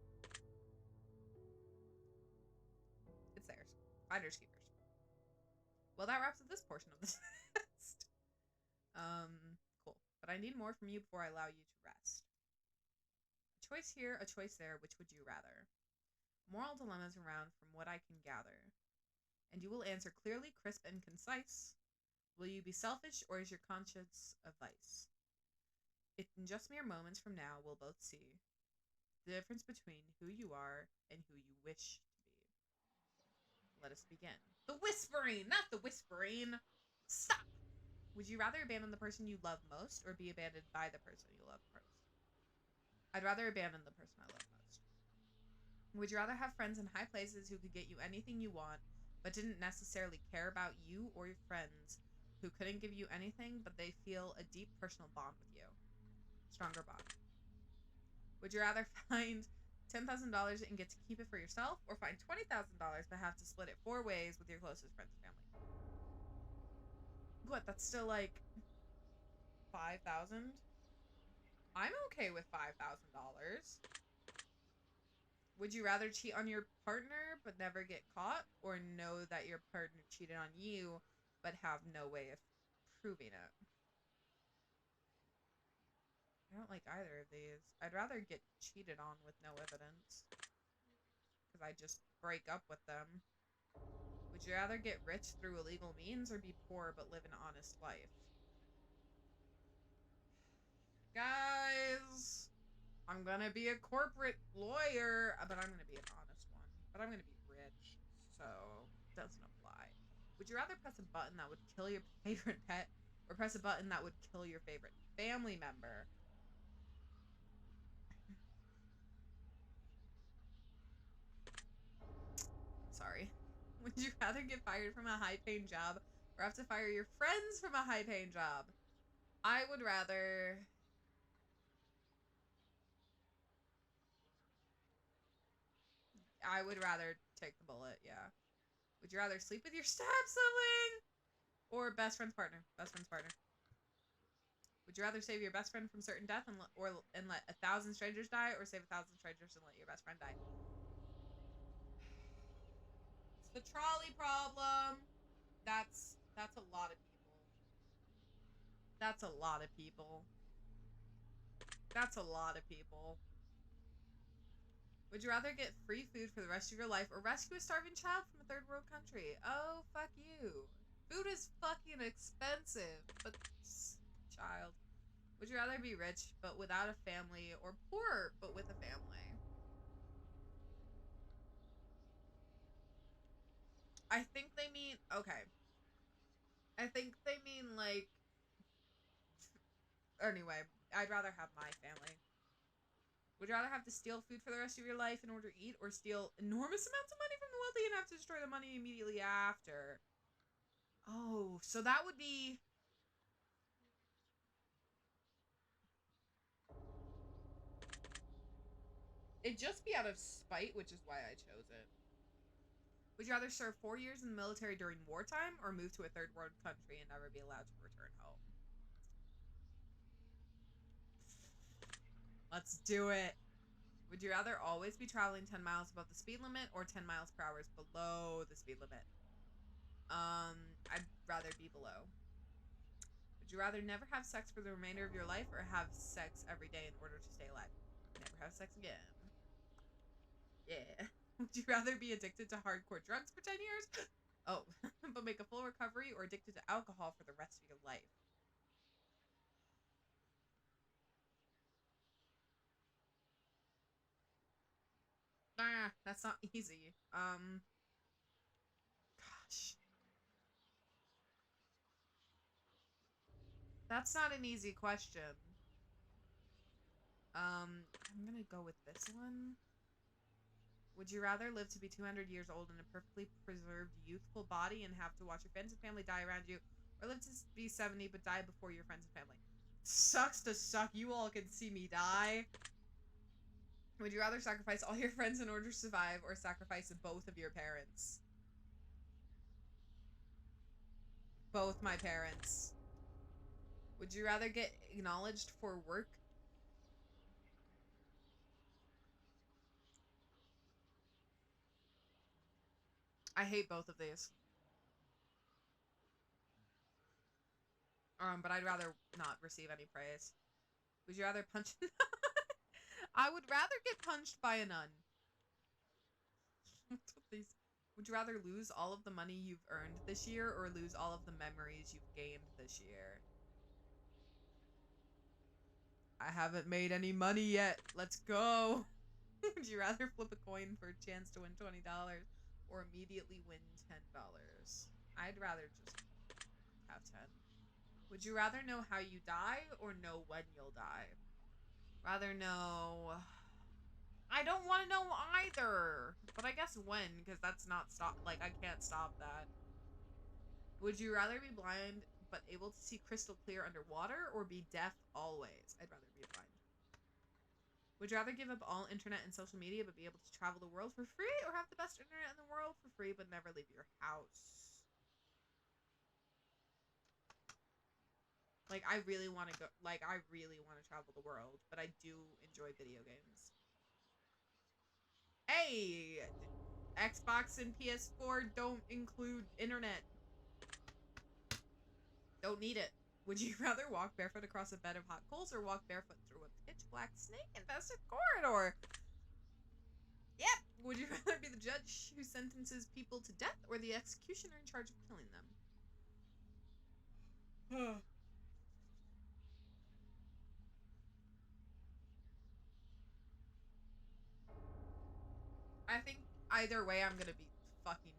It's theirs. Finders keepers. Well, that wraps up this portion of the test. Cool. But I need more from you before I allow you to rest. A choice here, a choice there. Which would you rather? Moral dilemmas around from what I can gather. And you will answer clearly, crisp, and concise. Will you be selfish, or is your conscience a vice? In just mere moments from now, we'll both see the difference between who you are and who you wish to be. Let us begin. The whispering, not the whispering. Stop! Would you rather abandon the person you love most or be abandoned by the person you love most? I'd rather abandon the person I love most. Would you rather have friends in high places who could get you anything you want, but didn't necessarily care about you, or your friends who couldn't give you anything, but they feel a deep personal bond with you? Stronger bond. Would you rather find $10,000 and get to keep it for yourself, or find $20,000 but have to split it 4 ways with your closest friends and family? What? That's still like 5,000. I'm okay with $5,000. Would you rather cheat on your partner but never get caught, or know that your partner cheated on you but have no way of proving it? I don't like either of these. I'd rather get cheated on with no evidence, because I just break up with them. Would you rather get rich through illegal means or be poor but live an honest life? Guys, I'm gonna be a corporate lawyer, but I'm gonna be an honest one. But I'm gonna be rich, so it doesn't apply. Would you rather press a button that would kill your favorite pet, or press a button that would kill your favorite family member? Sorry. Would you rather get fired from a high-paying job or have to fire your friends from a high-paying job? I would rather... I would rather take the bullet, yeah. Would you rather sleep with your step-sibling or best friend's partner? Best friend's partner. Would you rather save your best friend from certain death and let 1,000 strangers die, or save 1,000 strangers and let your best friend die? It's the trolley problem. That's a lot of people. That's a lot of people. That's a lot of people. Would you rather get free food for the rest of your life or rescue a starving child from a third world country? Oh, fuck you. Food is fucking expensive. But, child. Would you rather be rich but without a family, or poor but with a family? I think they mean, okay. I think they mean like, anyway, I'd rather have my family. Would you rather have to steal food for the rest of your life in order to eat, or steal enormous amounts of money from the wealthy and have to destroy the money immediately after? Oh, so that would be... It'd just be out of spite, which is why I chose it. Would you rather serve 4 years in the military during wartime, or move to a third world country and never be allowed to return home? Let's do it. Would you rather always be traveling 10 miles above the speed limit, or 10 miles per hour is below the speed limit? I'd rather be below. Would you rather never have sex for the remainder of your life, or have sex every day in order to stay alive? Never have sex again. Yeah. Would you rather be addicted to hardcore drugs for 10 years? Oh, but make a full recovery, or addicted to alcohol for the rest of your life? Nah, that's not easy. Gosh. That's not an easy question. I'm gonna go with this one. Would you rather live to be 200 years old in a perfectly preserved youthful body and have to watch your friends and family die around you, or live to be 70 but die before your friends and family? Sucks to suck. You all can see me die. Would you rather sacrifice all your friends in order to survive, or sacrifice both of your parents? Both my parents. Would you rather get acknowledged for work? I hate both of these. But I'd rather not receive any praise. Would you rather punch? I would rather get punched by a nun. What's with these? Would you rather lose all of the money you've earned this year, or lose all of the memories you've gained this year? I haven't made any money yet. Let's go. Would you rather flip a coin for a chance to win $20, or immediately win $10? I'd rather just have 10. Would you rather know how you die, or know when you'll die? Rather know. I don't want to know either, but I guess when, because that's not stop. Like, I can't stop that. Would you rather be blind but able to see crystal clear underwater, or be deaf always? I'd rather be blind. Would you rather give up all internet and social media but be able to travel the world for free, or have the best internet in the world for free but never leave your house? Like, I really want to go. Like, I really want to travel the world, but I do enjoy video games. Hey, Xbox and PS4 don't include internet. Don't need it. Would you rather walk barefoot across a bed of hot coals, or walk barefoot through a pitch black snake infested corridor? Yep. Would you rather be the judge who sentences people to death, or the executioner in charge of killing them? I think either way, I'm gonna be fucking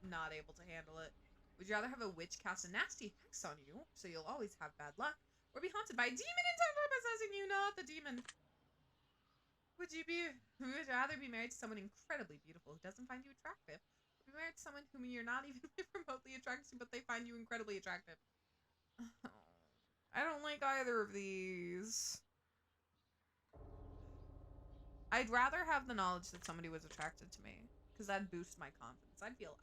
not able to handle it. Would you rather have a witch cast a nasty hex on you, so you'll always have bad luck, or be haunted by a demon intent on possessing you, not the demon? Would you be? Would you rather be married to someone incredibly beautiful who doesn't find you attractive, or be married to someone whom you're not even remotely attracted to, but they find you incredibly attractive? I don't like either of these. I'd rather have the knowledge that somebody was attracted to me, because that'd boost my confidence. I'd feel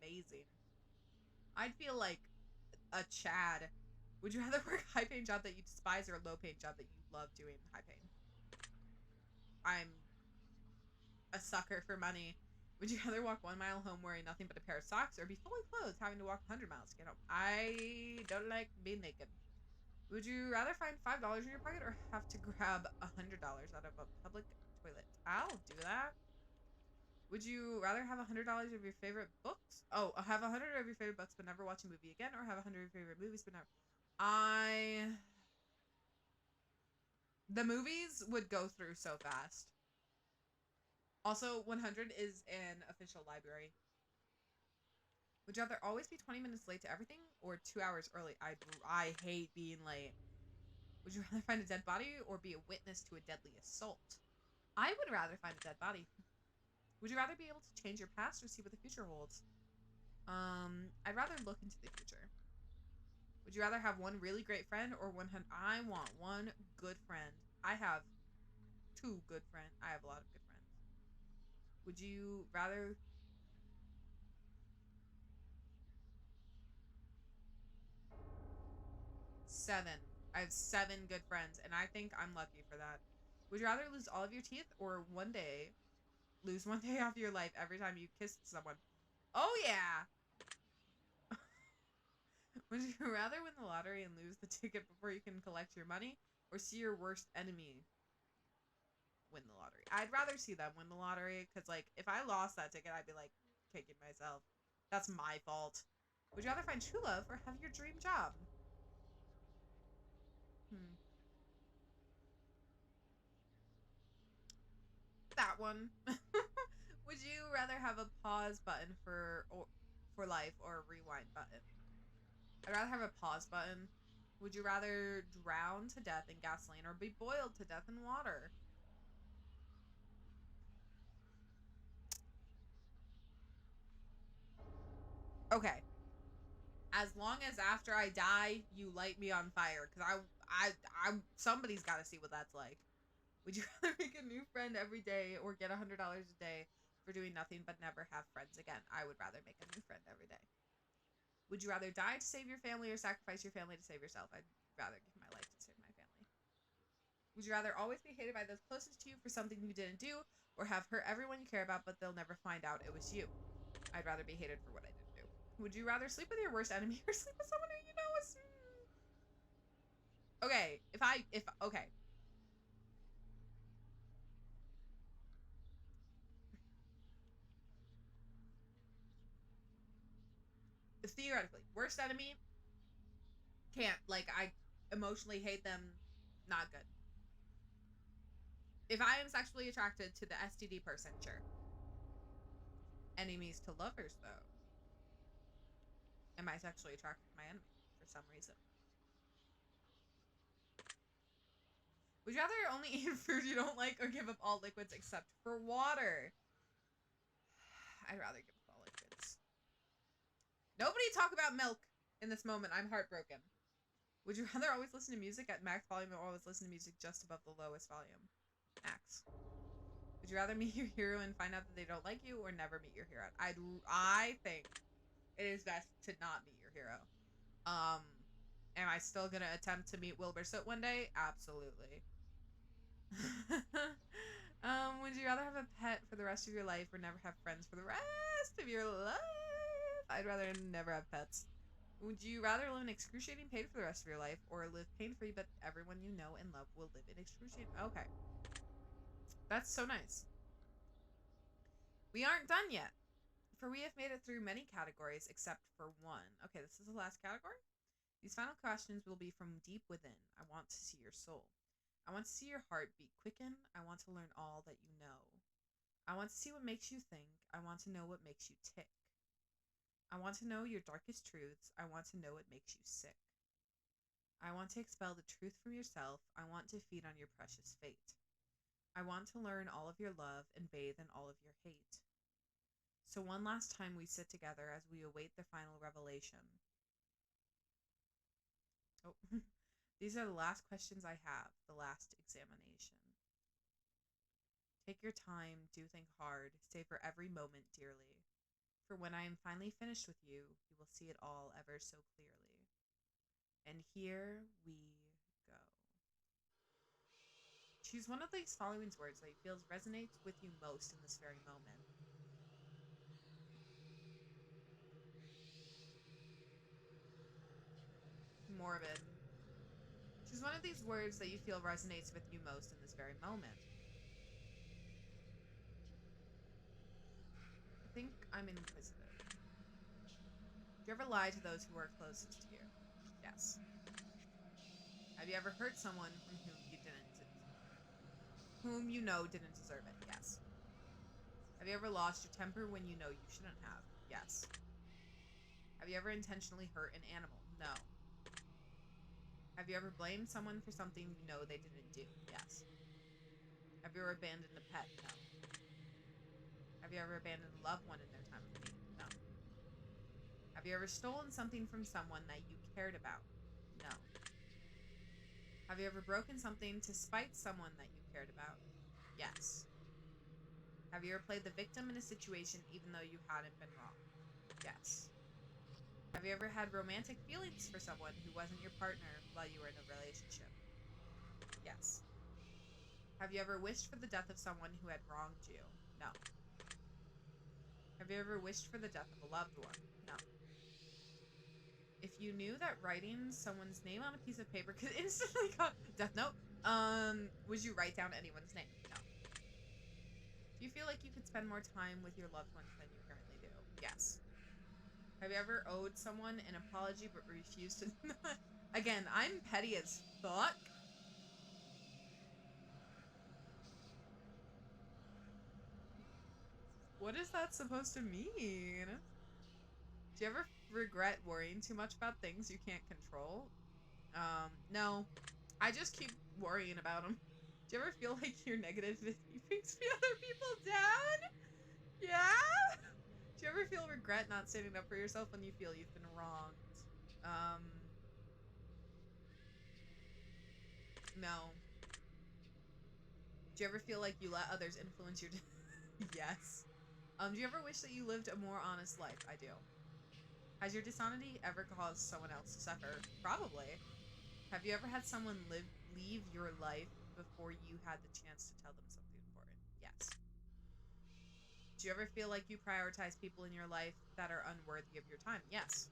amazing. I'd feel like a Chad. Would you rather work a high paying job that you despise, or a low paying job that you love doing high paying? I'm a sucker for money. Would you rather walk 1 mile home wearing nothing but a pair of socks, or be fully clothed having to walk 100 miles to get home? I don't like being naked. Would you rather find $5 in your pocket, or have to grab $100 out of a public toilet? I'll do that. Would you rather have $100 of your favorite books? Oh, have 100 of your favorite books but never watch a movie again, or have 100 of your favorite movies but never? I The movies would go through so fast. Also, 100 is an official library. Would you rather always be 20 minutes late to everything, or 2 hours early? I hate being late. Would you rather find a dead body, or be a witness to a deadly assault? I would rather find a dead body. Would you rather be able to change your past, or see what the future holds? I'd rather look into the future. Would you rather have one really great friend, or 100? I want one good friend. I have two good friends. I have a lot of good friends. Would you rather? 7. I have 7 good friends, and I think I'm lucky for that. Would you rather lose all of your teeth, or lose one day off your life every time you kissed someone? Oh yeah. Would you rather win the lottery and lose the ticket before you can collect your money, or see your worst enemy win the lottery? I'd rather see them win the lottery, because like if I lost that ticket, I'd be like kicking myself. That's my fault. Would you rather find true love, or have your dream job? Hmm. That one. Would you rather have a pause button for life, or a rewind button? I'd rather have a pause button. Would you rather drown to death in gasoline or be boiled to death in water? Okay. As long as after I die, you light me on fire, because somebody's got to see what that's like. Would you rather make a new friend every day or get $100 a day for doing nothing but never have friends again? I would rather make a new friend every day. Would you rather die to save your family or sacrifice your family to save yourself? I'd rather give my life to save my family. Would you rather always be hated by those closest to you for something you didn't do, or have hurt everyone you care about but they'll never find out it was you? I'd rather be hated for what I didn't do. Would you rather sleep with your worst enemy or sleep with someone who you know is... Okay, okay. Theoretically, worst enemy, can't, like, I emotionally hate them, not good. If I am sexually attracted to the STD person, sure. Enemies to lovers, though. Am I sexually attracted to my enemy for some reason? Would you rather only eat food you don't like or give up all liquids except for water? I'd rather give up all liquids. Nobody talk about milk in this moment. I'm heartbroken. Would you rather always listen to music at max volume or always listen to music just above the lowest volume? Max. Would you rather meet your hero and find out that they don't like you, or never meet your hero? I think it is best to not meet your hero. Am I still gonna attempt to meet Wilbur Soot one day? Absolutely. Would you rather have a pet for the rest of your life or never have friends for the rest of your life? I'd rather never have pets. Would you rather live in excruciating pain for the rest of your life or live pain-free but everyone you know and love will live in excruciating... Okay. That's so nice. We aren't done yet, for we have made it through many categories except for one. Okay, this is the last category. These final questions will be from deep within. I want to see your soul. I want to see your heart beat quicken. I want to learn all that you know. I want to see what makes you think. I want to know what makes you tick. I want to know your darkest truths. I want to know what makes you sick. I want to expel the truth from yourself. I want to feed on your precious fate. I want to learn all of your love and bathe in all of your hate. So one last time we sit together as we await the final revelation. Oh, these are the last questions I have, the last examination. Take your time, do think hard, savor every moment dearly. For when I am finally finished with you, you will see it all ever so clearly. And here we go. Choose one of these following words that you feel resonates with you most in this very moment. Morbid. Choose one of these words that you feel resonates with you most in this very moment. I think I'm inquisitive. Do you ever lie to those who are closest to you? Yes. Have you ever hurt someone from whom you know didn't deserve it? Yes. Have you ever lost your temper when you know you shouldn't have? Yes. Have you ever intentionally hurt an animal? No. Have you ever blamed someone for something you know they didn't do? Yes. Have you ever abandoned a pet? No. Have you ever abandoned a loved one in their time of need? No. Have you ever stolen something from someone that you cared about? No. Have you ever broken something to spite someone that you cared about? Yes. Have you ever played the victim in a situation even though you hadn't been wrong? Yes. Have you ever had romantic feelings for someone who wasn't your partner while you were in a relationship? Yes. Have you ever wished for the death of someone who had wronged you? No. Have you ever wished for the death of a loved one? No. If you knew that writing someone's name on a piece of paper could instantly cause death note, would you write down anyone's name? No. Do you feel like you could spend more time with your loved ones than you currently do? Yes. Have you ever owed someone an apology but refused to? Again, I'm petty as fuck. What is that supposed to mean? Do you ever regret worrying too much about things you can't control? No. I just keep worrying about them. Do you ever feel like your negativity makes other people down? Yeah? Do you ever feel regret not standing up for yourself when you feel you've been wronged? Um, no. Do you ever feel like you let others influence your... Yes. Do you ever wish that you lived a more honest life? I do. Has your dishonesty ever caused someone else to suffer? Probably. Have you ever had someone leave your life before you had the chance to tell them something important? Yes. Do you ever feel like you prioritize people in your life that are unworthy of your time? Yes.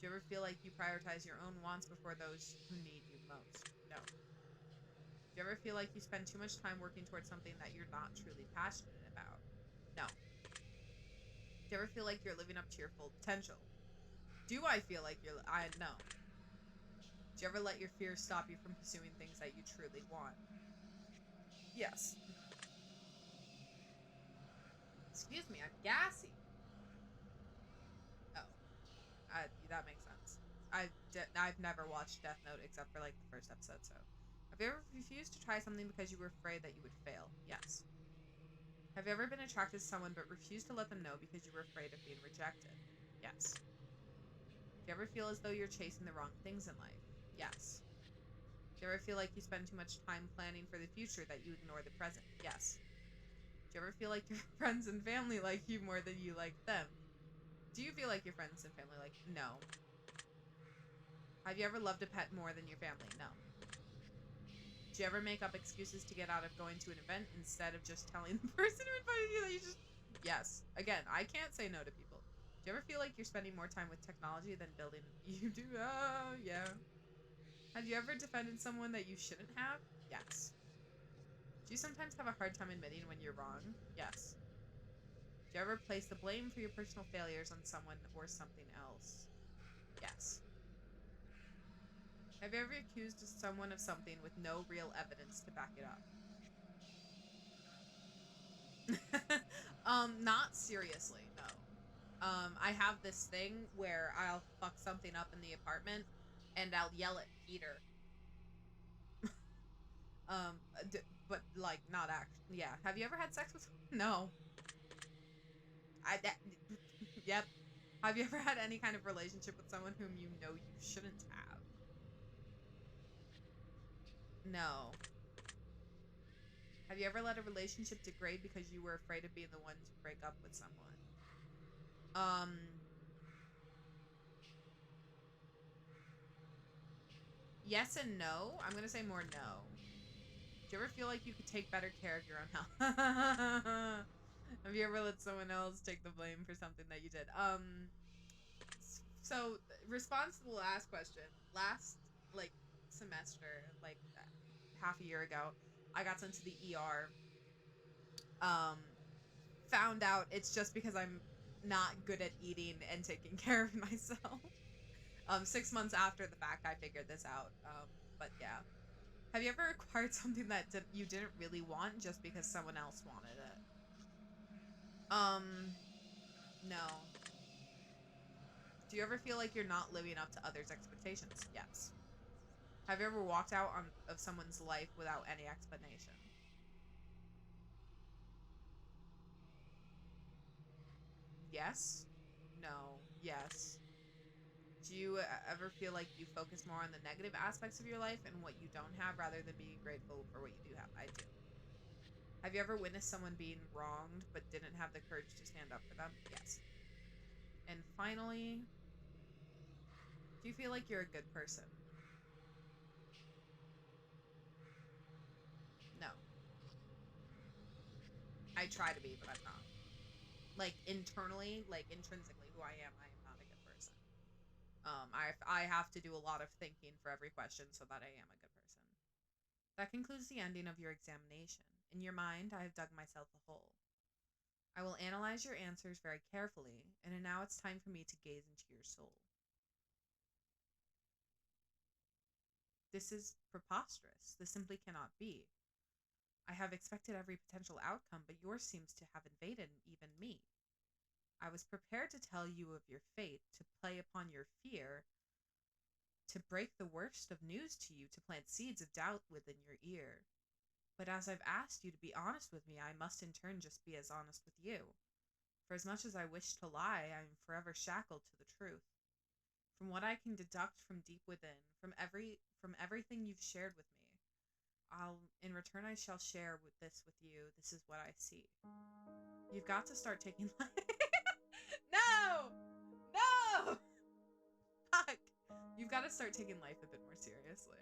Do you ever feel like you prioritize your own wants before those who need you most? No. Do you ever feel like you spend too much time working towards something that you're not truly passionate about? No. Do you ever feel like you're living up to your full potential? Do I feel like you're... I no. Do you ever let your fears stop you from pursuing things that you truly want? Yes. Excuse me, I'm gassy. Oh, that makes sense. I've never watched Death Note except for like the first episode. So, have you ever refused to try something because you were afraid that you would fail? Yes. Have you ever been attracted to someone but refused to let them know because you were afraid of being rejected? Yes. Do you ever feel as though you're chasing the wrong things in life? Yes. Do you ever feel like you spend too much time planning for the future that you ignore the present? Yes. Do you ever feel like your friends and family like you more than you like them? Do you feel like your friends and family like... No. Have you ever loved a pet more than your family? No. Do you ever make up excuses to get out of going to an event instead of just telling the person who invited you that you just... Yes. Again, I can't say no to people. Do you ever feel like you're spending more time with technology than building... You do? Yeah. Have you ever defended someone that you shouldn't have? Yes. Do you sometimes have a hard time admitting when you're wrong? Yes. Do you ever place the blame for your personal failures on someone or something else? Yes. Have you ever accused someone of something with no real evidence to back it up? Not seriously, no. I have this thing where I'll fuck something up in the apartment and I'll yell at Peter. Um, but like not actually. Yeah. Have you ever had sex with? No. That. Yep. Have you ever had any kind of relationship with someone whom you know you shouldn't have? No. Have you ever let a relationship degrade because you were afraid of being the one to break up with someone? Um, yes and no. I'm gonna say more no. Do you ever feel like you could take better care of your own health? Have you ever let someone else take the blame for something that you did? So response to the last question. Last like semester, like half a year ago, I got sent to the ER. Um, found out it's just because I'm not good at eating and taking care of myself. 6 months after the fact, I figured this out. But yeah. Have you ever acquired something that you didn't really want just because someone else wanted it? No. Do you ever feel like you're not living up to others' expectations? Yes. Have you ever walked out of someone's life without any explanation? Yes. No. Yes. Do you ever feel like you focus more on the negative aspects of your life and what you don't have rather than being grateful for what you do have? I do. Have you ever witnessed someone being wronged but didn't have the courage to stand up for them? Yes. And finally, do you feel like you're a good person? No. I try to be, but I'm not. Like internally, like intrinsically, who I am not a good person. I have to do a lot of thinking for every question so that I am a good person. That concludes the ending of your examination. In your mind, I have dug myself a hole. I will analyze your answers very carefully, and now it's time for me to gaze into your soul. This is preposterous. This simply cannot be. I have expected every potential outcome, but yours seems to have invaded even me. I was prepared to tell you of your fate, to play upon your fear, to break the worst of news to you, to plant seeds of doubt within your ear. But as I've asked you to be honest with me, I must in turn just be as honest with you. For as much as I wish to lie, I am forever shackled to the truth. From what I can deduct from deep within, from everything you've shared with me, in return I shall share with you. This is what I see. You've got to start taking life. No! No! Fuck! You've got to start taking life a bit more seriously.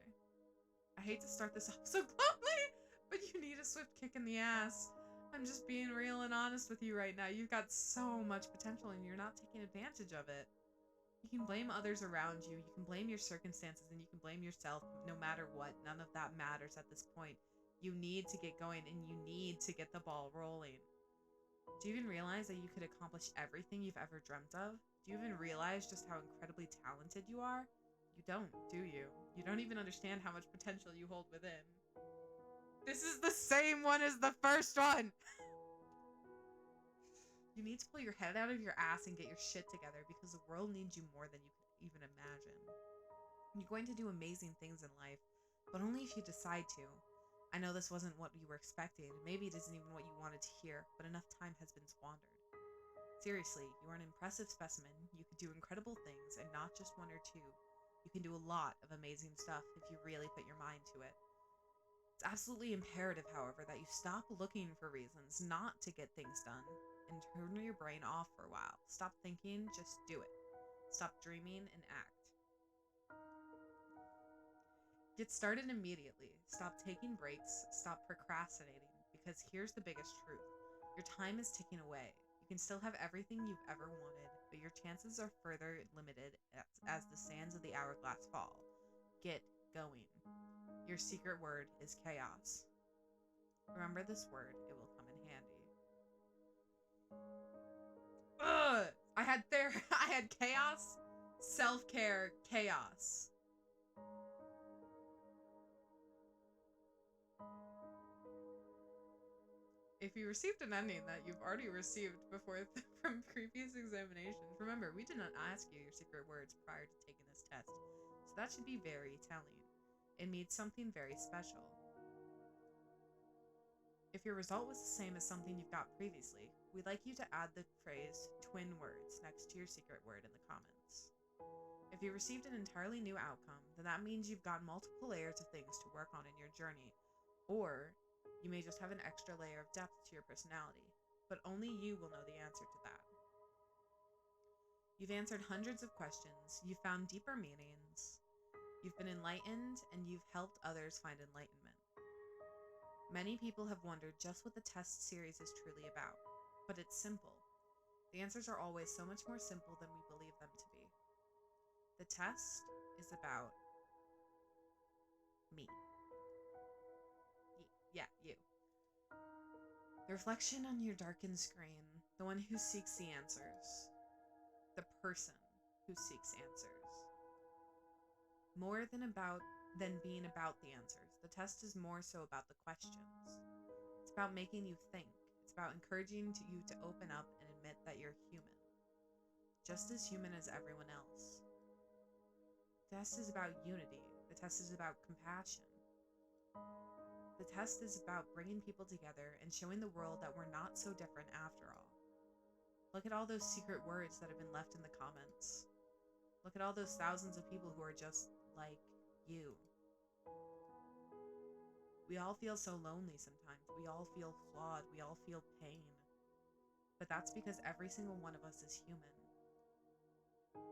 I hate to start this off so glowly, but you need a swift kick in the ass. I'm just being real and honest with you right now. You've got so much potential and you're not taking advantage of it. You can blame others around you, you can blame your circumstances, and you can blame yourself no matter what. None of that matters at this point. You need to get going and you need to get the ball rolling. Do you even realize that you could accomplish everything you've ever dreamt of? Do you even realize just how incredibly talented you are? You don't, do you? You don't even understand how much potential you hold within. This is the same one as the first one! You need to pull your head out of your ass and get your shit together because the world needs you more than you could even imagine. You're going to do amazing things in life, but only if you decide to. I know this wasn't what you were expecting, maybe it isn't even what you wanted to hear, but enough time has been squandered. Seriously, you are an impressive specimen. You could do incredible things, and not just one or two. You can do a lot of amazing stuff if you really put your mind to it. It's absolutely imperative, however, that you stop looking for reasons not to get things done and turn your brain off for a while. Stop thinking, just do it. Stop dreaming and act. Get started immediately. Stop taking breaks. Stop procrastinating. Because here's the biggest truth. Your time is ticking away. You can still have everything you've ever wanted, but your chances are further limited as the sands of the hourglass fall. Get going. Your secret word is chaos. Remember this word, it will come in handy. Ugh! I had chaos, self-care, chaos. If you received an ending that you've already received before from previous examinations, remember, we did not ask you your secret words prior to taking this test, so that should be very telling. It means something very special. If your result was the same as something you've got previously, we'd like you to add the phrase twin words next to your secret word in the comments. If you received an entirely new outcome, then that means you've got multiple layers of things to work on in your journey, or you may just have an extra layer of depth to your personality, but only you will know the answer to that. You've answered hundreds of questions, you've found deeper meanings, you've been enlightened, and you've helped others find enlightenment. Many people have wondered just what the test series is truly about, but it's simple. The answers are always so much more simple than we believe them to be. The test is about me. Yeah, you. The reflection on your darkened screen, the one who seeks the answers. The person who seeks answers. More than being about the answers, the test is more so about the questions. It's about making you think. It's about encouraging you to open up and admit that you're human. Just as human as everyone else. The test is about unity. The test is about compassion. The test is about bringing people together and showing the world that we're not so different after all. Look at all those secret words that have been left in the comments. Look at all those thousands of people who are just like you. We all feel so lonely sometimes. We all feel flawed. We all feel pain. But that's because every single one of us is human.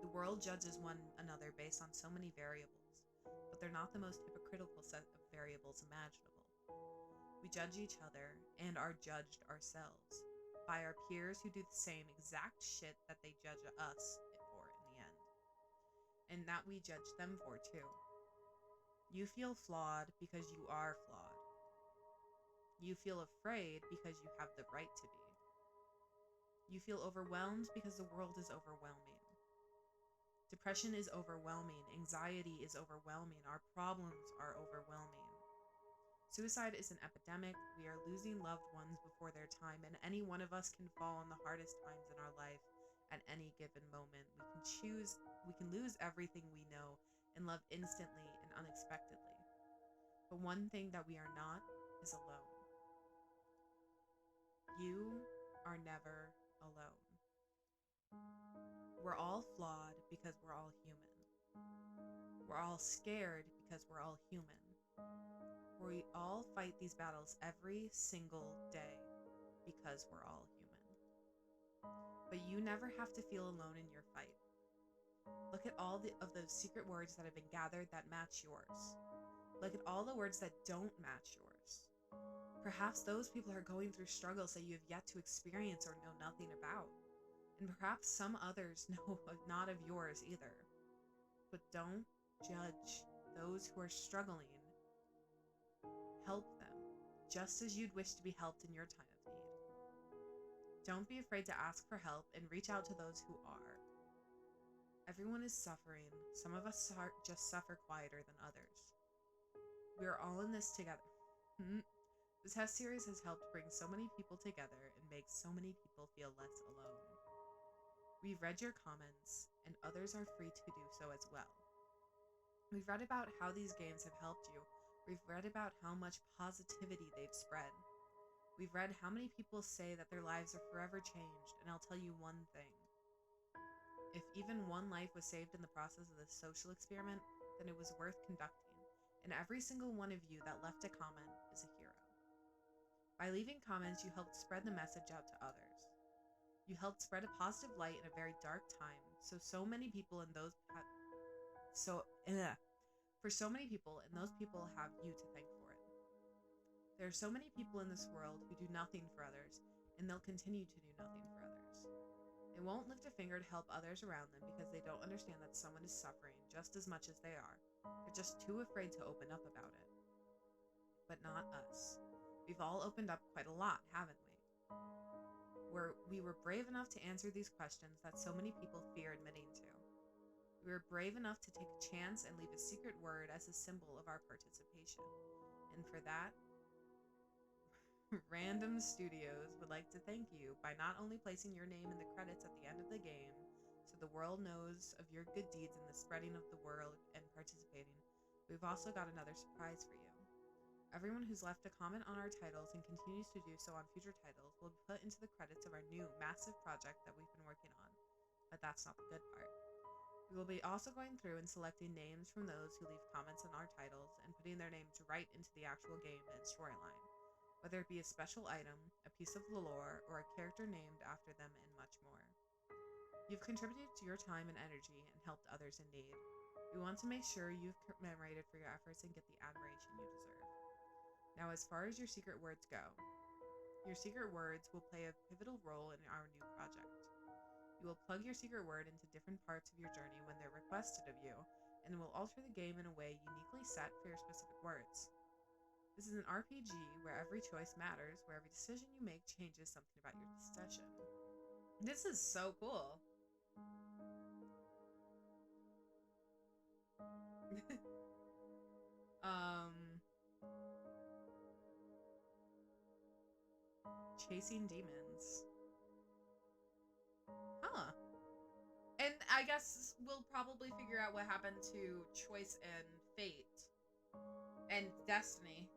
The world judges one another based on so many variables, but they're not the most hypocritical set of variables imaginable. We judge each other and are judged ourselves by our peers who do the same exact shit that they judge us for in the end, and that we judge them for too. You feel flawed because you are flawed. You feel afraid because you have the right to be. You feel overwhelmed because the world is overwhelming. Depression is overwhelming. Anxiety is overwhelming. Our problems are overwhelming. Suicide is an epidemic. We are losing loved ones before their time, and any one of us can fall in the hardest times in our life at any given moment. We can lose everything we know and love instantly and unexpectedly. But one thing that we are not is alone. You are never alone. We're all flawed because we're all human. We're all scared because we're all human. We all fight these battles every single day because we're all human. But you never have to feel alone in your fight. Look at all of those secret words that have been gathered that match yours. Look at all the words that don't match yours. Perhaps those people are going through struggles that you have yet to experience or know nothing about. And perhaps some others know not of yours either. But don't judge those who are struggling. Help them, just as you'd wish to be helped in your time of need. Don't be afraid to ask for help and reach out to those who are. Everyone is suffering. Some of us just suffer quieter than others. We are all in this together. This test series has helped bring so many people together and make so many people feel less alone. We've read your comments, and others are free to do so as well. We've read about how these games have helped you. We've read about how much positivity they've spread. We've read how many people say that their lives are forever changed, and I'll tell you one thing. If even one life was saved in the process of this social experiment, then it was worth conducting, and every single one of you that left a comment is a hero. By leaving comments, you helped spread the message out to others. You helped spread a positive light in a very dark time, so many people and those for so many people, and those people have you to thank for it. There are so many people in this world who do nothing for others, and they'll continue to do nothing for others. They won't lift a finger to help others around them because they don't understand that someone is suffering just as much as they are. They're just too afraid to open up about it. But not us. We've all opened up quite a lot, haven't we? We were brave enough to answer these questions that so many people fear admitting to. We were brave enough to take a chance and leave a secret word as a symbol of our participation. And for that, Random Studios would like to thank you by not only placing your name in the credits at the end of the game, so the world knows of your good deeds in the spreading of the word and participating, we've also got another surprise for you. Everyone who's left a comment on our titles and continues to do so on future titles will be put into the credits of our new massive project that we've been working on. But that's not the good part. We will be also going through and selecting names from those who leave comments on our titles and putting their names right into the actual game and storyline, whether it be a special item, a piece of lore, or a character named after them, and much more. You've contributed to your time and energy and helped others in need. We want to make sure you've commemorated for your efforts and get the admiration you deserve. Now, as far as your secret words go, your secret words will play a pivotal role in our new project. You will plug your secret word into different parts of your journey when they're requested of you, and it will alter the game in a way uniquely set for your specific words. This is an RPG where every choice matters, where every decision you make changes something about your session. This is so cool. Chasing demons. Huh. And I guess we'll probably figure out what happened to choice and fate and destiny.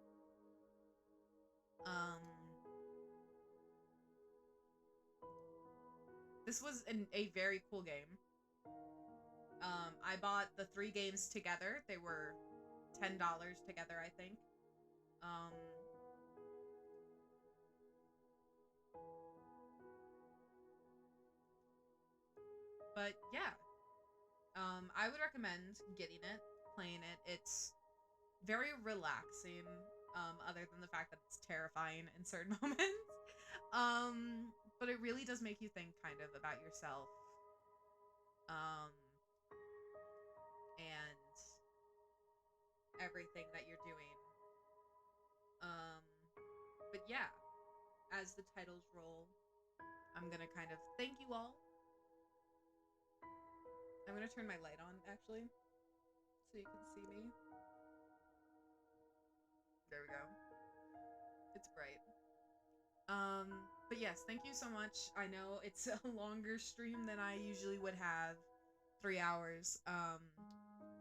This was a very cool game. I bought the 3 games together. They were $10 together, I think. But yeah, I would recommend getting it, playing it. It's very relaxing, other than the fact that it's terrifying in certain moments. But it really does make you think kind of about yourself. And everything that you're doing. But yeah, as the titles roll, I'm gonna kind of thank you all. I'm gonna turn my light on, actually, so you can see me. There we go. It's bright. But yes, thank you so much. I know it's a longer stream than I usually would have. 3 hours.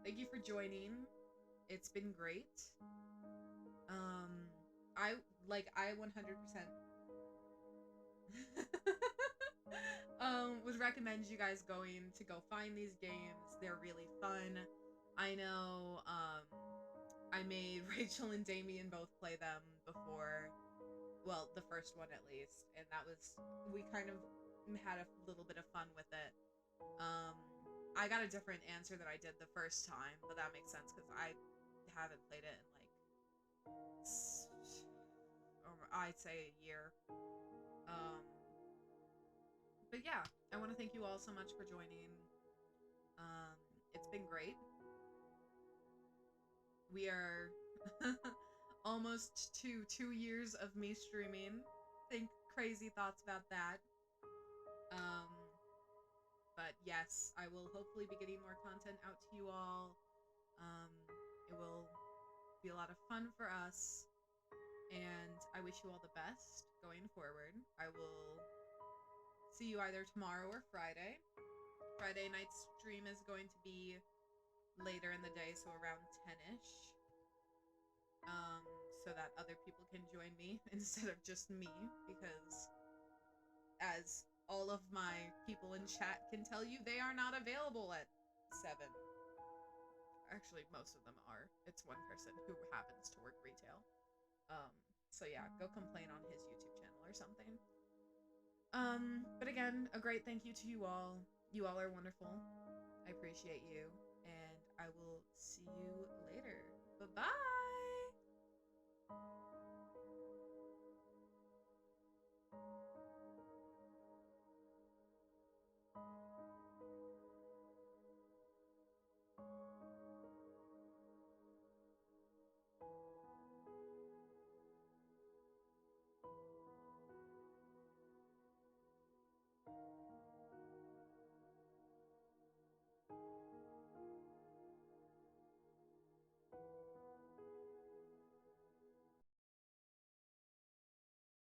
Thank you for joining. It's been great. I 100% would recommend you guys going to go find these games. They're really fun. I know I made Rachel and Damien both play them before. Well, the first one at least, and we kind of had a little bit of fun with it. I got a different answer than I did the first time, but that makes sense because I haven't played it in I'd say a year. But yeah, I want to thank you all so much for joining. It's been great. We are almost to 2 years of me streaming. Think crazy thoughts about that. But yes, I will hopefully be getting more content out to you all. It will be a lot of fun for us, and I wish you all the best going forward. I will see you either tomorrow or Friday. Friday night's stream is going to be later in the day, so around 10-ish. So that other people can join me instead of just me, because as all of my people in chat can tell you, they are not available at 7. Actually, most of them are. It's one person who happens to work retail. So yeah, go complain on his YouTube channel or something. But again, a great thank you to you all. You all are wonderful. I appreciate you, and I will see you later. Bye-bye!